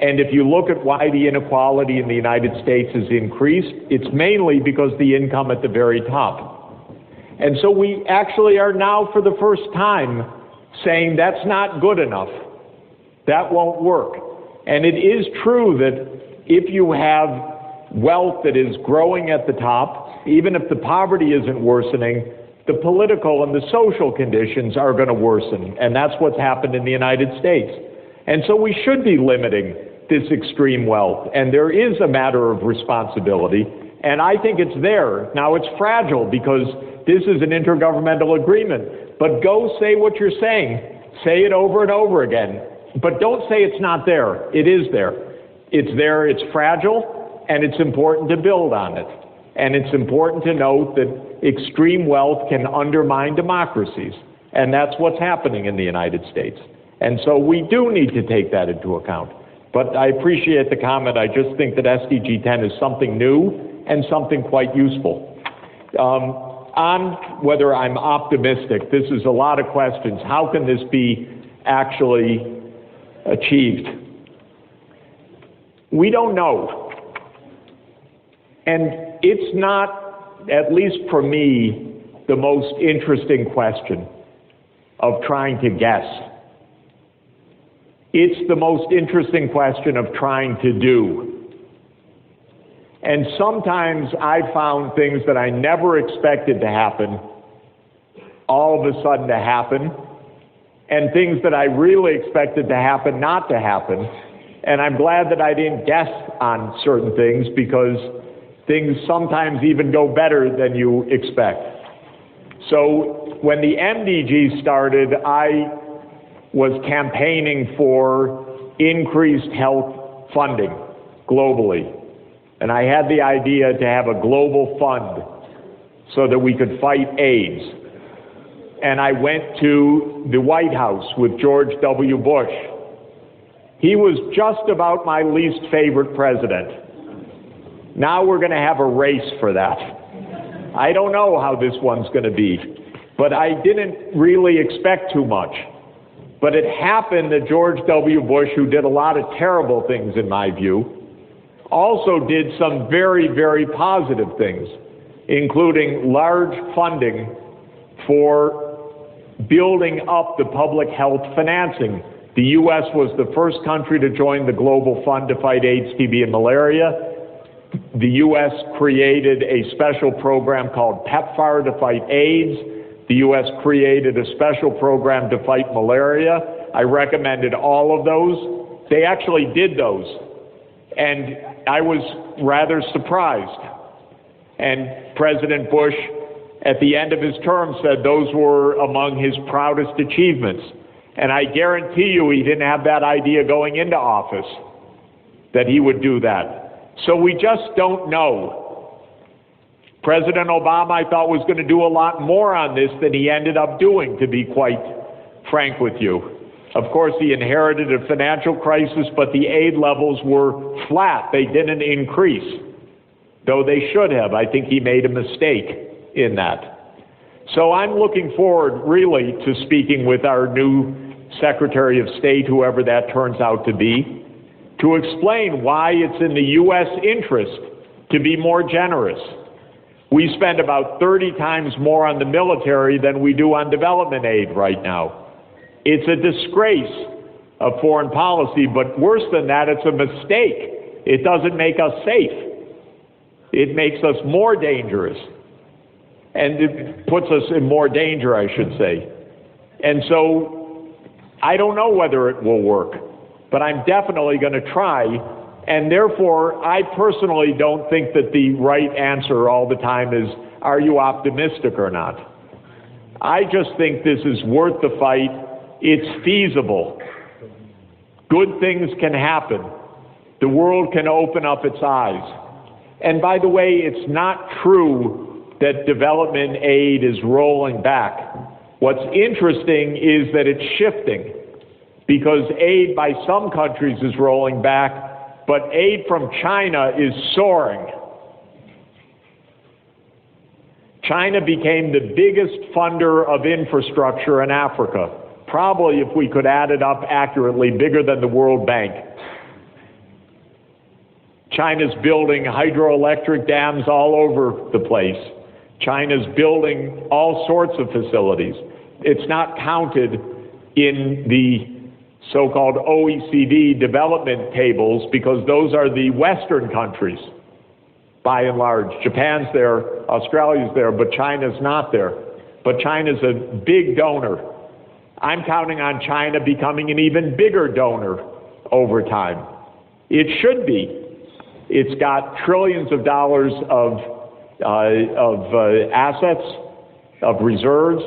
And if you look at why the inequality in the United States has increased, it's mainly because the income at the very top. And so we actually are now, for the first time, saying that's not good enough. That won't work. And it is true that if you have wealth that is growing at the top, even if the poverty isn't worsening, the political and the social conditions are going to worsen. And that's what's happened in the United States. And so we should be limiting this extreme wealth. And there is a matter of responsibility. And I think it's there. Now, it's fragile because this is an intergovernmental agreement. But go say what you're saying. Say it over and over again. But don't say it's not there. It is there. It's there. It's fragile. And it's important to build on it. And it's important to note that extreme wealth can undermine democracies. And that's what's happening in the United States. And so we do need to take that into account. But I appreciate the comment. I just think that SDG 10 is something new and something quite useful. On whether I'm optimistic, this is a lot of questions. How can this be actually achieved? We don't know. And it's not, at least for me, the most interesting question of trying to guess. It's the most interesting question of trying to do. And sometimes I found things that I never expected to happen, all of a sudden to happen, and things that I really expected to happen not to happen. And I'm glad that I didn't guess on certain things, because things sometimes even go better than you expect. So when the MDG started, I was campaigning for increased health funding globally. And I had the idea to have a global fund so that we could fight AIDS. And I went to the White House with George W. Bush. He was just about my least favorite president. Now we're going to have a race for that. I don't know how this one's going to be, but I didn't really expect too much. But it happened that George W. Bush, who did a lot of terrible things in my view, also did some very, very positive things, including large funding for building up the public health financing. The U.S. was the first country to join the Global Fund to fight AIDS, TB, and malaria. The U.S. created a special program called PEPFAR to fight AIDS. The U.S. created a special program to fight malaria. I recommended all of those. They actually did those. And I was rather surprised. And President Bush, at the end of his term, said those were among his proudest achievements. And I guarantee you he didn't have that idea going into office, that he would do that. So we just don't know. President Obama, I thought, was going to do a lot more on this than he ended up doing, to be quite frank with you. Of course, he inherited a financial crisis, but the aid levels were flat. They didn't increase, though they should have. I think he made a mistake in that. So I'm looking forward, really, to speaking with our new Secretary of State, whoever that turns out to be, to explain why it's in the U.S. interest to be more generous. We spend about 30 times more on the military than we do on development aid right now. It's a disgrace of foreign policy, but worse than that, it's a mistake. It doesn't make us safe. It makes us more dangerous. And it puts us in more danger, I should say. And so I don't know whether it will work, but I'm definitely going to try. And therefore, I personally don't think that the right answer all the time is, are you optimistic or not? I just think this is worth the fight. It's feasible. Good things can happen. The world can open up its eyes. And by the way, it's not true that development aid is rolling back. What's interesting is that it's shifting, because aid by some countries is rolling back, but aid from China is soaring. China became the biggest funder of infrastructure in Africa, probably, if we could add it up accurately, bigger than the World Bank. China's building hydroelectric dams all over the place. China's building all sorts of facilities. It's not counted in the so-called OECD development tables, because those are the Western countries, by and large. Japan's there, Australia's there, but China's not there. But China's a big donor. I'm counting on China becoming an even bigger donor over time. It should be. It's got trillions of dollars of assets, of reserves.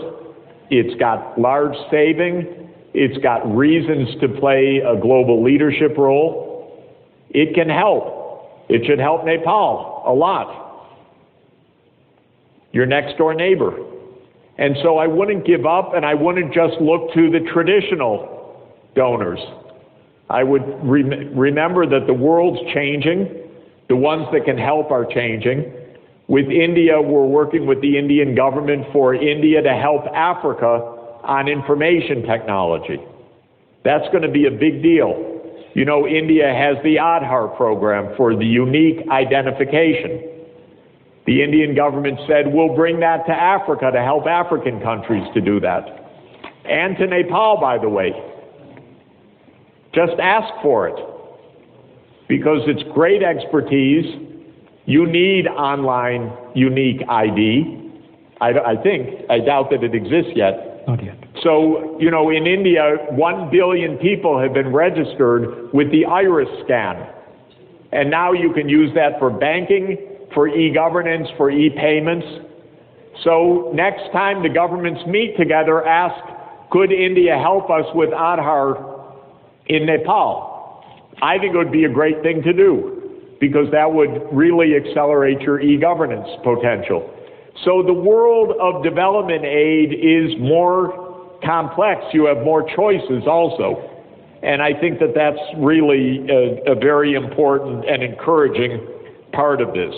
It's got large saving. It's got reasons to play a global leadership role. It can help. It should help Nepal a lot. Your next door neighbor. And so I wouldn't give up, and I wouldn't just look to the traditional donors. I would remember that the world's changing. The ones that can help are changing. With India, we're working with the Indian government for India to help Africa on information technology. That's going to be a big deal. You know, India has the Aadhaar program for the unique identification. The Indian government said, we'll bring that to Africa to help African countries to do that. And to Nepal, by the way. Just ask for it, because it's great expertise. You need online unique ID. I think. I doubt that it exists yet. Not yet. So, you know, in India, 1 billion people have been registered with the iris scan. And now you can use that for banking, for e-governance, for e-payments. So next time the governments meet together, ask, could India help us with Aadhaar in Nepal? I think it would be a great thing to do, because that would really accelerate your e-governance potential. So the world of development aid is more complex. You have more choices also. And I think that that's really a very important and encouraging part of this.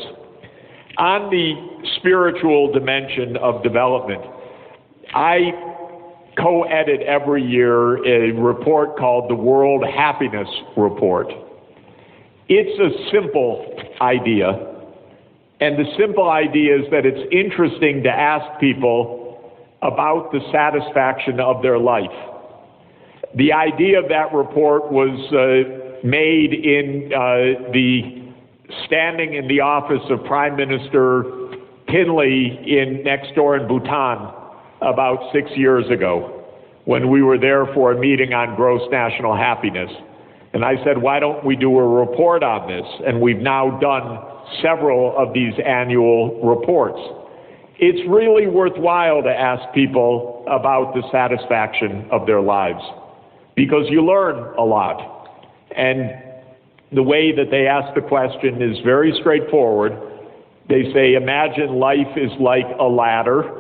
On the spiritual dimension of development, I co-edit every year a report called the World Happiness Report. It's a simple idea. And the simple idea is that it's interesting to ask people about the satisfaction of their life. The idea of that report was made in standing in the office of Prime Minister Pinley next door in Bhutan, about 6 years ago when we were there for a meeting on gross national happiness. And I said, why don't we do a report on this? And we've now done several of these annual reports. It's really worthwhile to ask people about the satisfaction of their lives because you learn a lot. And the way that they ask the question is very straightforward. They say, imagine life is like a ladder,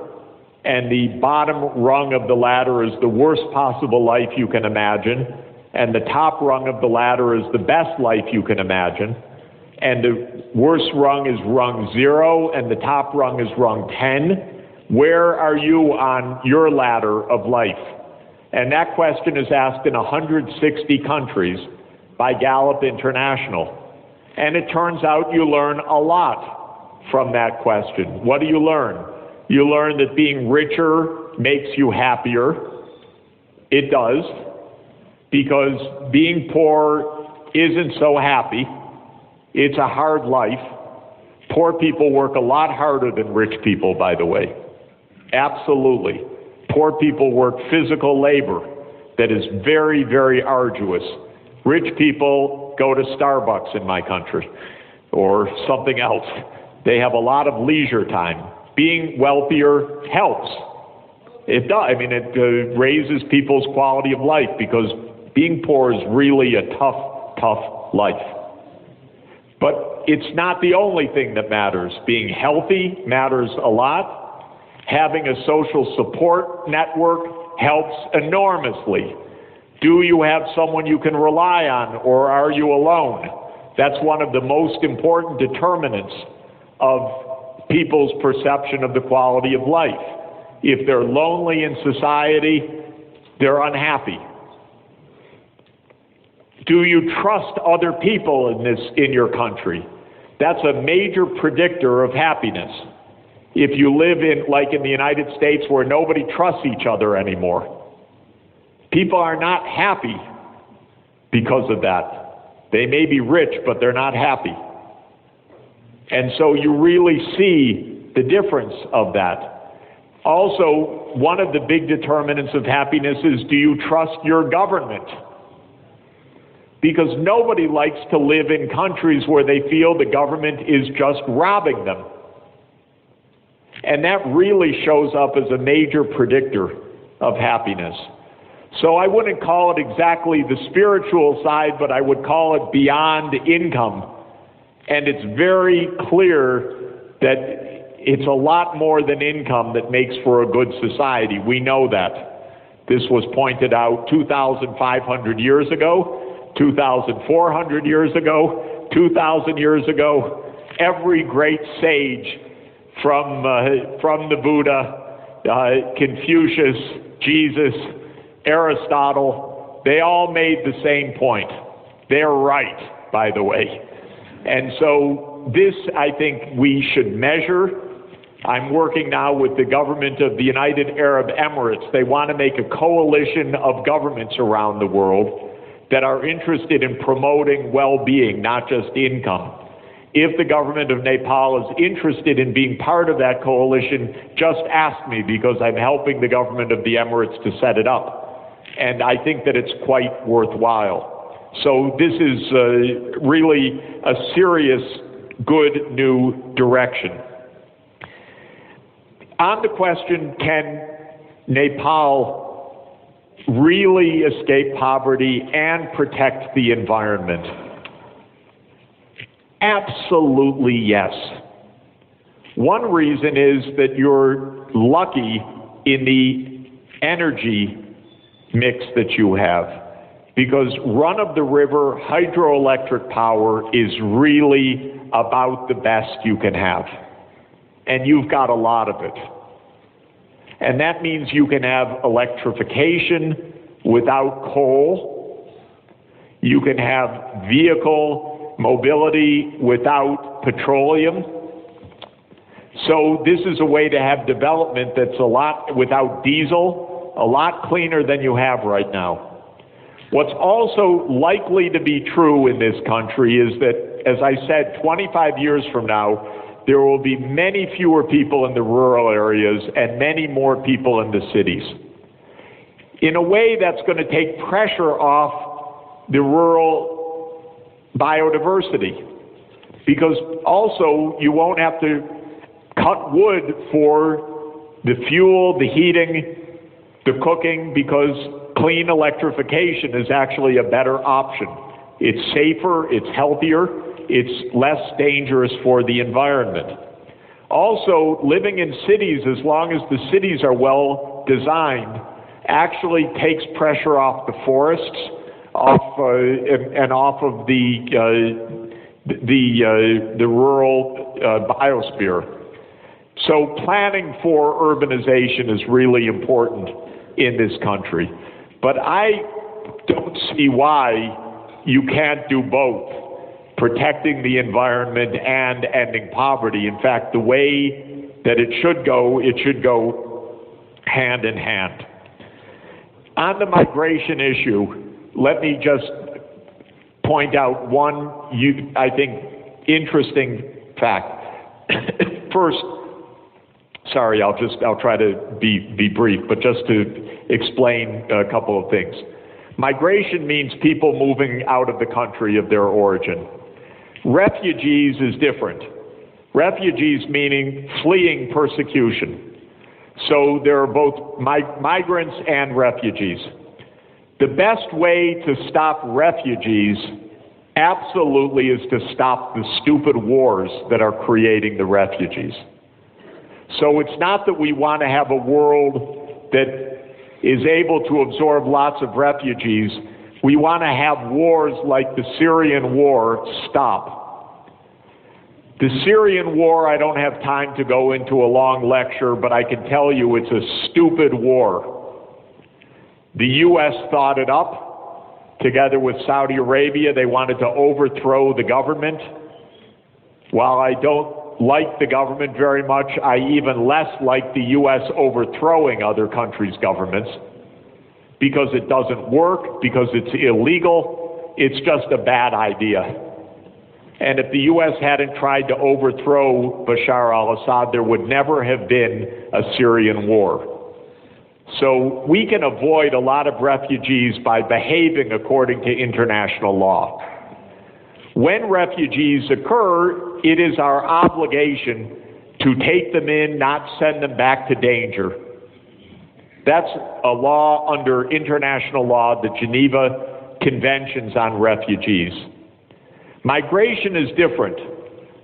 and the bottom rung of the ladder is the worst possible life you can imagine, and the top rung of the ladder is the best life you can imagine, and the worst rung is rung 0, and the top rung is rung 10. Where are you on your ladder of life? And that question is asked in 160 countries by Gallup International. And it turns out you learn a lot from that question. What do you learn? You learn that being richer makes you happier. It does, because being poor isn't so happy. It's a hard life. Poor people work a lot harder than rich people, by the way. Absolutely. Poor people work physical labor that is very, very arduous. Rich people go to Starbucks in my country or something else. They have a lot of leisure time. Being wealthier helps. It does. I mean, it raises people's quality of life because being poor is really a tough, tough life. But it's not the only thing that matters. Being healthy matters a lot. Having a social support network helps enormously. Do you have someone you can rely on, or are you alone? That's one of the most important determinants of people's perception of the quality of life. If they're lonely in society, they're unhappy. Do you trust other people in your country? That's a major predictor of happiness. If you live like in the United States where nobody trusts each other anymore, people are not happy because of that. They may be rich, but they're not happy. And so you really see the difference of that. Also, one of the big determinants of happiness is, do you trust your government? Because nobody likes to live in countries where they feel the government is just robbing them. And that really shows up as a major predictor of happiness. So I wouldn't call it exactly the spiritual side, but I would call it beyond income. And it's very clear that it's a lot more than income that makes for a good society. We know that. This was pointed out 2,500 years ago, 2,400 years ago, 2,000 years ago. Every great sage from the Buddha, Confucius, Jesus, Aristotle, they all made the same point. They're right, by the way. And so this, I think, we should measure. I'm working now with the government of the United Arab Emirates. They want to make a coalition of governments around the world that are interested in promoting well-being, not just income. If the government of Nepal is interested in being part of that coalition, just ask me, because I'm helping the government of the Emirates to set it up. And I think that it's quite worthwhile. So this is really a serious, good new direction. On the question, can Nepal really escape poverty and protect the environment? Absolutely yes. One reason is that you're lucky in the energy mix that you have, because run-of-the-river hydroelectric power is really about the best you can have. And you've got a lot of it. And that means you can have electrification without coal. You can have vehicle mobility without petroleum. So this is a way to have development that's a lot without diesel, a lot cleaner than you have right now. What's also likely to be true in this country is that, as I said, 25 years from now, there will be many fewer people in the rural areas and many more people in the cities. In a way, that's going to take pressure off the rural biodiversity, because also you won't have to cut wood for the fuel, the heating, the cooking, because clean electrification is actually a better option. It's safer, it's healthier, it's less dangerous for the environment. Also, living in cities, as long as the cities are well designed, actually takes pressure off the forests, and off of the rural biosphere. So planning for urbanization is really important in this country. But I don't see why you can't do both, protecting the environment and ending poverty. In fact, the way that it should go hand in hand. On the migration issue, let me just point out one, I think, interesting fact. First, sorry, I'll try to be brief, but just to explain a couple of things. Migration means people moving out of the country of their origin. Refugees is different. Refugees meaning fleeing persecution. So there are both migrants and refugees. The best way to stop refugees absolutely is to stop the stupid wars that are creating the refugees. So it's not that we want to have a world that is able to absorb lots of refugees. We want to have wars like the Syrian war stop. The Syrian war, I don't have time to go into a long lecture, but I can tell you it's a stupid war. The U.S. thought it up. Together with Saudi Arabia, they wanted to overthrow the government. While I don't like the government very much, I even less like the U.S. overthrowing other countries' governments, because it doesn't work, because it's illegal. It's just a bad idea. And if the U.S. hadn't tried to overthrow Bashar al-Assad, there would never have been a Syrian war. So we can avoid a lot of refugees by behaving according to international law. When refugees occur, it is our obligation to take them in, not send them back to danger. That's a law under international law, the Geneva Conventions on Refugees. Migration is different.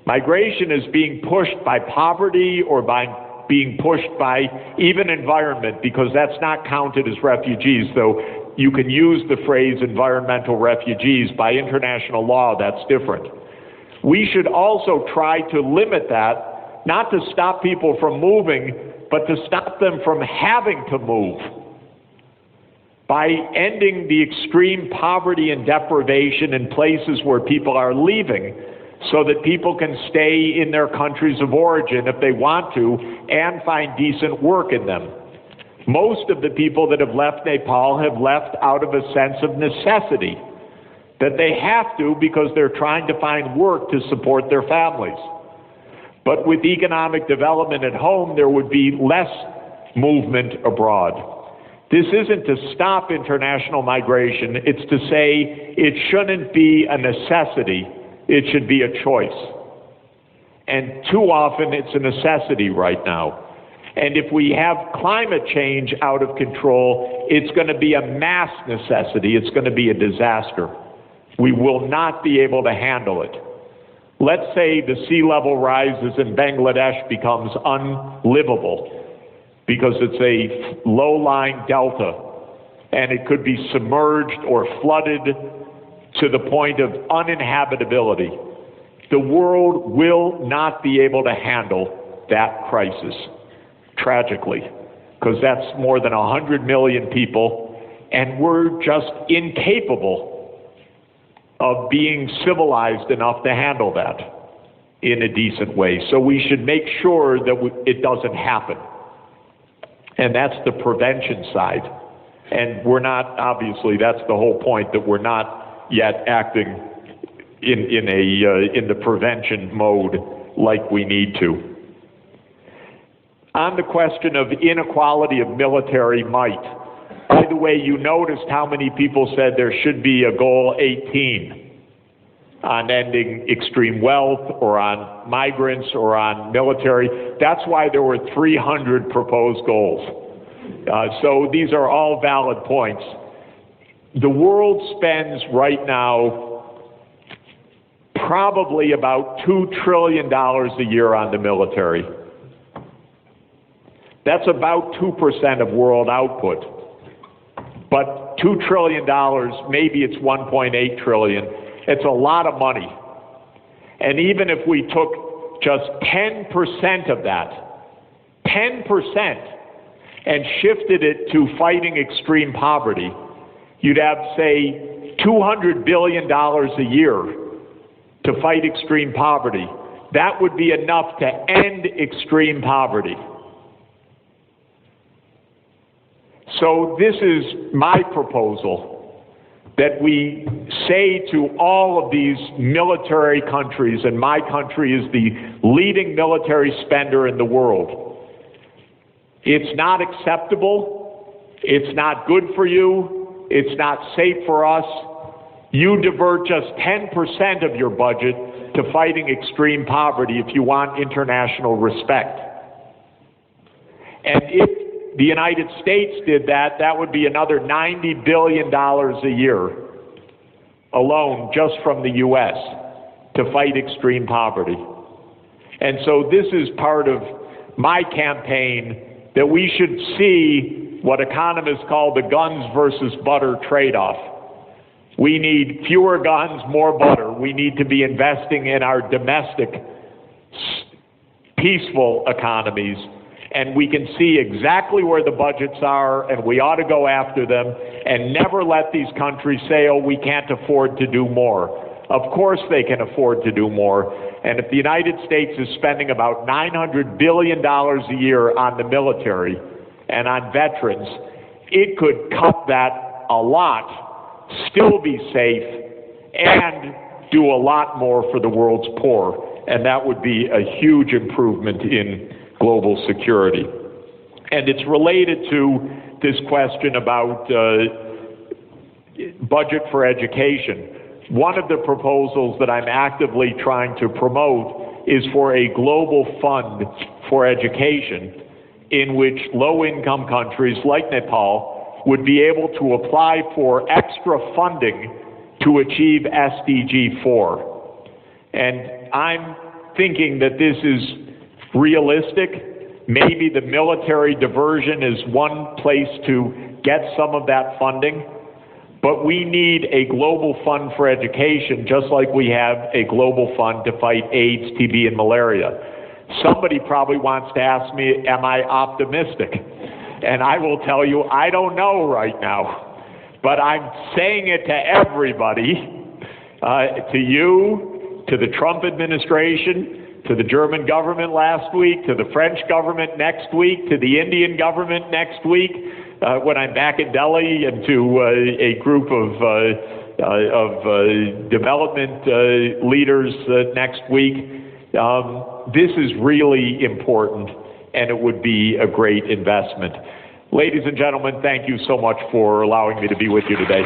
Migration is being pushed by poverty or by being pushed by even environment, because that's not counted as refugees, though you can use the phrase environmental refugees. By international law, that's different. We should also try to limit that, not to stop people from moving, but to stop them from having to move. By ending the extreme poverty and deprivation in places where people are leaving, so that people can stay in their countries of origin if they want to and find decent work in them. Most of the people that have left Nepal have left out of a sense of necessity, that they have to because they're trying to find work to support their families. But with economic development at home, there would be less movement abroad. This isn't to stop international migration. It's to say it shouldn't be a necessity. It should be a choice. And too often it's a necessity right now. And if we have climate change out of control, it's going to be a mass necessity. It's going to be a disaster. We will not be able to handle it. Let's say the sea level rises and Bangladesh becomes unlivable because it's a low-lying delta, and it could be submerged or flooded to the point of uninhabitability. The world will not be able to handle that crisis, tragically, because that's more than 100 million people, and we're just incapable of being civilized enough to handle that in a decent way. So we should make sure that it doesn't happen. And that's the prevention side. And we're not, obviously, that's the whole point, that we're not yet acting in the prevention mode like we need to. On the question of inequality of military might, by the way, you noticed how many people said there should be a goal 18 on ending extreme wealth or on migrants or on military. That's why there were 300 proposed goals. So these are all valid points. The world spends right now probably about $2 trillion a year on the military. That's about 2% of world output. But $2 trillion, maybe it's 1.8 trillion. It's a lot of money. And even if we took just 10% of that, 10%, and shifted it to fighting extreme poverty, you'd have, say, $200 billion a year to fight extreme poverty. That would be enough to end extreme poverty. So this is my proposal, that we say to all of these military countries, and my country is the leading military spender in the world, it's not acceptable, it's not good for you, it's not safe for us. You divert just 10% of your budget to fighting extreme poverty if you want international respect. And if the United States did that, that would be another $90 billion a year alone just from the U.S. to fight extreme poverty. And so this is part of my campaign, that we should see what economists call the guns versus butter trade-off. We need fewer guns, more butter. We need to be investing in our domestic, peaceful economies, and we can see exactly where the budgets are, and we ought to go after them, and never let these countries say, oh, we can't afford to do more. Of course they can afford to do more. And if the United States is spending about $900 billion a year on the military and on veterans, it could cut that a lot, still be safe, and do a lot more for the world's poor. And that would be a huge improvement in global security. And it's related to this question about budget for education. One of the proposals that I'm actively trying to promote is for a global fund for education in which low-income countries like Nepal would be able to apply for extra funding to achieve SDG 4. And I'm thinking that this is realistic. Maybe the military diversion is one place to get some of that funding. But we need a global fund for education, just like we have a global fund to fight AIDS, TB, and malaria. Somebody probably wants to ask me, am I optimistic? And I will tell you, I don't know right now. But I'm saying it to everybody, to you, to the Trump administration, to the German government last week, to the French government next week, to the Indian government next week, when I'm back in Delhi, and to a group of development leaders next week. This is really important, and it would be a great investment. Ladies and gentlemen, thank you so much for allowing me to be with you today.